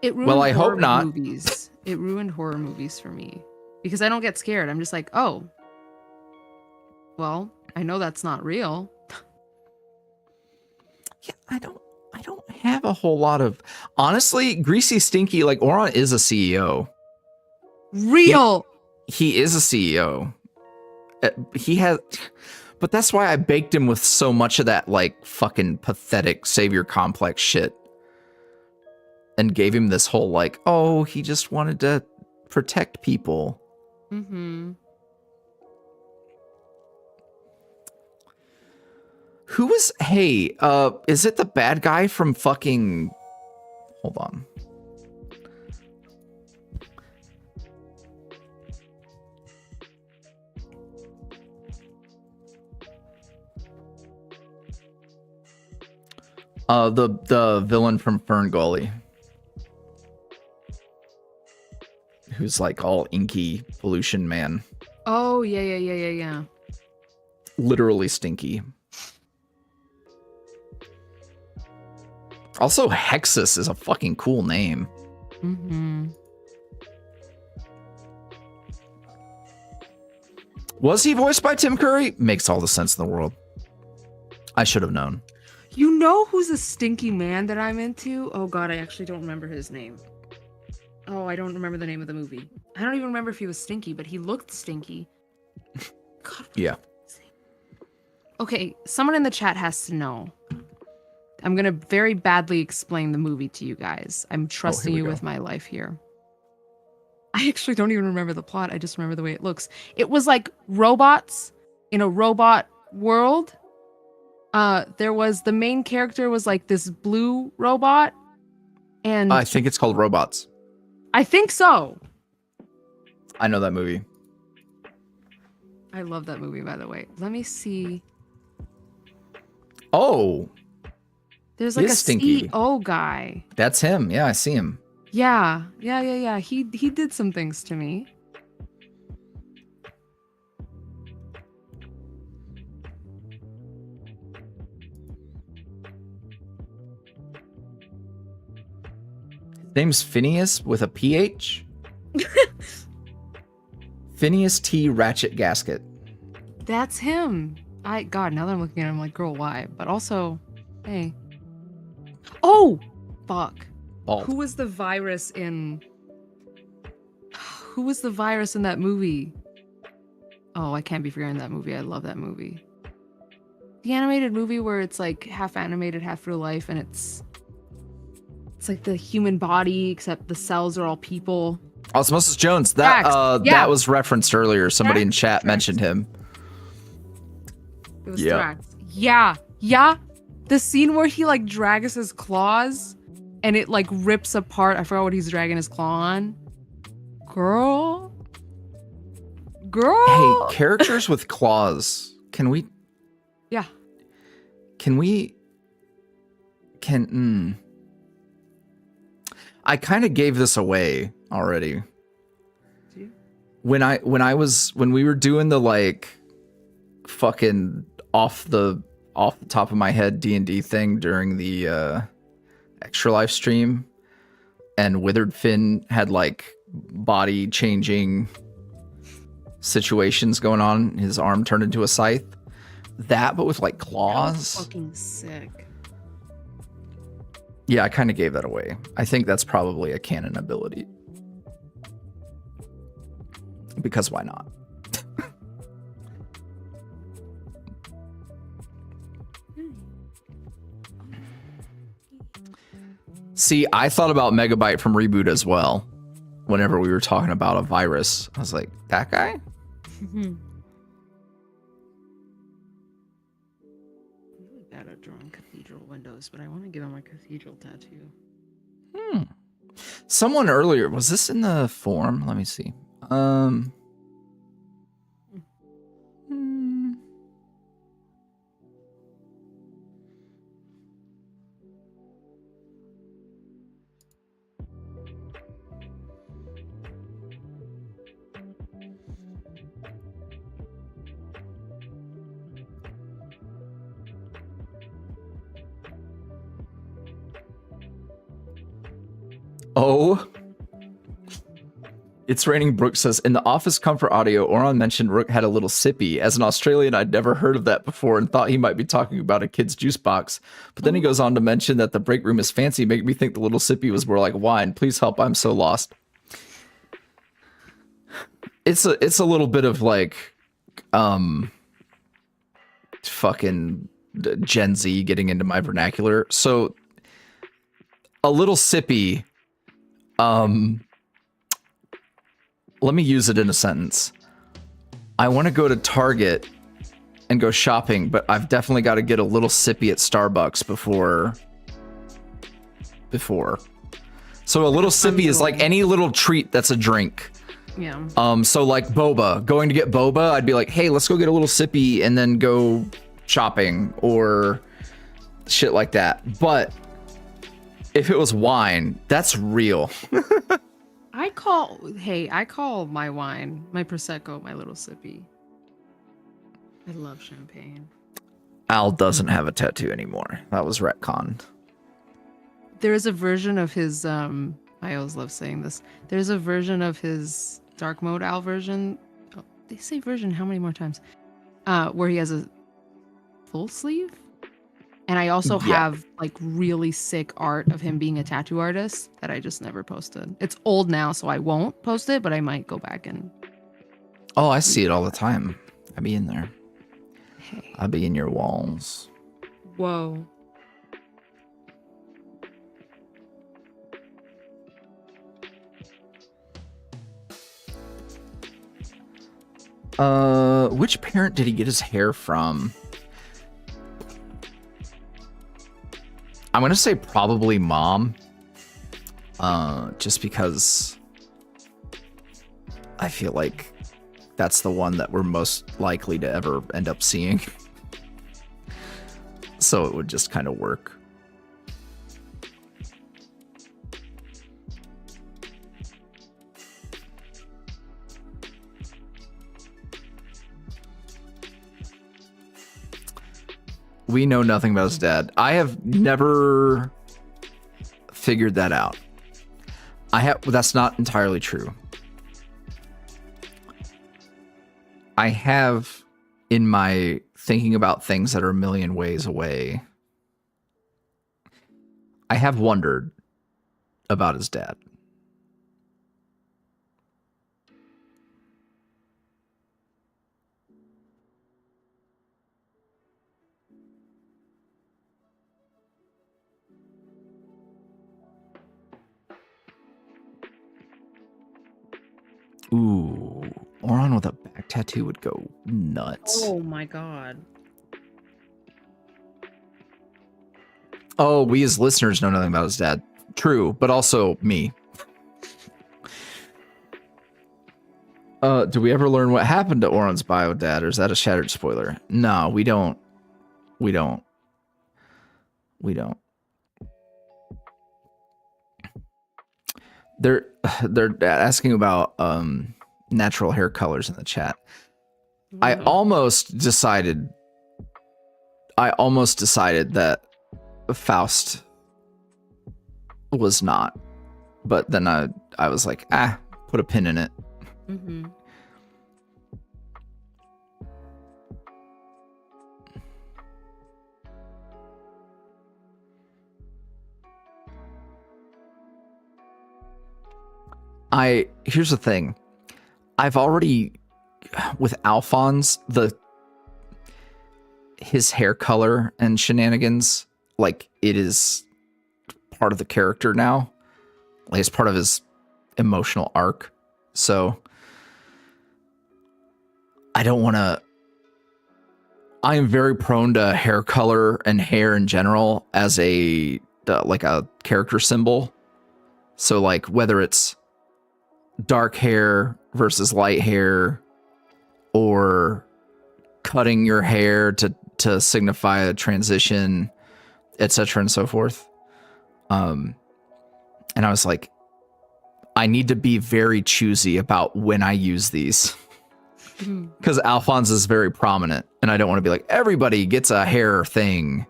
B: It ruined
A: "Well, I
B: horror
A: hope not."
B: movies. It ruined horror movies for me because I don't get scared. I'm just like, oh, well, I know that's not real.
A: Yeah, I don't have a whole lot of, honestly, Greasy Stinky, like Auron is a CEO.
B: Real.
A: He is a CEO. He has, but that's why I baked him with so much of that like fucking pathetic savior complex shit, and gave him this whole like, oh, he just wanted to protect people.
B: Mm-hmm.
A: Who was, hey, is it the bad guy from fucking, hold on. The villain from Fern Gully, who's like all inky pollution man.
B: Oh, yeah.
A: Literally stinky. Also, Hexus is a fucking cool name.
B: Mm-hmm.
A: Was he voiced by Tim Curry? Makes all the sense in the world. I should have known.
B: You know who's a stinky man that I'm into? Oh god, I actually don't remember his name. Oh, I don't remember the name of the movie. I don't even remember if he was stinky, but he looked stinky. God.
A: Yeah.
B: Okay, someone in the chat has to know. I'm gonna very badly explain the movie to you guys. I'm trusting you with my life here. I actually don't even remember the plot. I just remember the way it looks. It was like robots in a robot world. There was, the main character was like this blue robot, and
A: I think it's called Robots.
B: I think so.
A: I know that movie.
B: I love that movie, by the way. Let me see.
A: Oh,
B: there's like a
A: stinky
B: CEO guy.
A: That's him. Yeah, I see him.
B: Yeah. He did some things to me.
A: His name's Phineas with a PH. Phineas T. Ratchet Gasket.
B: That's him. God, now that I'm looking at him, I'm like, girl, why? But also, hey. Oh, fuck.
A: Bald.
B: Who was the virus in that movie? Oh, I can't be forgetting that movie. I love that movie. The animated movie where it's like half animated, half real life, and it's like the human body, except the cells are all people.
A: Osmosis Jones. That was referenced earlier. Somebody in chat mentioned him.
B: It was Thrax. Yeah. The scene where he like drags his claws and it like rips apart. I forgot what he's dragging his claw on. Girl.
A: Hey, characters with claws. Can we?
B: Yeah.
A: I kind of gave this away already.
B: Did you?
A: When we were doing the like fucking off the top of my head D&D thing during the Extra Life stream, and Withered Finn had like body changing situations going on. His arm turned into a scythe. That, but with like claws.
B: That was fucking sick.
A: Yeah, I kind of gave that away. I think that's probably a canon ability. Because why not? See, I thought about Megabyte from Reboot as well. Whenever we were talking about a virus, I was like, that guy?
B: I'm really bad at drawing cathedral windows, but I want to give him a cathedral tattoo.
A: Someone earlier, was this in the forum? Let me see. Hmm. Oh, it's raining. Brooke says, in the office comfort audio, Auron mentioned Rook had a little sippy. As an Australian, I'd never heard of that before and thought he might be talking about a kid's juice box. But then he goes on to mention that the break room is fancy, making me think the little sippy was more like wine. Please help, I'm so lost. It's a little bit of like, fucking Gen Z getting into my vernacular. So, a little sippy. Let me use it in a sentence. I want to go to Target and go shopping, but I've definitely got to get a little sippy at Starbucks before. So a little sippy is like any little treat that's a drink.
B: Yeah.
A: So like boba, going to get boba, I'd be like, hey, let's go get a little sippy and then go shopping or shit like that. But if it was wine, that's real.
B: I call my wine, my Prosecco, my little sippy. I love champagne.
A: Al doesn't have a tattoo anymore. That was retconned.
B: There is a version of his, I always love saying this. There's a version of his dark mode Al version. Oh, they say version how many more times? Where he has a full sleeve. And I also have like really sick art of him being a tattoo artist that I just never posted. It's old now, so I won't post it, but I might go back and.
A: Oh, I see it all the time. I be in there.
B: Hey.
A: I be in your walls.
B: Whoa.
A: Which parent did he get his hair from? I'm gonna say probably mom. Just because I feel like that's the one that we're most likely to ever end up seeing. So it would just kind of work. We know nothing about his dad. I have never figured that out. That's not entirely true. I have, in my thinking about things that are a million ways away, I have wondered about his dad. Ooh, Auron with a back tattoo would go nuts.
B: Oh my god.
A: Oh, we as listeners know nothing about his dad. True, but also me. Do we ever learn what happened to Auron's bio dad, or is that a shattered spoiler? No, we don't. We don't. They're asking about natural hair colors in the chat. I almost decided that Faust was not, but then I was like, put a pin in it.
B: Mm-hmm.
A: Here's the thing. I've already, with Alphonse, his hair color and shenanigans, like, it is part of the character now. Like, it's part of his emotional arc. So I don't want to. I am very prone to hair color and hair in general as a character symbol. So like whether it's dark hair versus light hair, or cutting your hair to signify a transition, etc. and so forth. And I was like, I need to be very choosy about when I use these. Because Alphonse is very prominent, and I don't want to be like, everybody gets a hair thing.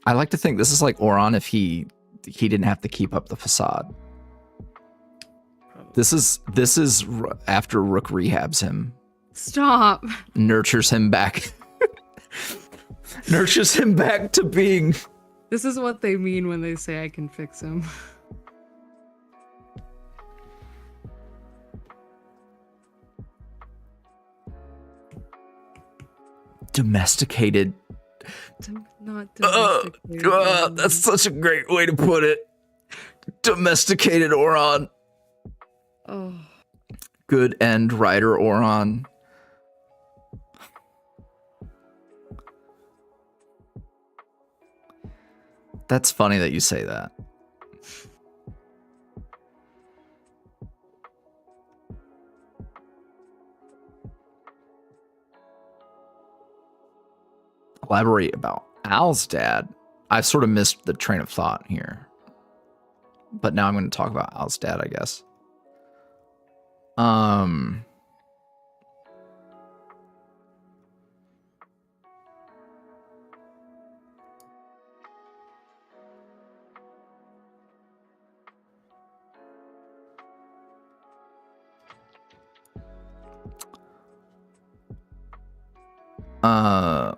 A: I like to think this is like Auron if he didn't have to keep up the facade. This is after Rook rehabs him.
B: Stop.
A: Nurtures him back. Nurtures him back to being.
B: This is what they mean when they say I can fix him.
A: Domesticated.
B: Not domesticated.
A: That's such a great way to put it. Domesticated Auron.
B: Oh.
A: Good end writer Auron. That's funny that you say that. Elaborate about Al's dad. I've sort of missed the train of thought here. But now I'm going to talk about Al's dad, I guess.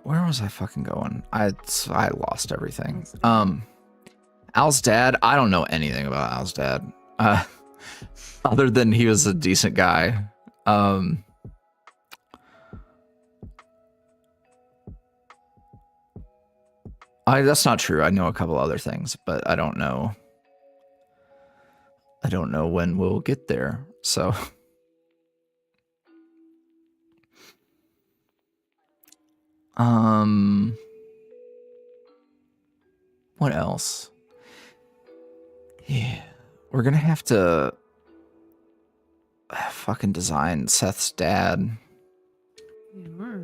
A: Where was I fucking going? I lost everything. Al's dad, I don't know anything about Al's dad. Other than he was a decent guy. That's not true. I know a couple other things, but I don't know. I don't know when we'll get there. So what else? Yeah, we're gonna have to fucking design Seth's dad.
B: Yeah.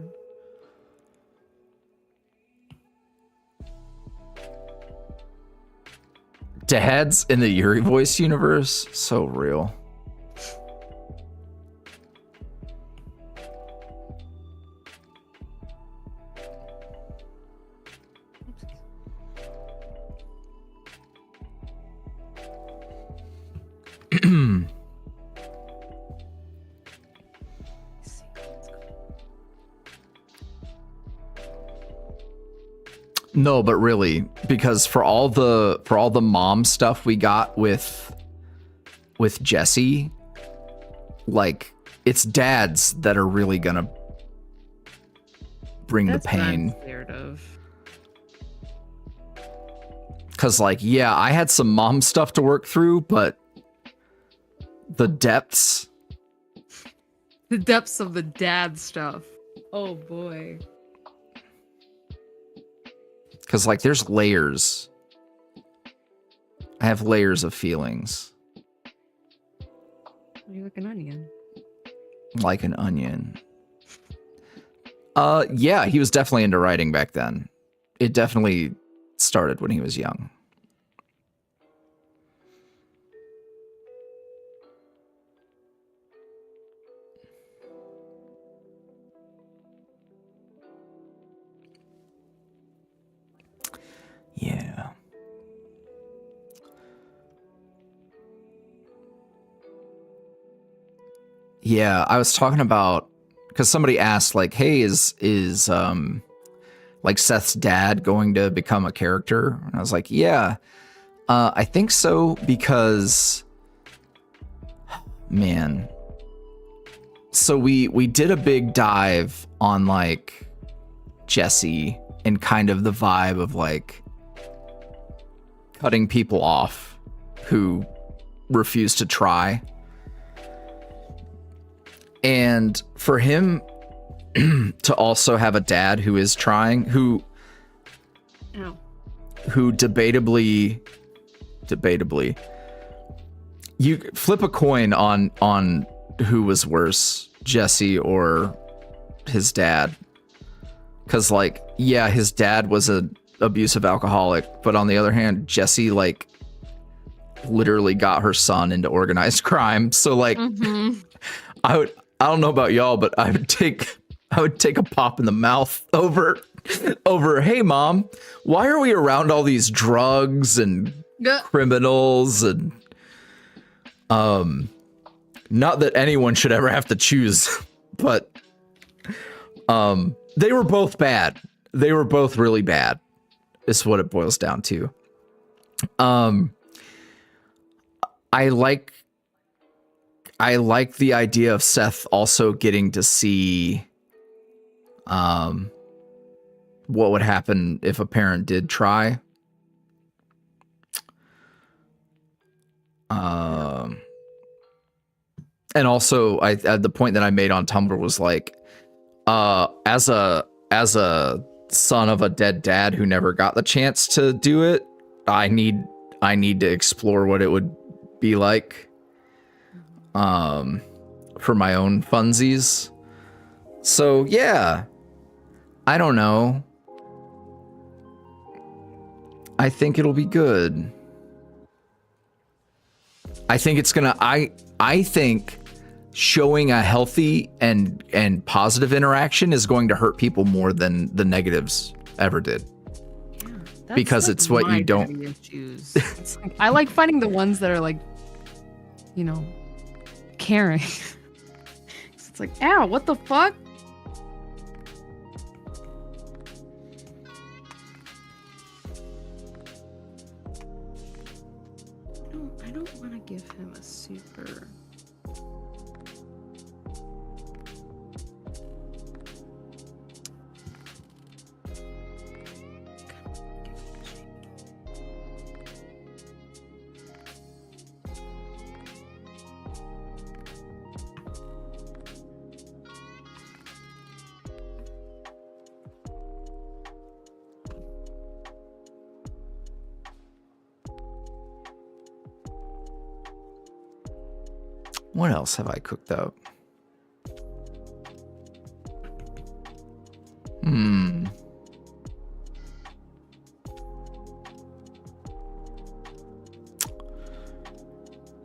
A: Dads in the YuuriVoice universe, so real. No, but really, because for all the mom stuff we got with Jesse, like it's dads that are really gonna bring the pain.
B: What I'm scared of.
A: Cause like, yeah, I had some mom stuff to work through, but the depths
B: of the dad stuff. Oh boy.
A: Because, like, there's layers. I have layers of feelings.
B: You're like an onion.
A: Like an onion. Yeah, he was definitely into writing back then. It definitely started when he was young. Yeah. Yeah, I was talking about, because somebody asked, like, hey, is like Seth's dad going to become a character? And I was like, yeah, I think so, because, man. So we did a big dive on, like, Jesse and kind of the vibe of, like, cutting people off who refuse to try. And for him to also have a dad who is trying, who debatably, you flip a coin on who was worse, Jesse or his dad. Because, like, yeah, his dad was an abusive alcoholic, but on the other hand, Jesse, like, literally got her son into organized crime. So, like, I don't know about y'all, but I would take a pop in the mouth over, hey, Mom, why are we around all these drugs and criminals and not that anyone should ever have to choose, but they were both bad. They were both really bad, is what it boils down to. I like the idea of Seth also getting to see what would happen if a parent did try. And also, the point that I made on Tumblr was like, as a son of a dead dad who never got the chance to do it, I need to explore what it would be like, for my own funsies. So yeah, I don't know. I think it'll be good. I think it's gonna. I think showing a healthy and positive interaction is going to hurt people more than the negatives ever did. Because it's what you don't.
B: It's like, I like finding the ones that are like, you know, caring. It's like, ow, what the fuck? I don't want to give him a super.
A: What else have I cooked up?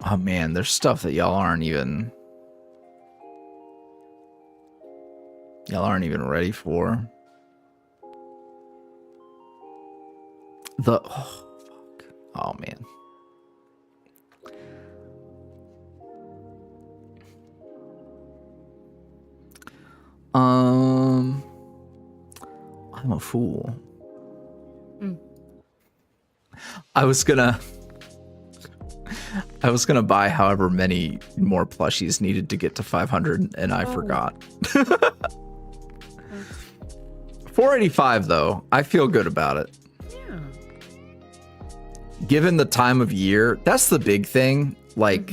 A: Oh man, there's stuff that y'all aren't even ready for. Oh man. I'm a fool. I was gonna buy however many more plushies needed to get to 500, and I forgot. 485 though, I feel good about it.
B: Yeah.
A: Given the time of year, that's the big thing. Like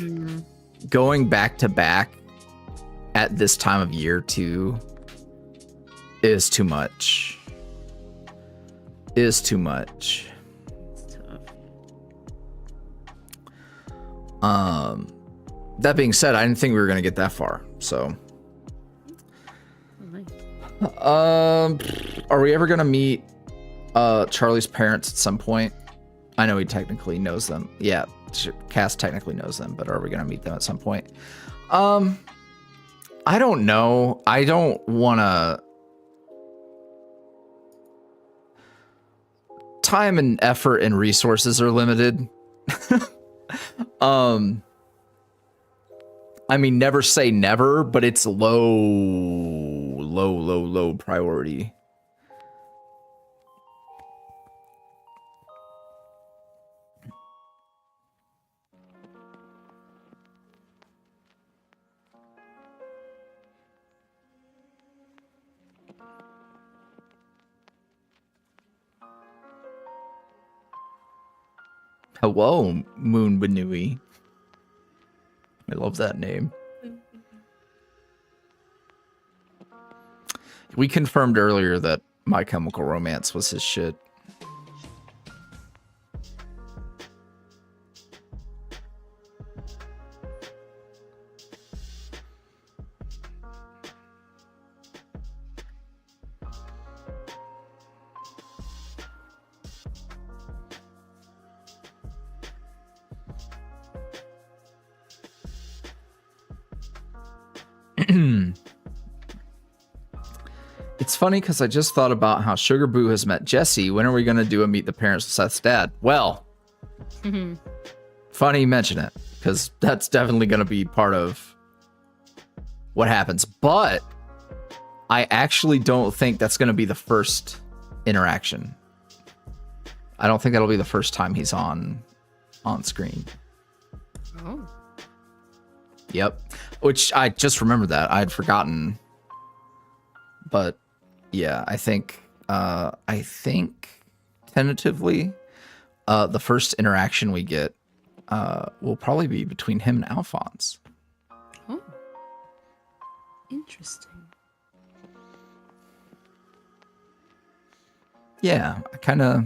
A: going back to back at this time of year too is too much. Is too much.
B: It's tough.
A: That being said, I didn't think we were gonna get that far. So, are we ever gonna meet Charlie's parents at some point? I know he technically knows them. Yeah, Cass technically knows them, but are we gonna meet them at some point? I don't know. I don't wanna. Time and effort and resources are limited. I mean, never say never, but it's low priority. Hello, Moon Banui. I love that name. We confirmed earlier that My Chemical Romance was his shit. It's funny because I just thought about how Sugar Boo has met Jesse. When are we going to do a Meet the Parents of Seth's dad? Well, funny you mention it, because that's definitely going to be part of what happens. But I actually don't think that's going to be the first interaction. I don't think that'll be the first time he's on screen.
B: Oh.
A: Yep. Which I just remembered that. I had forgotten. But yeah, I think tentatively, the first interaction we get will probably be between him and Alphonse.
B: Oh, interesting.
A: Yeah, I kind of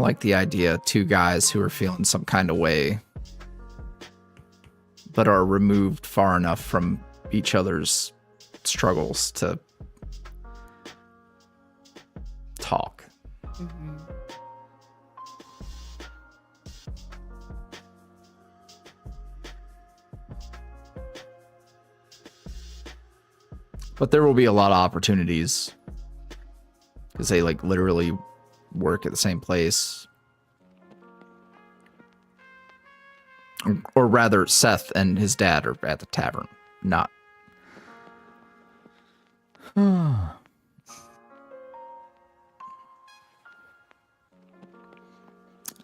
A: like the idea of two guys who are feeling some kind of way, but are removed far enough from each other's struggles to talk.
B: Mm-hmm.
A: But there will be a lot of opportunities because they like literally work at the same place. Or rather, Seth and his dad are at the tavern, not.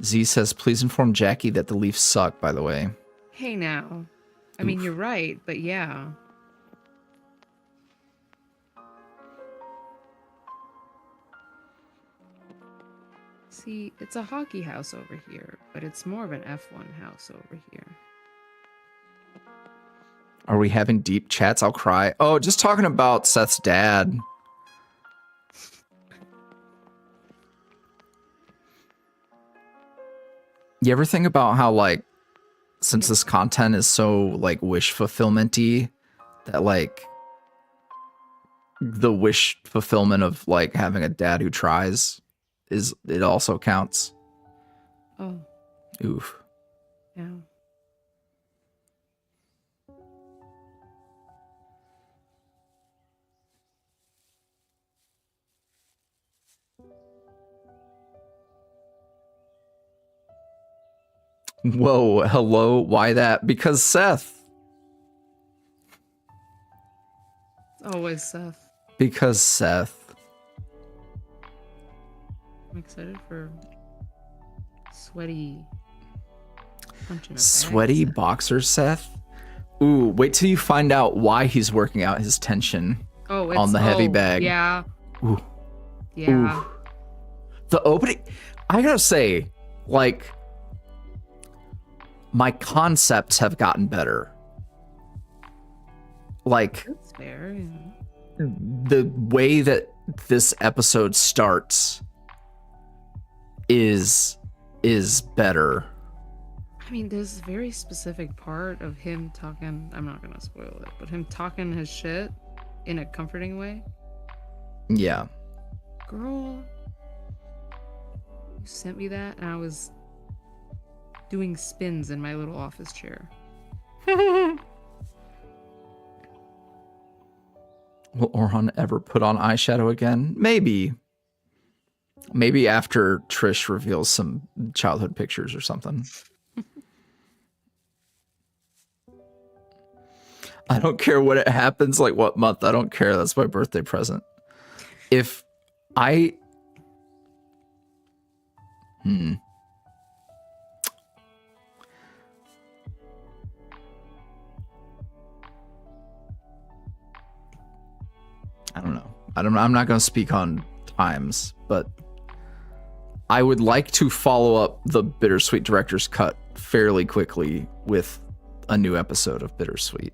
A: Z says, please inform Jackie that the Leafs suck, by the way.
B: Hey now. I mean, you're right, but yeah. See, it's a hockey house over here, but it's more of an F1 house over here.
A: Are we having deep chats? I'll cry. Oh, just talking about Seth's dad. You ever think about how, like, since this content is so, like, wish fulfillment-y, that, like, the wish fulfillment of, like, having a dad who tries it also counts?
B: Oh.
A: Oof.
B: Yeah.
A: Whoa, hello, why that? Because Seth.
B: It's always Seth.
A: Because Seth.
B: I'm excited for sweaty punching a
A: Sweaty
B: bag,
A: boxer Seth? Ooh, wait till you find out why he's working out his tension on the heavy bag.
B: Yeah.
A: Ooh.
B: Yeah.
A: Ooh. The opening, I gotta say, like, my concepts have gotten better. Like,
B: That's fair. Yeah.
A: the way that this episode starts is better.
B: I mean, there's a very specific part of him talking. I'm not gonna spoil it, but him talking his shit in a comforting way.
A: Yeah.
B: Girl, you sent me that, and I was doing spins in my little office chair.
A: Will Auron ever put on eyeshadow again? Maybe. Maybe after Trish reveals some childhood pictures or something. I don't care what it happens, like what month. I don't care. That's my birthday present. If I... I don't know. I'm not going to speak on times, but I would like to follow up the Bittersweet Director's Cut fairly quickly with a new episode of Bittersweet.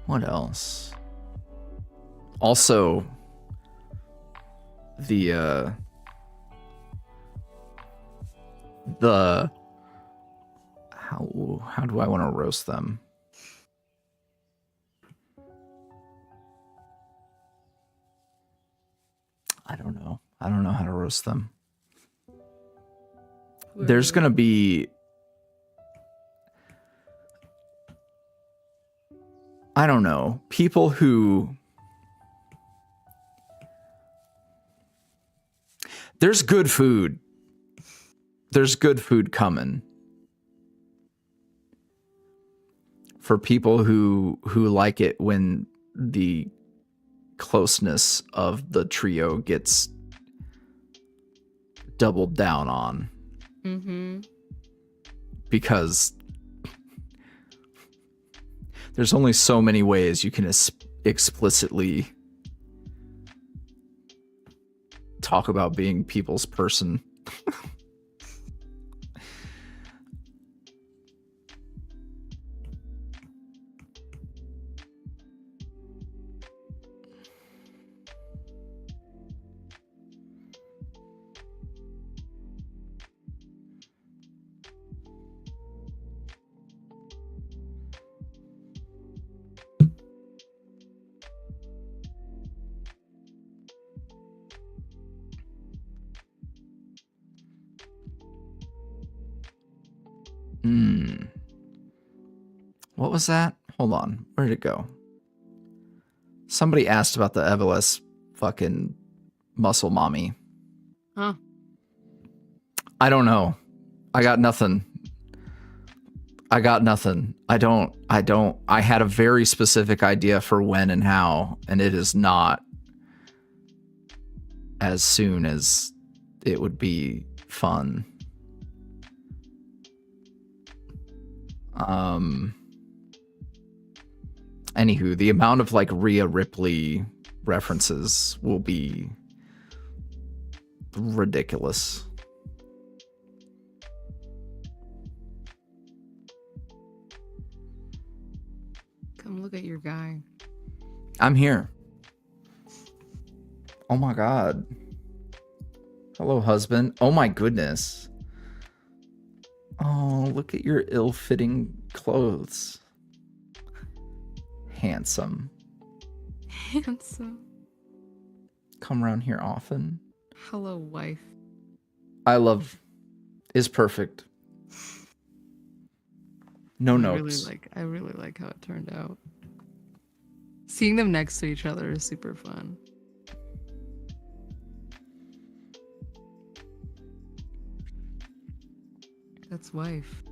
A: What else? Also, the how do I want to roast them? I don't know. I don't know how to roast them. There's gonna be, I don't know, people who, there's good food. There's good food coming for people who like it when the closeness of the trio gets doubled down on.
B: Mm-hmm.
A: Because there's only so many ways you can explicitly talk about being people's person. What was that? Hold on. Where did it go? Somebody asked about the Evelyn fucking muscle mommy.
B: Huh?
A: I don't know. I got nothing. I had a very specific idea for when and how, and it is not as soon as it would be fun. Anywho, the amount of like Rhea Ripley references will be ridiculous.
B: Come look at your guy.
A: I'm here. Oh my god. Hello, husband. Oh my goodness. Oh, look at your ill-fitting clothes. Handsome.
B: Handsome.
A: Come around here often.
B: Hello, wife.
A: Is perfect. No notes.
B: I really like how it turned out. Seeing them next to each other is super fun. That's wife.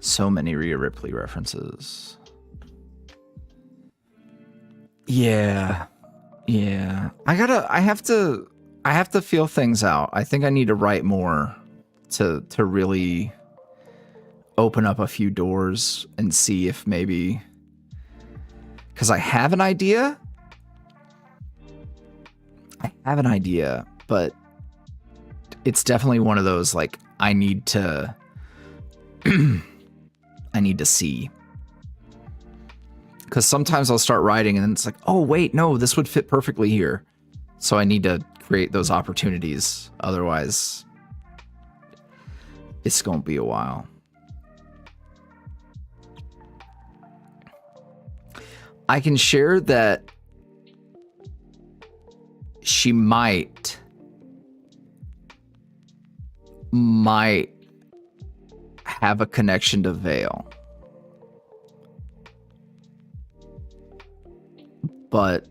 A: So many Rhea Ripley references. Yeah. I have to feel things out. I think I need to write more to really open up a few doors and see if maybe, because I have an idea, but it's definitely one of those like I need to see. Because sometimes I'll start writing and then it's like, oh, wait, no, this would fit perfectly here. So I need to create those opportunities. Otherwise, it's going to be a while. I can share that she might have a connection to Vale. But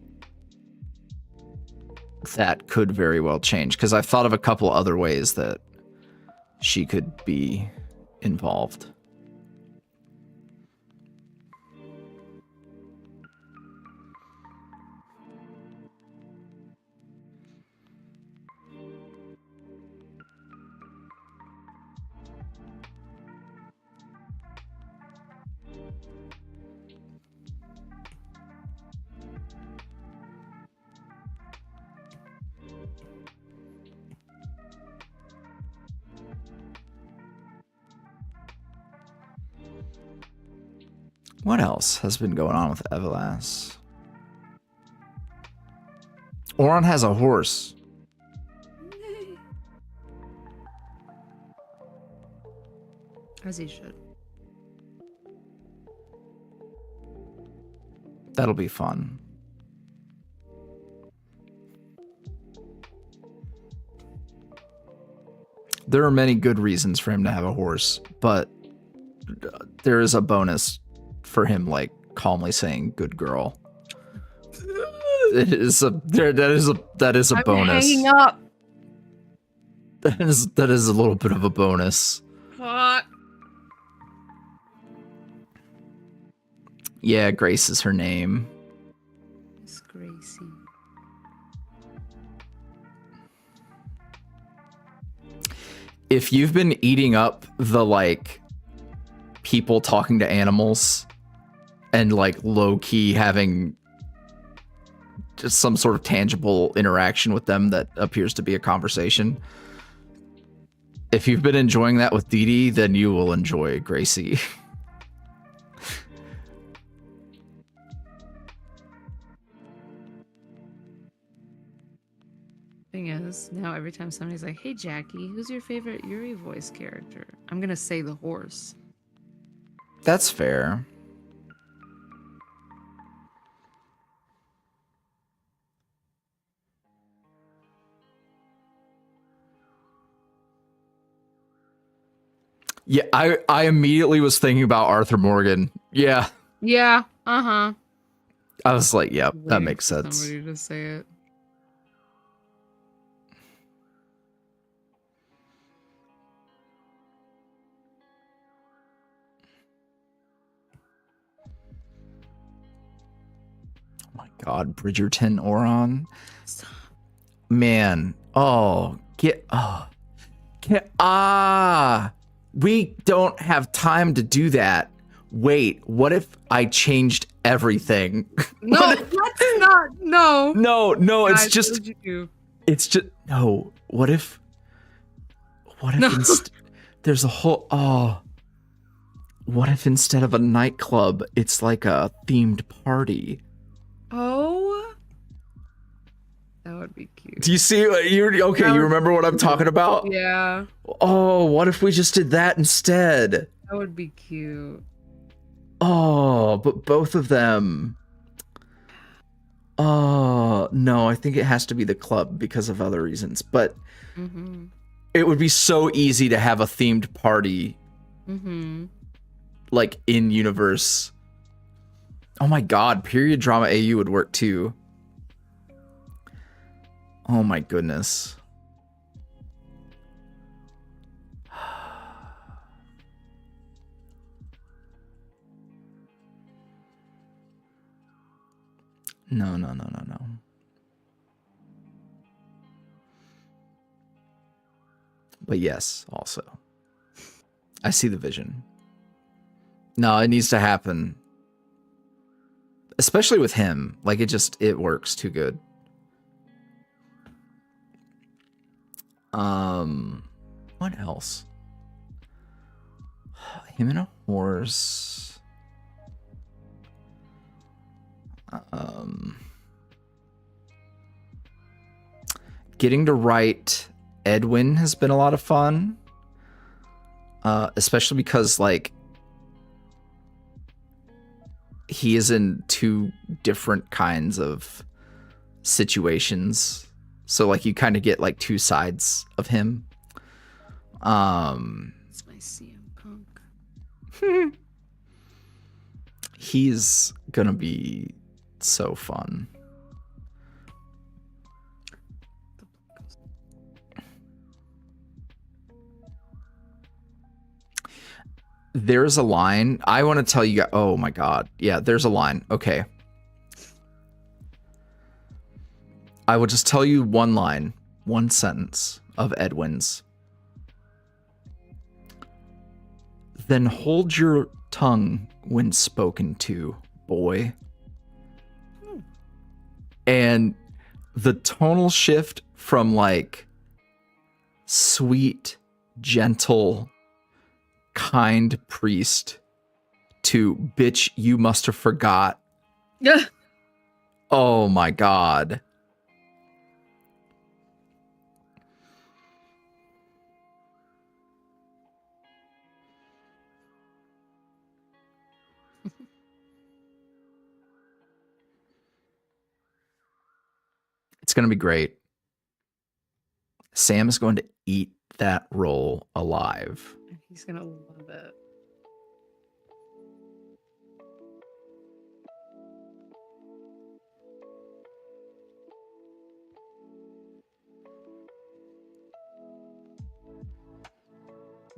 A: that could very well change, because I've thought of a couple other ways that she could be involved. What else has been going on with Everlass? Auron has a horse.
B: As he should.
A: That'll be fun. There are many good reasons for him to have a horse, but there is a bonus for him, like, calmly saying "good girl." It is a that is a
B: I'm
A: bonus.
B: hanging up.
A: That is a little bit of a bonus.
B: Fuck.
A: Yeah, Grace is her name.
B: Miss Gracie.
A: If you've been eating up the, like, people talking to animals and, like, low-key having just some sort of tangible interaction with them that appears to be a conversation, if you've been enjoying that with Dee Dee, then you will enjoy Gracie.
B: Thing is, now every time somebody's like, "Hey Jackie, who's your favorite YuuriVoice character?" I'm gonna say the horse.
A: That's fair. Yeah, I immediately was thinking about Arthur Morgan. Yeah.
B: Yeah. Uh-huh.
A: I was like, yep, that
B: Waiting
A: makes
B: for
A: sense.
B: Somebody to say it.
A: Oh my God, Bridgerton Auron.
B: Stop.
A: Man, we don't have time to do that. Wait, what if I changed everything?
B: No, let's not. No.
A: No,
B: Guys,
A: it's just,
B: what did you
A: no. What if
B: No.
A: there's a whole, what if instead of a nightclub, it's like a themed party?
B: Oh, that would be cute.
A: Do you see? You remember what I'm talking about?
B: Yeah,
A: Oh, what if we just did that instead?
B: that would be cute.
A: Oh, but both of them. Oh, no, I think it has to be the club because of other reasons. But
B: Mm-hmm.
A: it would be so easy to have a themed party,
B: Mm-hmm.
A: like, in universe. Oh my God, period drama AU would work too. Oh my goodness. No. But yes, also. I see the vision. No, it needs to happen. Especially with him. Like, it works too good. What else? Him and a horse. Getting to write Edwin has been a lot of fun. Especially because, like, he is in two different kinds of situations. So, like, you kind of get, like, two sides of him.
B: It's my CM Punk.
A: He's gonna be so fun. There's a line. I want to tell you. Oh my god. Yeah, there's a line. Okay. I will just tell you one line, one sentence of Edwin's. Then hold your tongue when spoken to, boy. And the tonal shift from like sweet, gentle, kind priest to bitch, you must have forgot.
B: Yeah.
A: Oh my god. It's going to be great. Sam is going to eat that role alive.
B: He's gonna love it.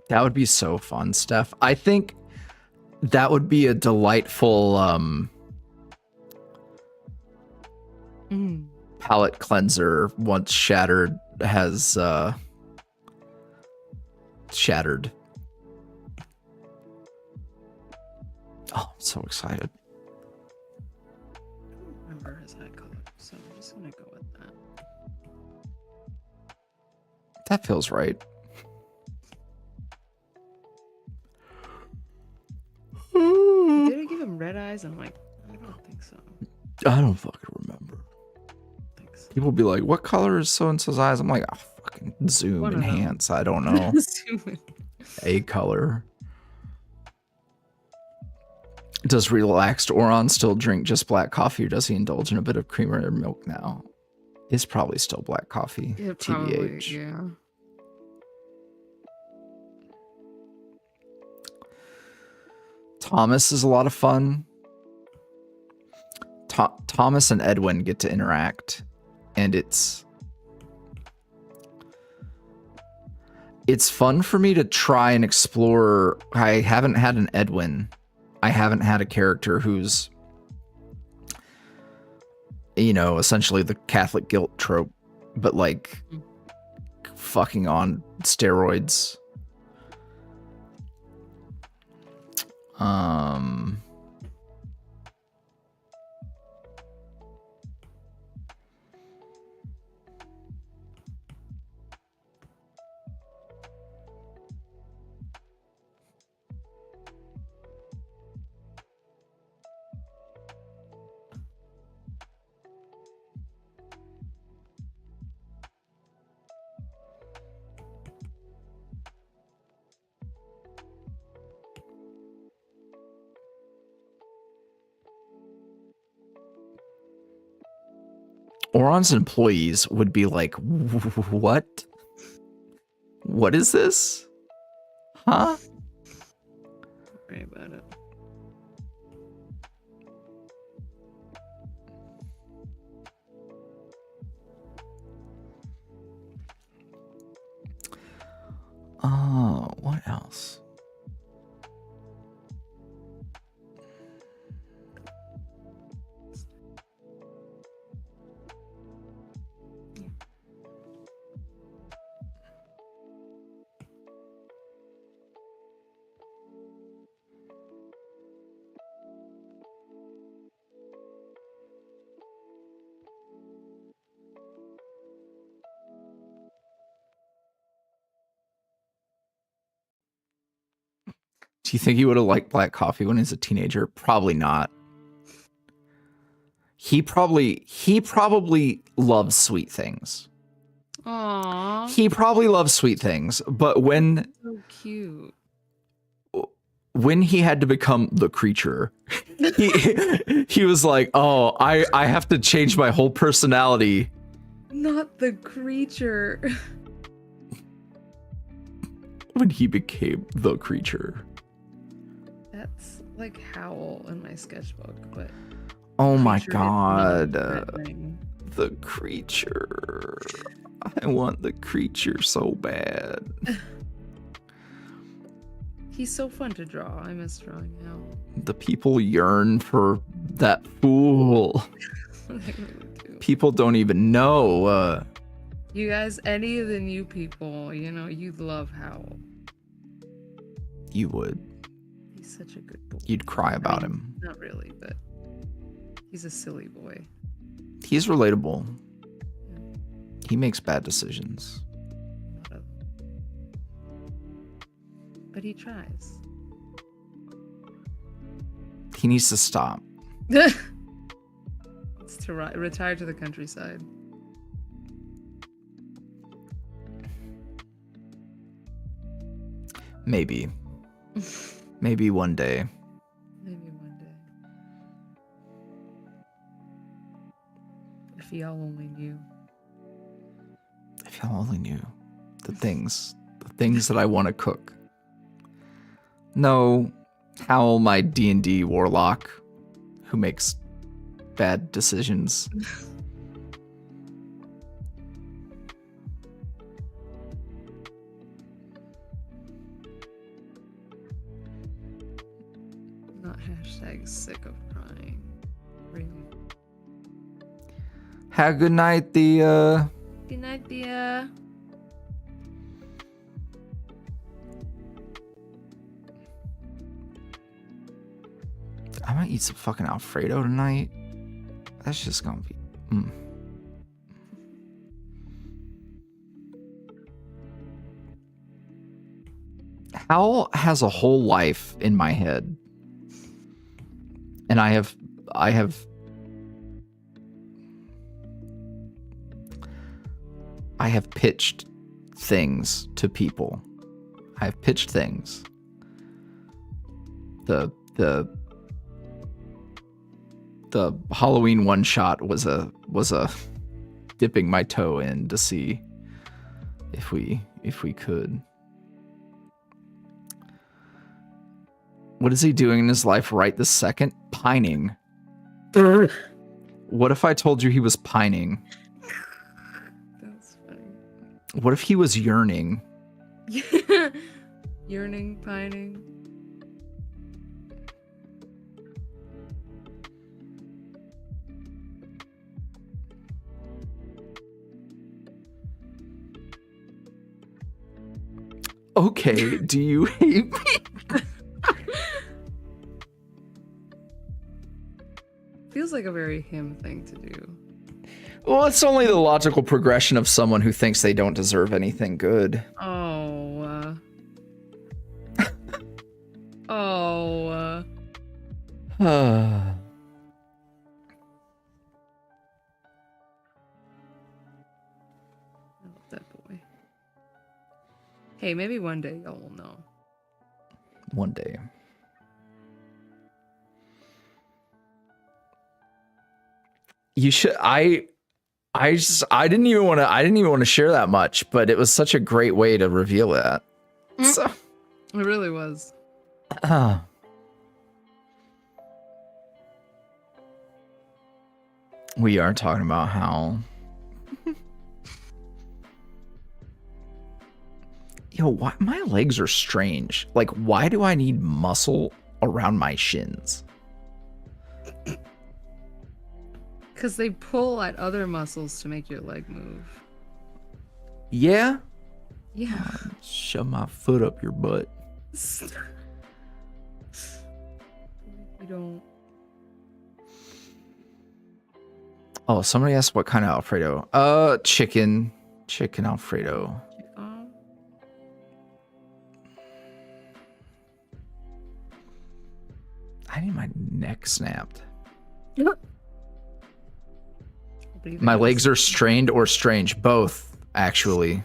A: That would be so fun, Steph. I think that would be a delightful palate cleanser once shattered has shattered. Oh, I'm so excited.
B: I don't remember his eye color, so I'm just gonna go with that.
A: That feels right.
B: Did I give him red eyes? I'm like, I don't think so.
A: I don't fucking remember.
B: Thanks.
A: People be like, what color is so-and-so's eyes? I'm like, oh, fucking zoom, enhance. I don't know. A color. Does relaxed Auron still drink just black coffee, or does he indulge in a bit of creamer or milk now? It's probably still black coffee.
B: Yeah, probably,
A: TBH.
B: yeah.
A: Thomas is a lot of fun. Thomas and Edwin get to interact, and it's fun for me to try and explore. I haven't had an Edwin. I haven't had a character who's, you know, essentially the Catholic guilt trope, but like fucking on steroids. Auron's employees would be like, what? What is this? Huh?
B: Don't worry about it.
A: Oh, what else? Do you think he would have liked black coffee when he was a teenager? Probably not. He probably loves sweet things.
B: Aww.
A: He probably loves sweet things, but when
B: So cute.
A: When he had to become the creature, he was like, "Oh, I have to change my whole personality."
B: Not the creature.
A: When he became the creature.
B: That's like Howl in my sketchbook, but
A: Oh my
B: creature is not
A: god.
B: that thing.
A: The creature. I want the creature so bad.
B: He's so fun to draw. I miss drawing him.
A: The people yearn for that fool.
B: They really do.
A: People don't even know.
B: You guys, any of the new people, you'd love Howl.
A: You would.
B: He's such a good boy.
A: You'd cry about him.
B: Not really, but he's a silly boy.
A: He's relatable. He makes bad decisions.
B: But he tries.
A: He needs to stop.
B: It's to retire to the countryside.
A: Maybe. Maybe one day.
B: Maybe one day. If y'all only knew.
A: If y'all only knew the things that I want to cook. No, Howl, my D&D warlock, who makes bad decisions.
B: Not hashtag sick of crying. Really.
A: Have a good night, the
B: Good night, dear.
A: I might eat some fucking Alfredo tonight. That's just gonna be. Howl has a whole life in my head, and I have pitched things to people. I've pitched things. The Halloween one shot was a dipping my toe in to see if we could. What is he doing in his life right this second? Pining. What if I told you he was pining?
B: That's funny.
A: What if he was yearning?
B: Yearning, pining.
A: Okay, do you hate me?
B: Feels like a very him thing to do.
A: Well, it's only the logical progression of someone who thinks they don't deserve anything good.
B: Oh.
A: I
B: love that boy. Hey, maybe one day y'all will know.
A: One day. You should. I didn't even want to share that much, but it was such a great way to reveal that. So,
B: It really was.
A: We are talking about how. Yo, why my legs are strange? Like, why do I need muscle around my shins?
B: Because they pull at other muscles to make your leg move.
A: Yeah?
B: Yeah.
A: Shove my foot up your butt.
B: You don't.
A: Oh, somebody asked what kind of Alfredo. Chicken Alfredo. I need my neck snapped. My legs are strained or strange, both actually.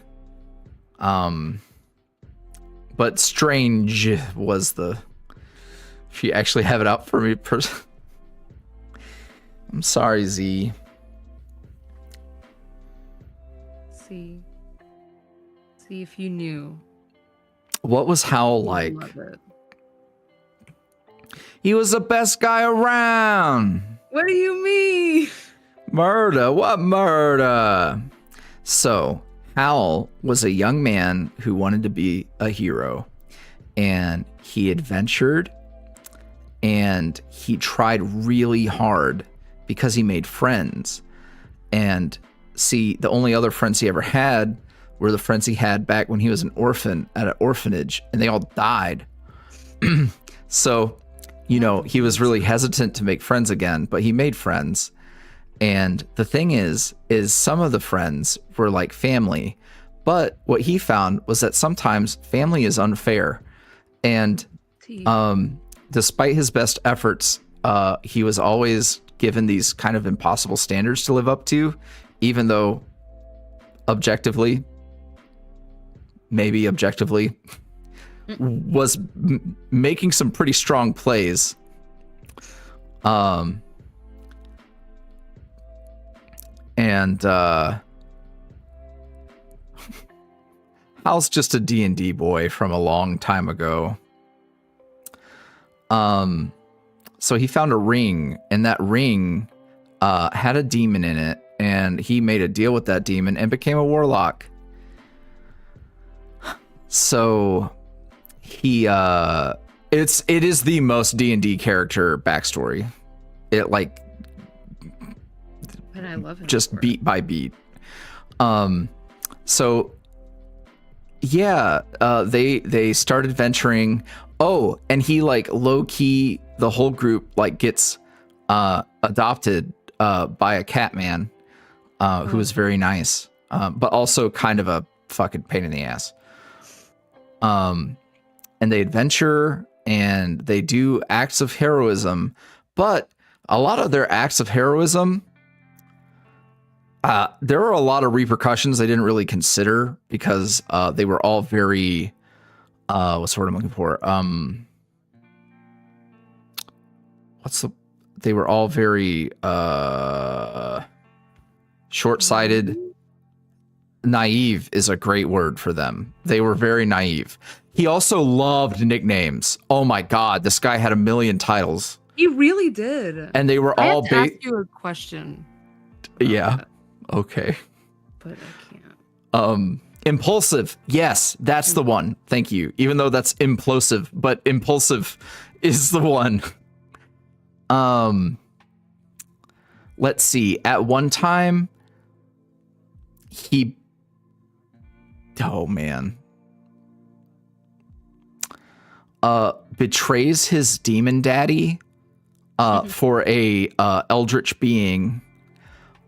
A: But strange was the. If you actually have it out for me, I'm sorry, Z.
B: See if you knew.
A: What was Howl like? He was the best guy around.
B: What do you mean?
A: Murder? What murder? So, Howl was a young man who wanted to be a hero. and he adventured, and he tried really hard because he made friends. And see, the only other friends he ever had were the friends he had back when he was an orphan at an orphanage, and they all died. So, you know, he was really hesitant to make friends again, but he made friends. And the thing is some of the friends were like family, but what he found was that sometimes family is unfair. And despite his best efforts, he was always given these kind of impossible standards to live up to, even though objectively, was making some pretty strong plays. Hal's just a D&D boy from a long time ago. So he found a ring, and that ring had a demon in it, and he made a deal with that demon and became a warlock. So he it is the most D&D character backstory. It like,
B: and I love him
A: just beat by beat. So yeah, they started venturing. Oh, and he like low key, the whole group like gets adopted by a cat man who was very nice, but also kind of a fucking pain in the ass. And they adventure and they do acts of heroism, but a lot of their acts of heroism, there were a lot of repercussions they didn't really consider, because they were all very, what's the word I'm looking for? They were all very short-sighted. Naive is a great word for them. They were very naive. He also loved nicknames. Oh my God, this guy had a million titles.
B: He really did.
A: And they were all...
B: I have to ask you a question.
A: Yeah. Okay.
B: But I can't.
A: Impulsive. Yes, that's the one. Thank you. Even though that's implosive, but impulsive is the one. Let's see. At one time, he... Oh, man. Betrays his demon daddy for a eldritch being,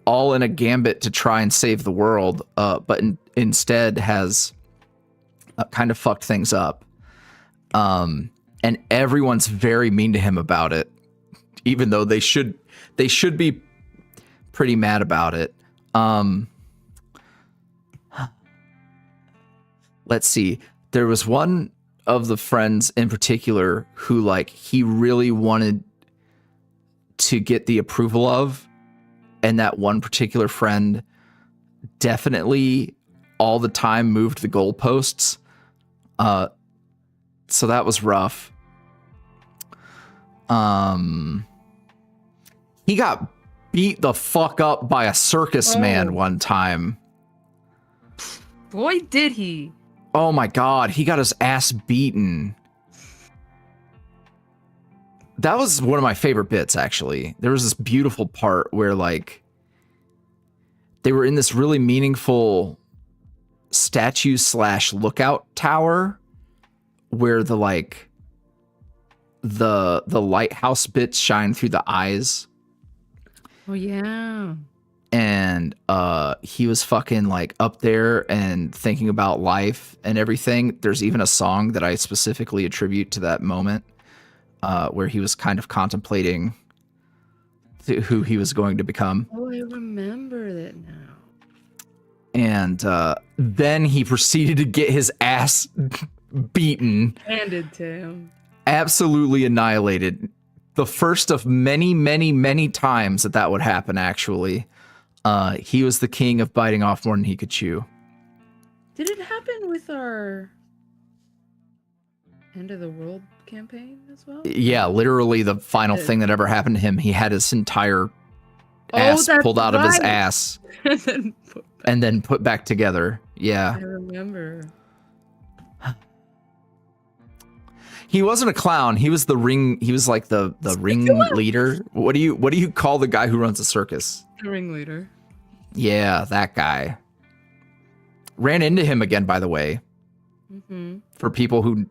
A: all in a gambit to try and save the world, but instead has kind of fucked things up. And everyone's very mean to him about it, even though they should be pretty mad about it. Let's see. There was one of the friends in particular who, like, he really wanted to get the approval of, and that one particular friend definitely all the time moved the goalposts. So that was rough. He got beat the fuck up by a circus man one time.
B: Boy, did he.
A: Oh my God, he got his ass beaten. That was one of my favorite bits, actually. There was this beautiful part where, like, they were in this really meaningful statue/lookout tower where the lighthouse bits shine through the eyes.
B: Oh yeah.
A: And he was fucking like up there and thinking about life and everything. There's even a song that I specifically attribute to that moment where he was kind of contemplating who he was going to become.
B: Oh, I remember that now.
A: And then he proceeded to get his ass beaten.
B: Handed to him.
A: Absolutely annihilated. The first of many, many, many times that would happen, actually. He was the king of biting off more than he could chew.
B: Did it happen with our End of the World campaign as well?
A: Yeah, literally the final thing that ever happened to him. He had his entire ass pulled out of his ass and then put back together. Yeah.
B: I remember.
A: He wasn't a clown. He was the ring. He was like the ring leader. What do you call the guy who runs a circus?
B: The ringleader.
A: Yeah, that guy. Ran into him again, by the way. For people who,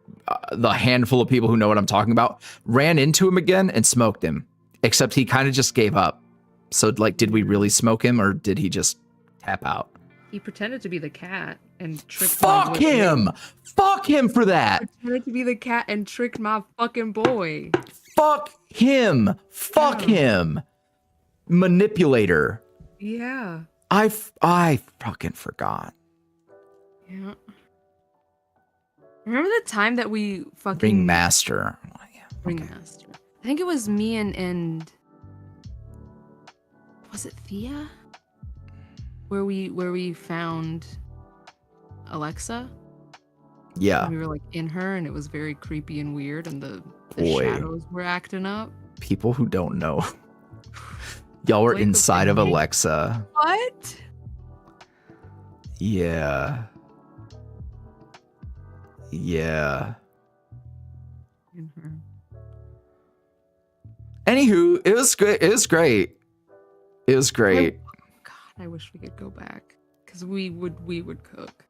A: the handful of people who know what I'm talking about, ran into him again and smoked him. Except he kind of just gave up. So, like, did we really smoke him, or did he just tap out?
B: He pretended to be the cat and tricked.
A: Fuck him! Fuck him for that!
B: He pretended to be the cat and tricked my fucking boy.
A: Fuck him! Fuck him! Manipulator.
B: Yeah.
A: I fucking forgot.
B: Yeah. Remember the time that we fucking
A: Ringmaster.
B: Ringmaster. I think it was me and was it Thea? Where we found Alexa.
A: Yeah.
B: And we were like in her, and it was very creepy and weird, and the
A: Boy.
B: shadows were acting up.
A: People who don't know. Y'all were inside of Alexa.
B: What?
A: Yeah. Yeah.
B: In her.
A: Anywho, it was good. It was great. It was great.
B: God, I wish we could go back, because we would cook.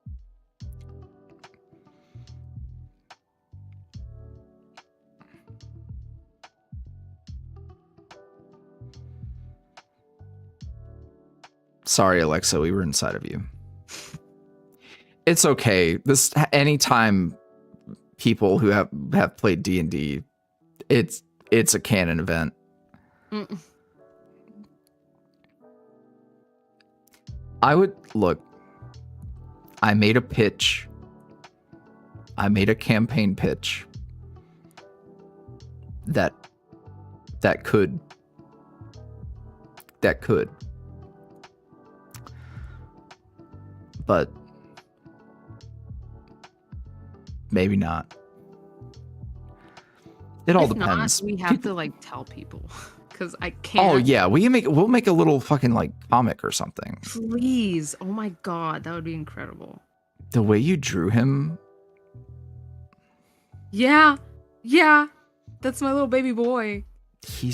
A: Sorry, Alexa, we were inside of you. It's okay. This anytime people who have played D&D, it's a canon event. I would look. I made a pitch. I made a campaign pitch that could. But maybe not. It all depends.
B: Not, we have to like tell people, because I can't.
A: Oh yeah, we'll make a little fucking like comic or something.
B: Please, oh my god, that would be incredible.
A: The way you drew him.
B: Yeah, that's my little baby boy.
A: He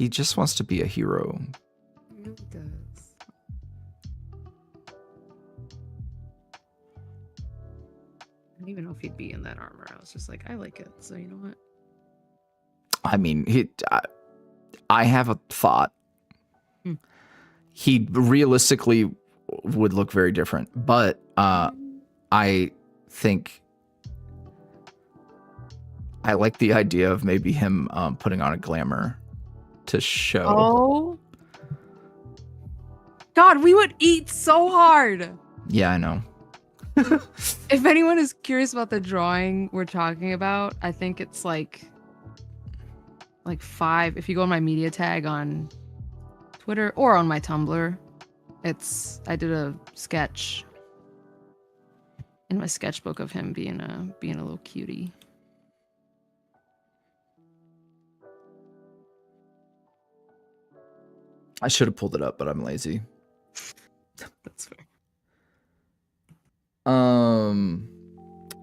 A: just wants to be a hero.
B: He really does. I don't even know if he'd be in that armor. I was just like, I like it, so you know what?
A: I mean, I have a thought. He realistically would look very different, but I think I like the idea of maybe him putting on a glamour to show.
B: Oh, God, we would eat so hard.
A: Yeah, I know.
B: If anyone is curious about the drawing we're talking about, I think it's like 5. If you go on my media tag on Twitter or on my Tumblr, I did a sketch in my sketchbook of him being a little cutie.
A: I should have pulled it up, but I'm lazy.
B: That's fair.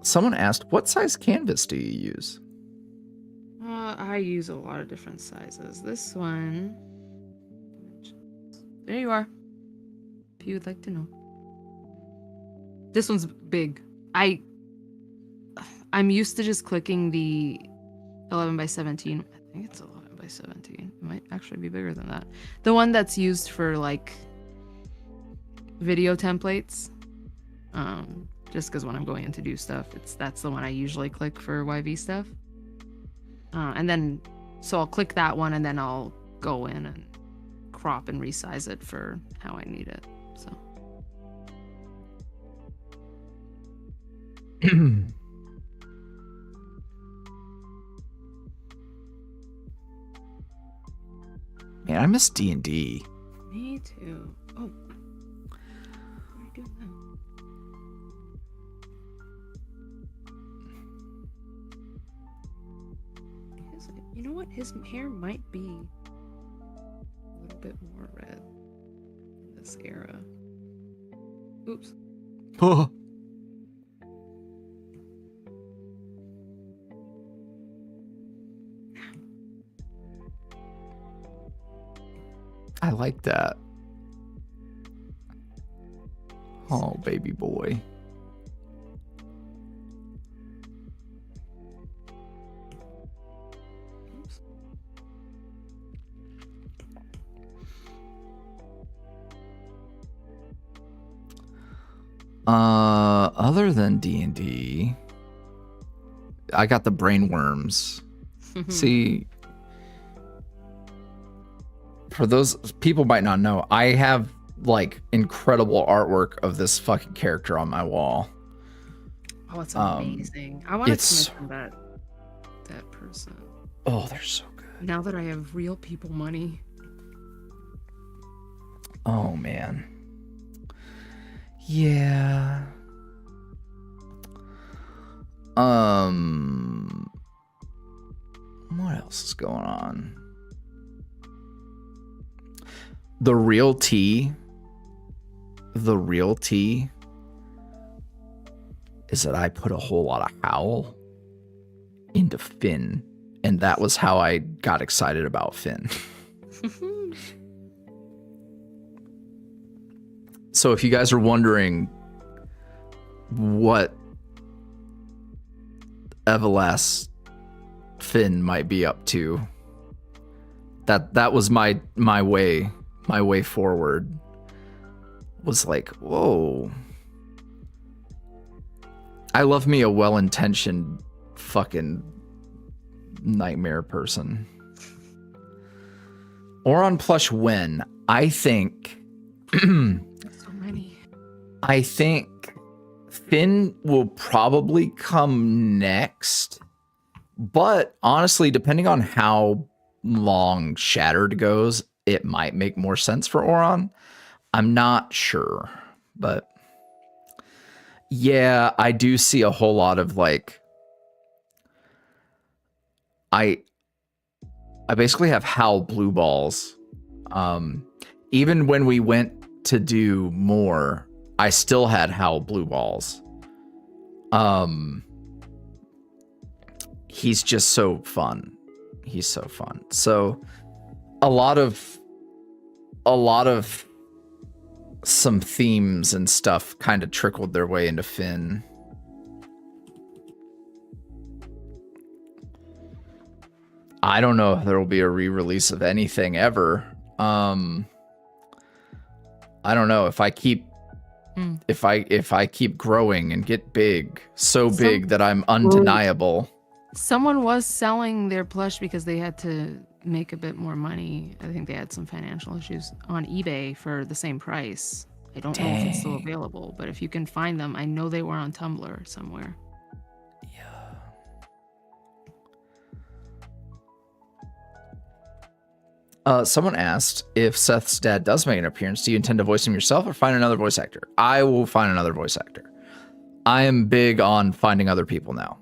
A: Someone asked, what size canvas do you use?
B: I use a lot of different sizes. This one, there you are. If you would like to know. This one's big. I'm used to just clicking the 11 by 17. I think it's 11 by 17. It might actually be bigger than that. The one that's used for like video templates. Just because when I'm going in to do stuff, that's the one I usually click for YV stuff. And then, so I'll click that one, and then I'll go in and crop and resize it for how I need it. So.
A: Man, I miss D&D.
B: Me too. Oh. What are you doing now? You know what? His hair might be a little bit more red in this era. Oops.
A: Oh. I like that. Oh, baby boy. Other than D&D, I got the brain worms. See, for those people might not know, I have like incredible artwork of this fucking character on my wall.
B: Oh, it's amazing. I want to commission that person.
A: Oh, they're so good.
B: Now that I have real people money.
A: Oh man. Yeah. What else is going on? The real tea is that I put a whole lot of Howl into Finn, and that was how I got excited about Finn. So if you guys are wondering what Everlast Finn might be up to, that was my way forward. Was like, whoa. I love me a well-intentioned fucking nightmare person. Auron plush when? I think
B: so many.
A: I think Finn will probably come next. But honestly, depending on how long Shattered goes, it might make more sense for Auron. I'm not sure, but yeah, I do see a whole lot of like, I basically have Howl blue balls. Even when we went to do more, I still had Howl blue balls. He's just so fun. He's so fun. So a lot of some themes and stuff kind of trickled their way into Finn. I don't know if there will be a re-release of anything ever. I don't know if I keep if I keep growing and get big, so big that I'm undeniable.
B: Someone was selling their plush because they had to make a bit more money. I think they had some financial issues on eBay for the same price. I don't know if it's still available, but if you can find them, I know they were on Tumblr somewhere.
A: Yeah. Someone asked if Seth's dad does make an appearance, do you intend to voice him yourself or find another voice actor? I will find another voice actor. I am big on finding other people now.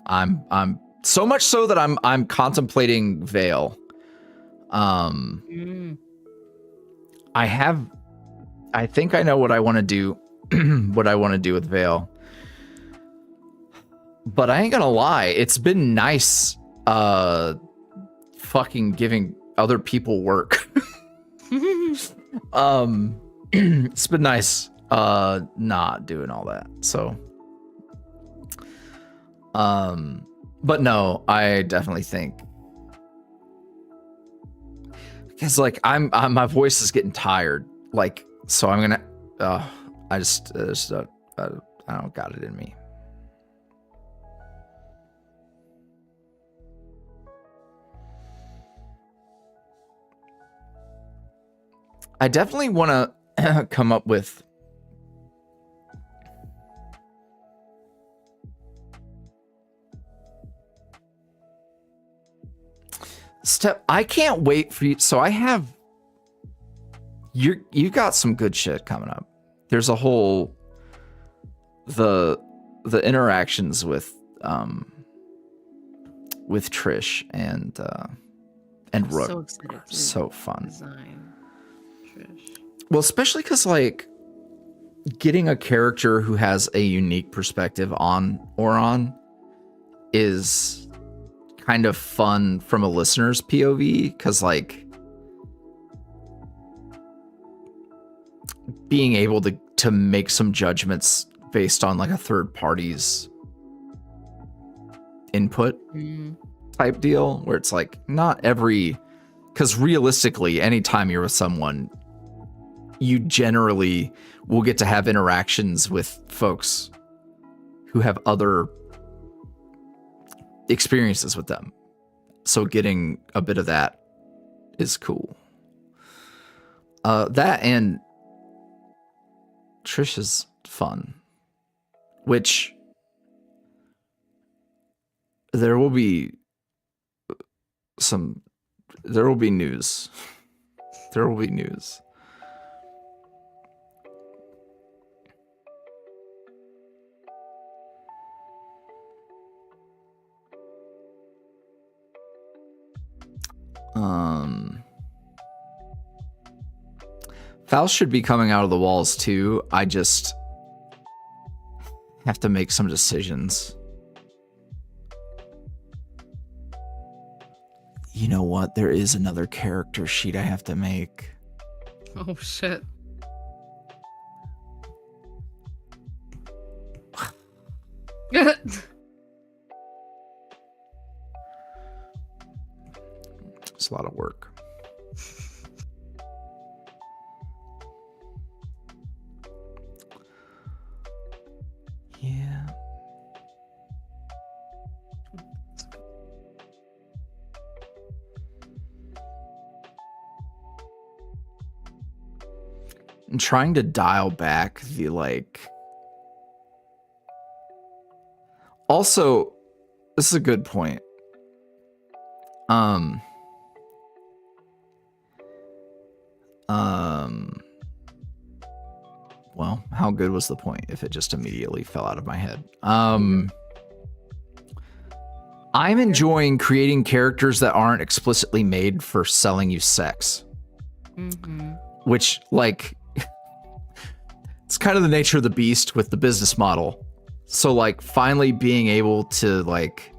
A: I'm so much so that I'm contemplating Vale. I think I know what I want to do, what I want to do with Vale. But I ain't gonna lie, it's been nice fucking giving other people work. It's been nice not doing all that. So but no, I definitely think, because like I'm my voice is getting tired, like, so I'm gonna I don't got it in me. I definitely want to come up with I can't wait for you. So I have you got some good shit coming up. There's a whole the interactions with Trish and Rook.
B: So excited to
A: so fun.
B: Design Trish.
A: Well, especially because like getting a character who has a unique perspective on Auron is kind of fun from a listener's POV, because like being able to make some judgments based on like a third party's input type deal, where it's like not every, because realistically, anytime you're with someone, you generally will get to have interactions with folks who have other experiences with them. So getting a bit of that is cool. That and Trish is fun, which there will be news. There will be news. Faust should be coming out of the walls too. I just have to make some decisions. You know what? There is another character sheet I have to make.
B: Oh shit.
A: It's a lot of work. Yeah. I'm trying to dial back the like. Also, this is a good point. Well, how good was the point if it just immediately fell out of my head? I'm enjoying creating characters that aren't explicitly made for selling you sex. Which, like, it's kind of the nature of the beast with the business model. So, like, finally being able to, like,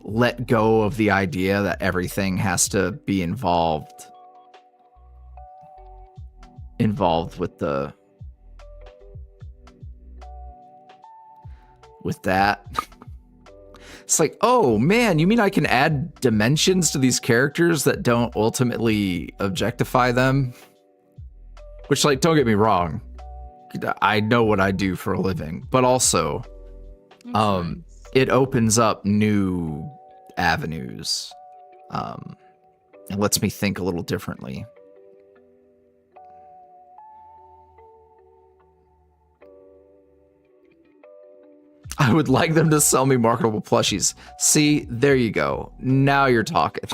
A: let go of the idea that everything has to be involved with that. It's like, oh man, you mean I can add dimensions to these characters that don't ultimately objectify them? Which, like, don't get me wrong, I know what I do for a living, but also it opens up new avenues. It lets me think a little differently. I would like them to sell me marketable plushies. See, there you go. Now you're talking.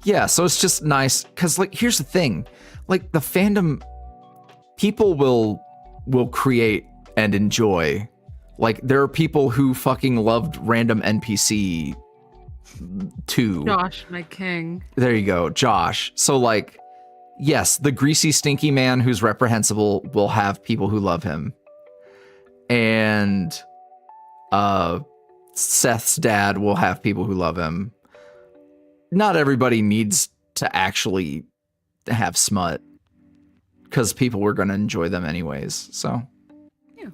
A: Yeah, so it's just nice because, like, here's the thing. Like, the fandom, people will create and enjoy. Like, there are people who fucking loved random NPC 2.
B: Josh, my king.
A: There you go, Josh. So, like, yes, the greasy, stinky man who's reprehensible will have people who love him. And Seth's dad will have people who love him. Not everybody needs to actually have smut, because people were going to enjoy them anyways. So,
B: yeah,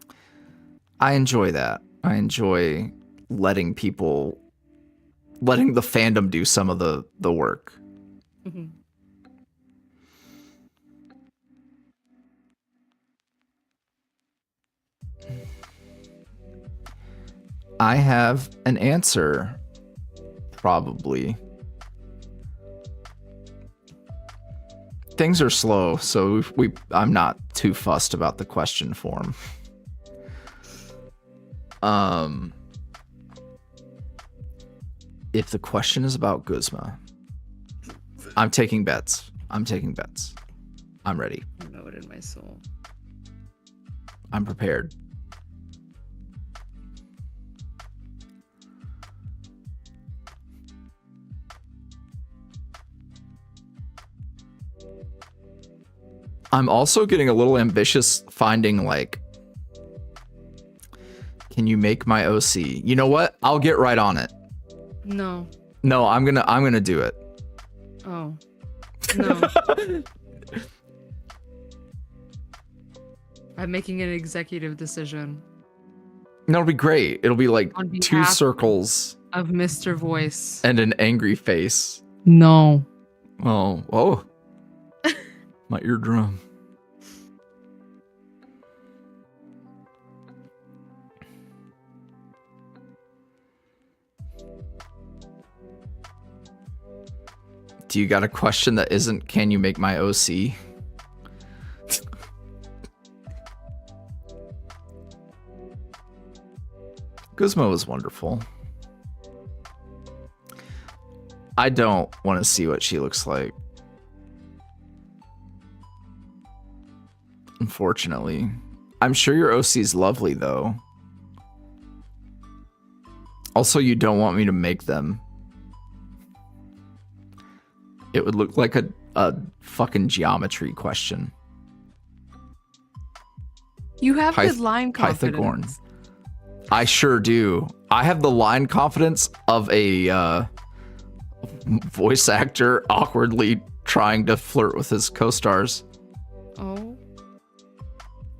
A: I enjoy that. I enjoy letting the fandom do some of the work. I have an answer, probably. Things are slow, so I'm not too fussed about the question form. If the question is about Guzma, I'm taking bets. I'm ready.
B: I know it in my soul.
A: I'm prepared. I'm also getting a little ambitious, finding, like, can you make my OC? You know what? I'll get right on it.
B: No.
A: No, I'm gonna do it.
B: Oh. No. I'm making an executive decision.
A: That'll be great. It'll be like
B: On
A: 2
B: behalf
A: circles
B: of Mr. Voice.
A: and an angry face.
B: No.
A: Oh. My eardrum. Do you got a question that isn't, can you make my OC? Guzmo is wonderful. I don't want to see what she looks like. Unfortunately. I'm sure your OC is lovely, though. Also, you don't want me to make them. It would look like a fucking geometry question.
B: You have good line confidence.
A: Pythagorean. I sure do. I have the line confidence of a voice actor awkwardly trying to flirt with his co-stars.
B: Oh.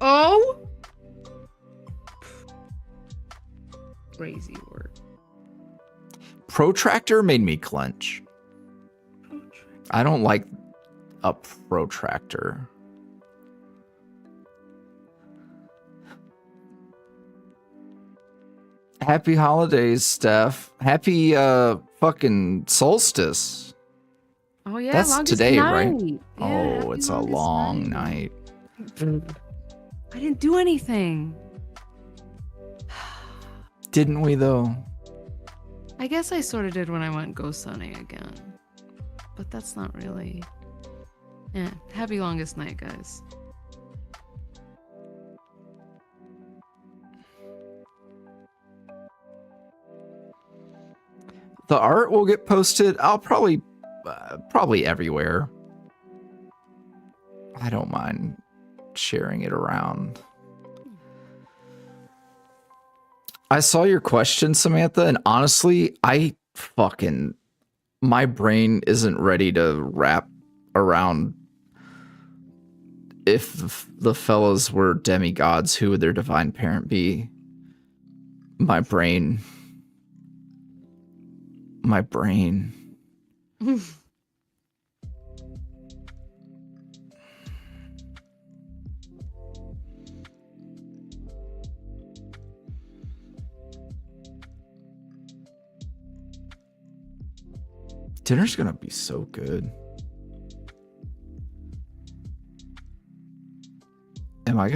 B: Oh? Crazy word.
A: Protractor made me clench. I don't like a protractor. Happy holidays, Steph. Happy fucking solstice.
B: Oh yeah,
A: that's today,
B: night.
A: Right?
B: Yeah,
A: oh, it's a long night.
B: I didn't do anything.
A: Didn't we though?
B: I guess I sort of did when I went ghost hunting again. But that's not really... Yeah, happy longest night, guys.
A: The art will get posted. I'll probably everywhere. I don't mind sharing it around. I saw your question, Samantha, and honestly, my brain isn't ready to wrap around if the fellas were demigods, who would their divine parent be? My brain. Dinner's gonna be so good. Am I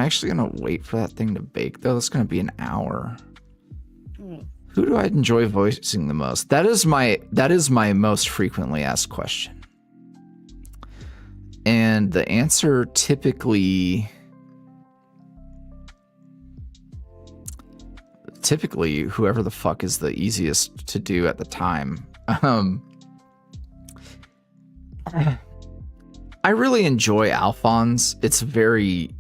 A: actually gonna wait for that thing to bake though? That's gonna be an hour. Who do I enjoy voicing the most? That is my most frequently asked question. And the answer typically whoever the fuck is the easiest to do at the time. I really enjoy Alphonse. It's real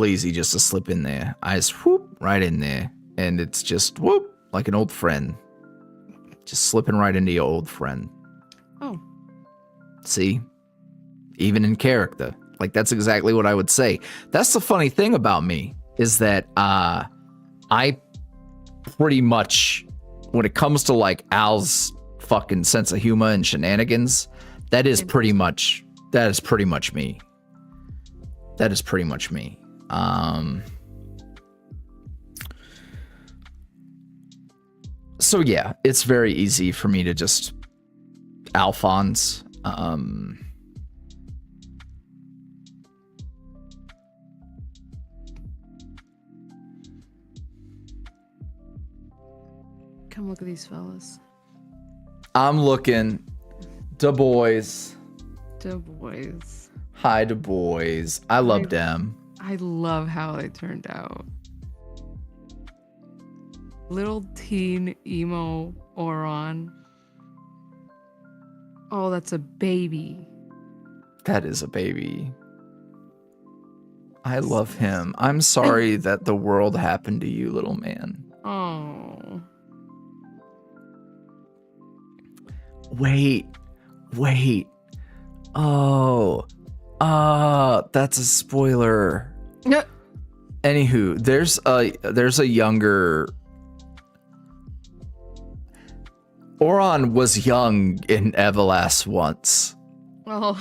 A: easy just to slip in there. I just whoop right in there. And it's just whoop, like an old friend. Just slipping right into your old friend.
B: Oh.
A: See? Even in character. Like, that's exactly what I would say. That's the funny thing about me, is that I pretty much, when it comes to like Al's fucking sense of humor and shenanigans, that is pretty much me. That is pretty much me. So yeah, it's very easy for me to just Alphonse. Come
B: look at these fellas.
A: I'm looking. Du Bois.
B: Du Bois.
A: Hi, Du Bois. I love them.
B: I love how they turned out. Little teen emo Auron. Oh, that's a baby.
A: That is a baby. I love him. I'm sorry that the world happened to you, little man.
B: Oh.
A: Wait. Wait. Oh. That's a spoiler.
B: Yeah.
A: Anywho, there's a younger Auron was young in Everlast once.
B: Well,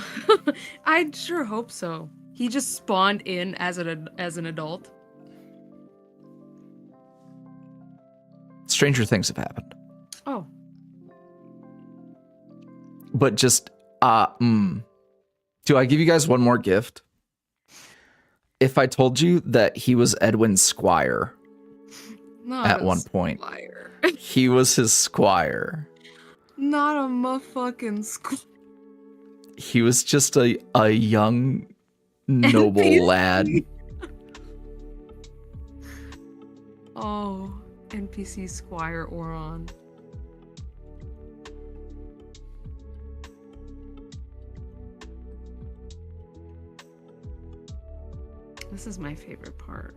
B: I sure hope so. He just spawned in as an adult.
A: Stranger things have happened.
B: Oh.
A: But just do I give you guys one more gift? If I told you that he was Edwin's squire at one point.
B: Squire.
A: He was his squire.
B: Not a motherfucking squire.
A: He was just a young noble
B: NPC.
A: lad.
B: Oh, NPC Squire Auron. This is my favorite part.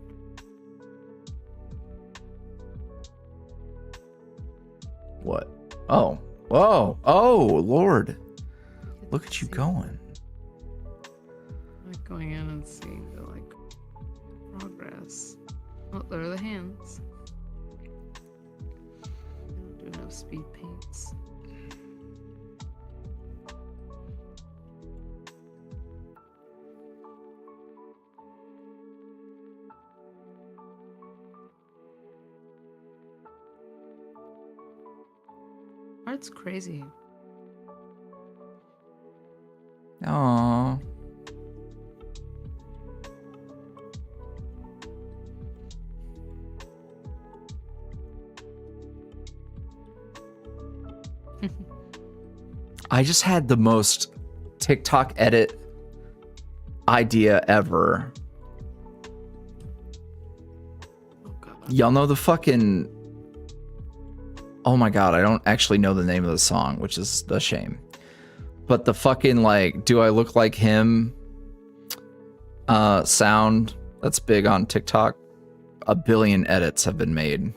A: What? Oh. Whoa. Oh, Lord. Look at you going.
B: Like going in and seeing the like progress. Oh, there are the hands. I don't do enough speed paints. Art's crazy.
A: Aww. I just had the most TikTok edit idea ever.
B: Oh god.
A: Y'all know the fucking... Oh my god, I don't actually know the name of the song, which is a shame. But the fucking, like, do I look like him sound that's big on TikTok? 1 billion edits have been made.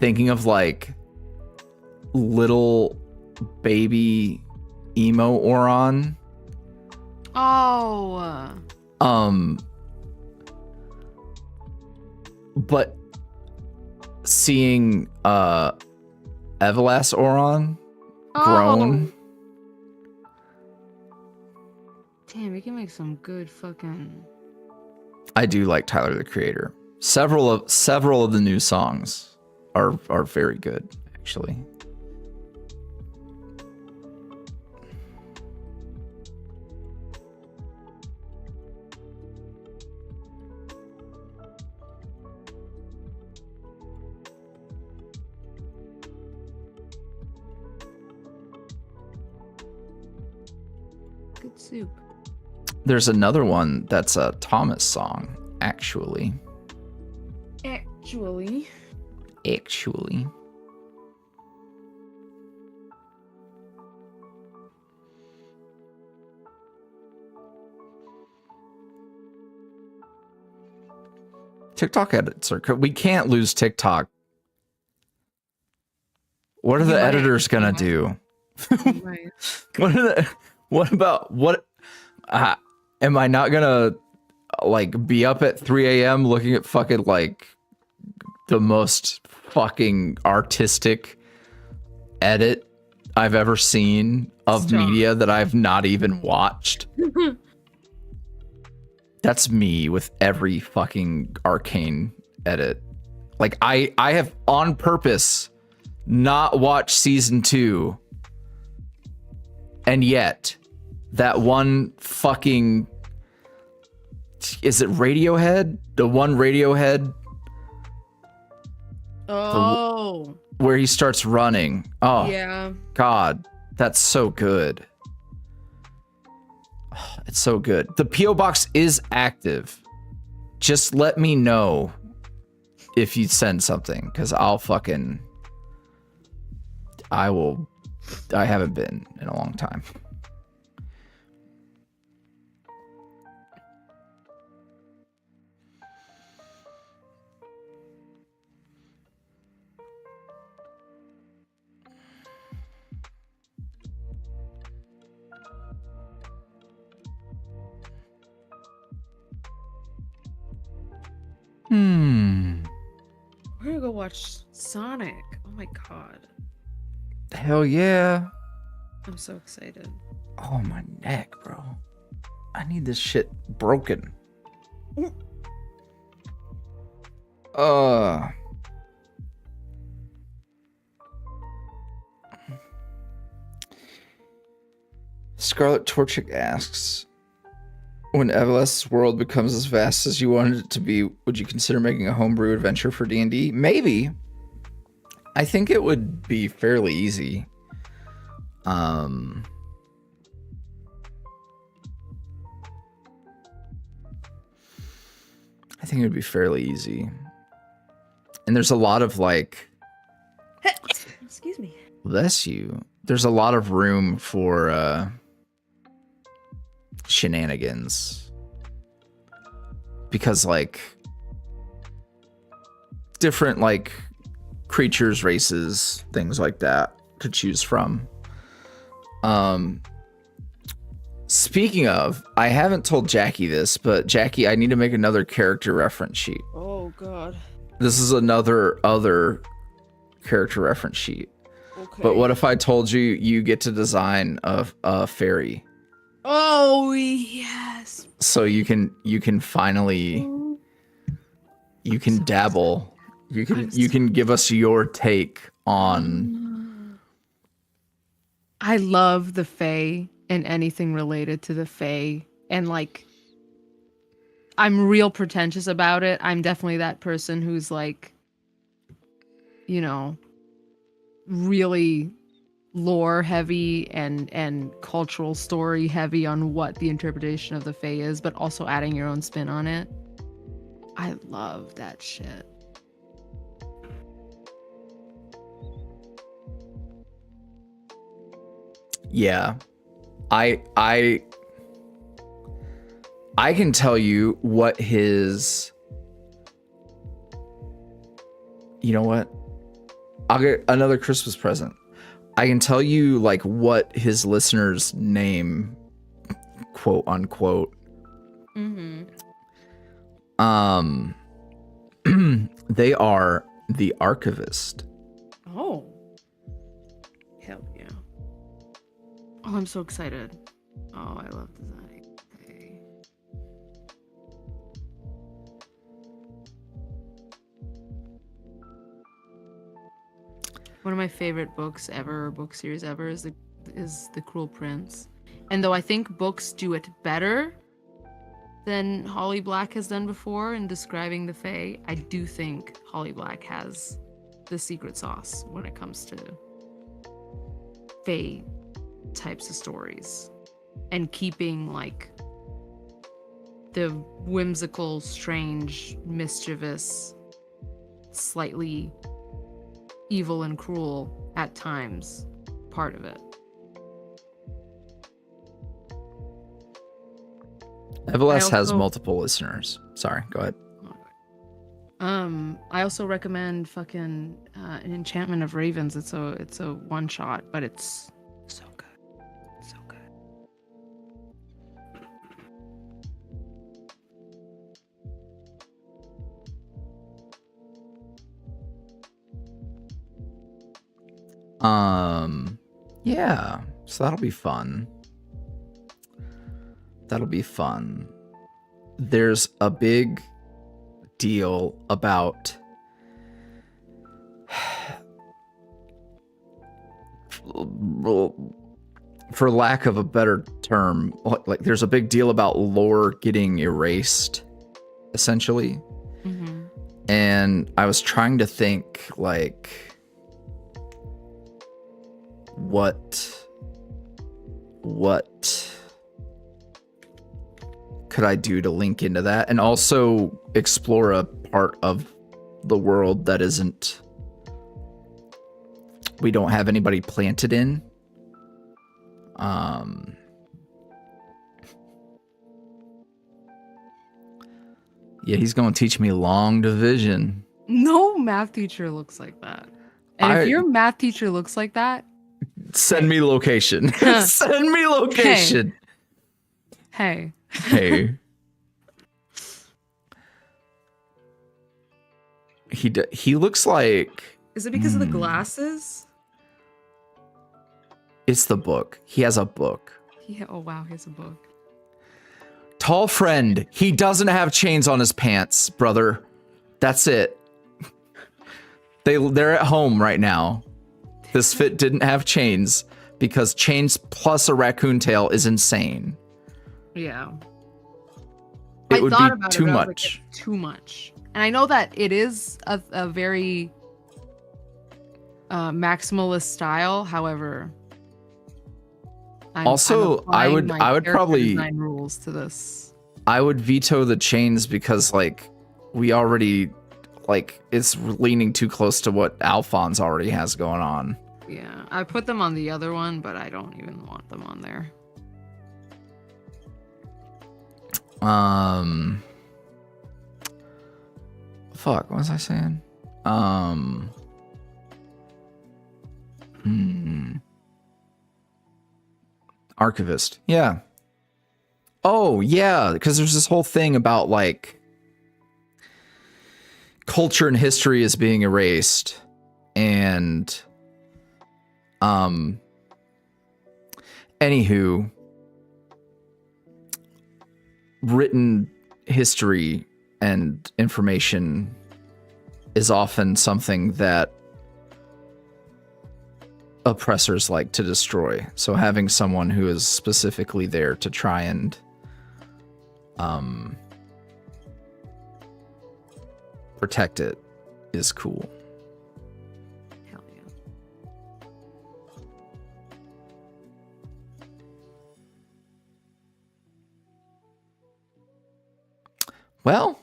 A: Thinking of, like, little baby emo Auron.
B: Oh.
A: But seeing Everlast Auron grown.
B: Damn, we can make some good fucking...
A: I do like Tyler the Creator. Several of the new songs are very good, actually.
B: Good soup.
A: There's another one that's a Thomas song, actually.
B: Actually.
A: TikTok edits are... We can't lose TikTok. What are the editors gonna do?
B: Right.
A: Am I not gonna like be up at 3 a.m. looking at fucking like the most fucking artistic edit I've ever seen of media that I've not even watched? That's me with every fucking Arcane edit. Like I have on purpose not watched season 2, and yet that one fucking... Is it Radiohead? The one Radiohead?
B: Oh.
A: Where he starts running. Oh,
B: Yeah.
A: God. That's so good. Oh, it's so good. The P.O. Box is active. Just let me know if you send something, because I'll fucking... I haven't been in a long time.
B: We're gonna go watch Sonic. Oh my god.
A: Hell yeah.
B: I'm so excited.
A: Oh, my neck, bro. I need this shit broken. Scarlet Torchic asks, when Everlast's world becomes as vast as you wanted it to be, would you consider making a homebrew adventure for D&D? Maybe. I think it would be fairly easy. I think it would be fairly easy. And there's a lot of like...
B: Excuse me.
A: Bless you. There's a lot of room for shenanigans. Because like different like creatures, races, things like that to choose from. Speaking of, I haven't told Jackie this, but Jackie, I need to make another character reference sheet.
B: Oh god.
A: This is another character reference sheet.
B: Okay.
A: But what if I told you you get to design a fairy?
B: Oh yes.
A: So you can finally dabble. You can give us your take on.
B: I love the Fae and anything related to the Fae, and like I'm real pretentious about it. I'm definitely that person who's like, you know, really lore heavy and cultural story heavy on what the interpretation of the Fae is, but also adding your own spin on it. I love that shit.
A: Yeah. I can tell you what his... You know what? I'll get another Christmas present. I can tell you like what his listeners name, quote unquote. They are the archivist.
B: Oh. Hell yeah. Oh, I'm so excited. Oh, I love designing. Okay. One of my favorite books ever, or book series ever, is the Cruel Prince. And though I think books do it better than Holly Black has done before in describing the Fae, I do think Holly Black has the secret sauce when it comes to Fae types of stories and keeping like the whimsical, strange, mischievous, slightly evil and cruel at times part of it.
A: Everlast has multiple listeners. Sorry, go ahead.
B: I also recommend fucking an Enchantment of Ravens. It's a one shot, but it's so good. So good.
A: Yeah, so that'll be fun. That'll be fun. There's a big deal about for lack of a better term, like there's a big deal about lore getting erased, essentially.
B: Mm-hmm.
A: And I was trying to think like what could I do to link into that and also explore a part of the world that we don't have anybody planted in. Yeah, he's going to teach me long division.
B: No math teacher looks like that. And if your math teacher looks like that,
A: send me location. Send me location.
B: Hey.
A: Hey. he looks like...
B: Is it because of the glasses?
A: It's the book. He has a book.
B: Oh, wow. He has a book.
A: Tall friend. He doesn't have chains on his pants, brother. That's it. They're at home right now. This fit didn't have chains because chains plus a raccoon tail is insane.
B: Yeah.
A: It would be too much.
B: Like, it's too much. And I know that it is a very maximalist style. However, I would probably design rules to this.
A: I would veto the chains because like we already it's leaning too close to what Alphonse already has going on.
B: Yeah, I put them on the other one, but I don't even want them on there.
A: Fuck, what was I saying? Archivist. Yeah. Oh, yeah, because there's this whole thing about like culture and history is being erased, and anywho, written history and information is often something that oppressors like to destroy. So having someone who is specifically there to try and protect it is cool.
B: Hell yeah.
A: Well,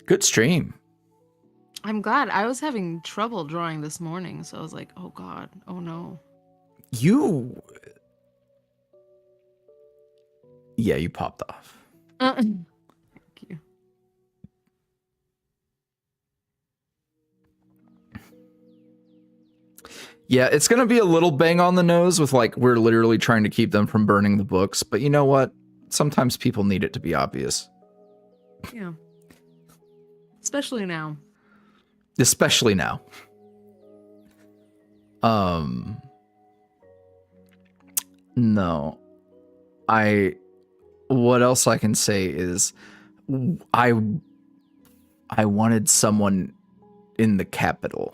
A: good stream.
B: I'm glad. I was having trouble drawing this morning, so I was like, oh god, oh no.
A: You popped off.
B: Thank you.
A: Yeah, it's going to be a little bang on the nose with like, we're literally trying to keep them from burning the books. But you know what? Sometimes people need it to be obvious.
B: Yeah. Especially now.
A: Especially now. No. What else I can say is I wanted someone in the capital.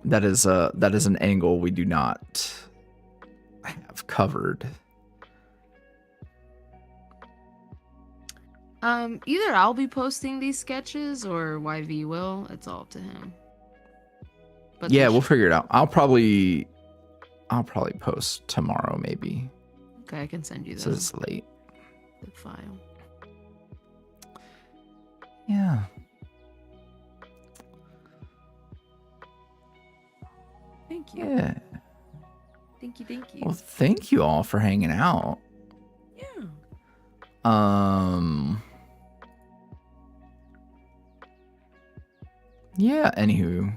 A: That is an angle we do not have covered.
B: Either I'll be posting these sketches or YV will. It's all up to him. But
A: yeah, we'll figure it out. I'll probably post tomorrow, maybe.
B: Okay, I can send you
A: So it's late.
B: The file.
A: Yeah.
B: Thank you.
A: Yeah.
B: Thank you.
A: Well, thank you all for hanging out.
B: Yeah.
A: Yeah, anywho,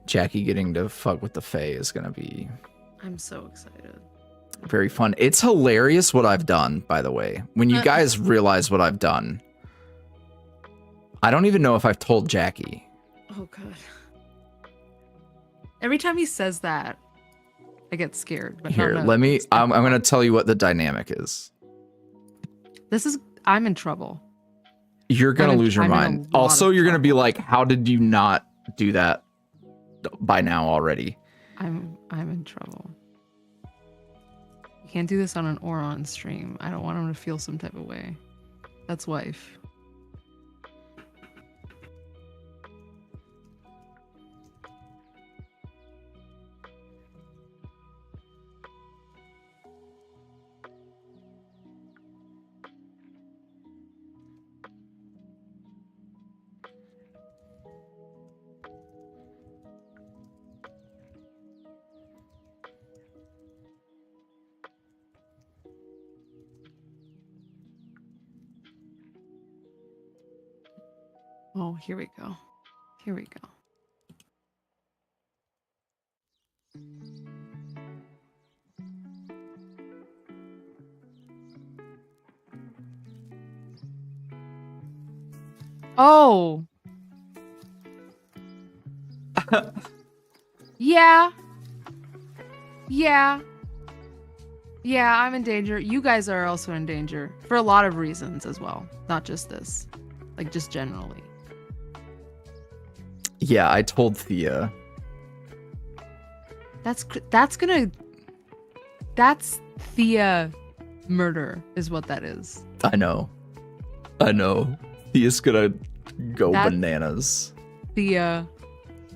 A: Jackie getting to fuck with the Fae is gonna be
B: I'm so excited.
A: very fun. It's hilarious what I've done, by the way. When you guys realize what I've done, I don't even know if I've told Jackie.
B: Oh god. Every time he says that, I get scared. But
A: Here,
B: no.
A: let me. I'm gonna tell you what the dynamic is.
B: I'm in trouble.
A: You're gonna lose your mind. Also, you're gonna be like, "How did you not do that by now already?"
B: I'm in trouble. You can't do this on an Auron stream. I don't want him to feel some type of way. That's wife. Oh, here we go. Here we go. Oh. Yeah. Yeah. Yeah, I'm in danger. You guys are also in danger for a lot of reasons as well. Not just this. Like, just generally.
A: Yeah, I told Thea.
B: That's Thea murder is what that is.
A: I know. Thea's gonna go bananas.
B: Thea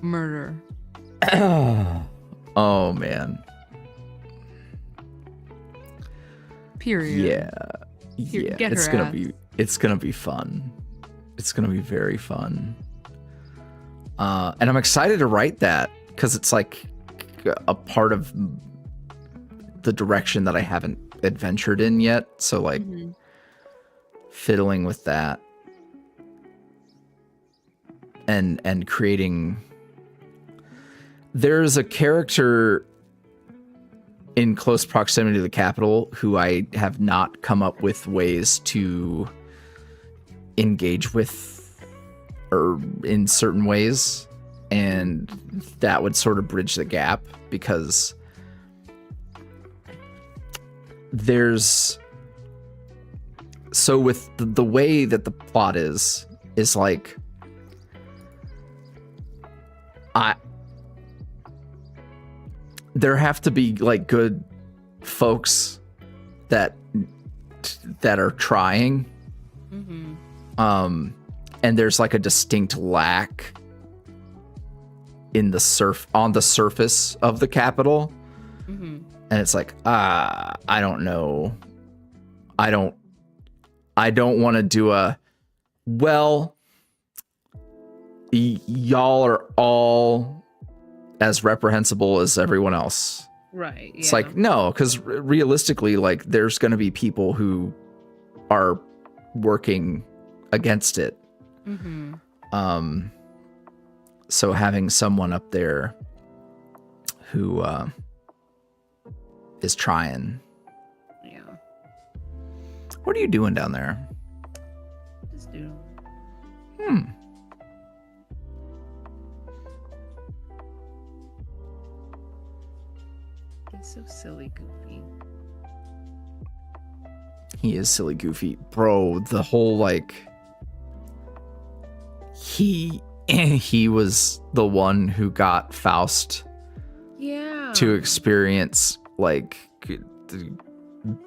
B: murder.
A: Oh, man.
B: Period.
A: Yeah.
B: Get
A: it's
B: her
A: gonna
B: ass.
A: it's gonna be fun. It's gonna be very fun. And I'm excited to write that because it's like a part of the direction that I haven't adventured in yet. So like fiddling with that and creating. There's a character in close proximity to the capital who I have not come up with ways to engage with or in certain ways, and that would sort of bridge the gap because there's so with the way that the plot is like there have to be like good folks that are trying. And there's like a distinct lack in on the surface of the capital. And it's like, I don't know. I don't want to do y'all are all as reprehensible as everyone else.
B: Right.
A: It's like, no, because realistically, like there's going to be people who are working against it. So having someone up there who is trying.
B: Yeah.
A: What are you doing down there?
B: Just do. He's so silly, Goofy.
A: He is silly, Goofy. Bro, the whole like he was the one who got Faust to experience like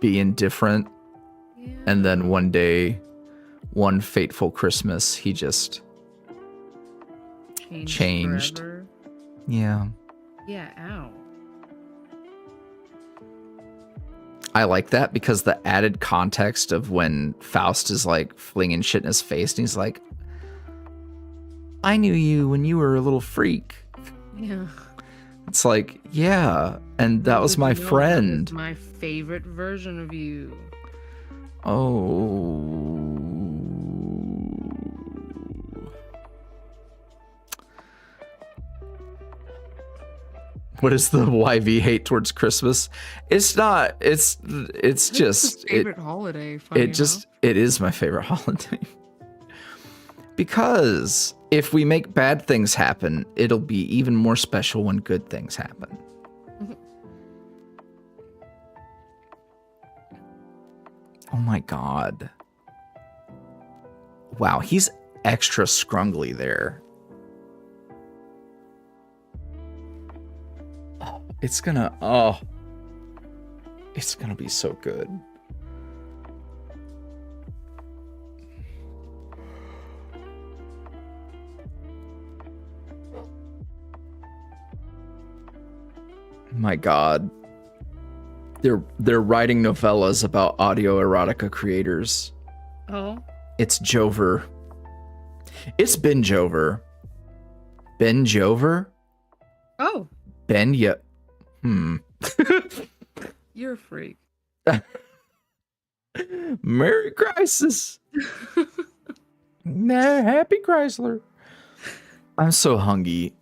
A: being different. And then one day, one fateful Christmas, he just changed.
B: Forever.
A: Yeah.
B: Yeah, ow.
A: I like that because the added context of when Faust is like flinging shit in his face and he's like, I knew you when you were a little freak.
B: Yeah.
A: It's like, yeah, and that was my friend.
B: That was my favorite version of you.
A: Oh. What is the YV hate towards Christmas? It's not. It's just
B: favorite holiday.
A: It is my favorite holiday. Because if we make bad things happen, it'll be even more special when good things happen. Oh my god. Wow, he's extra scrungly there. It's gonna be so good. My god. They're writing novellas about audio erotica creators.
B: Oh.
A: It's Jover. It's Ben Jover. Ben Jover?
B: Oh.
A: Ben
B: You're a freak.
A: Merry Crisis. Happy Chrysler. I'm so hungry.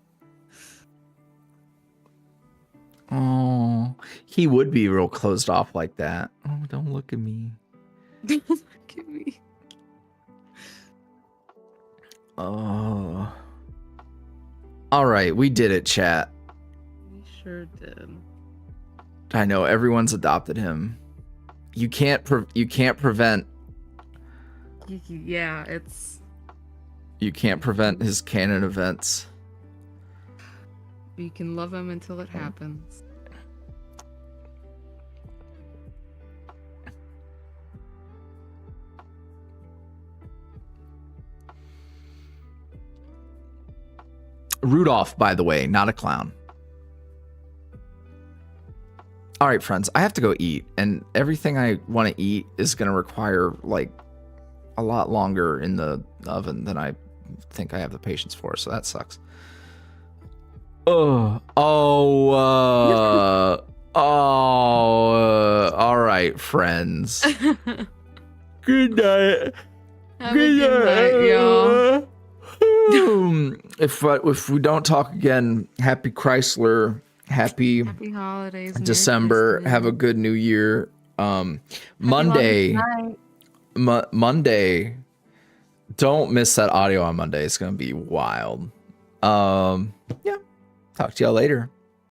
A: Oh, he would be real closed off like that. Oh, don't look at me.
B: Don't look at me.
A: Oh. All right, we did it, chat.
B: We sure did.
A: I know everyone's adopted him. You can't prevent.
B: Yeah, it's.
A: You can't prevent his canon events.
B: You can love him until it happens.
A: Rudolph, by the way, not a clown. All right, friends, I have to go eat, and everything I want to eat is going to require like a lot longer in the oven than I think I have the patience for, so that sucks. All right, friends. Good night.
B: Have a good night, y'all.
A: If we don't talk again, happy Chrysler, happy
B: holidays,
A: December, have a good new year. Monday, Monday, don't miss that audio on Monday. It's gonna be wild. Yeah, talk to y'all later.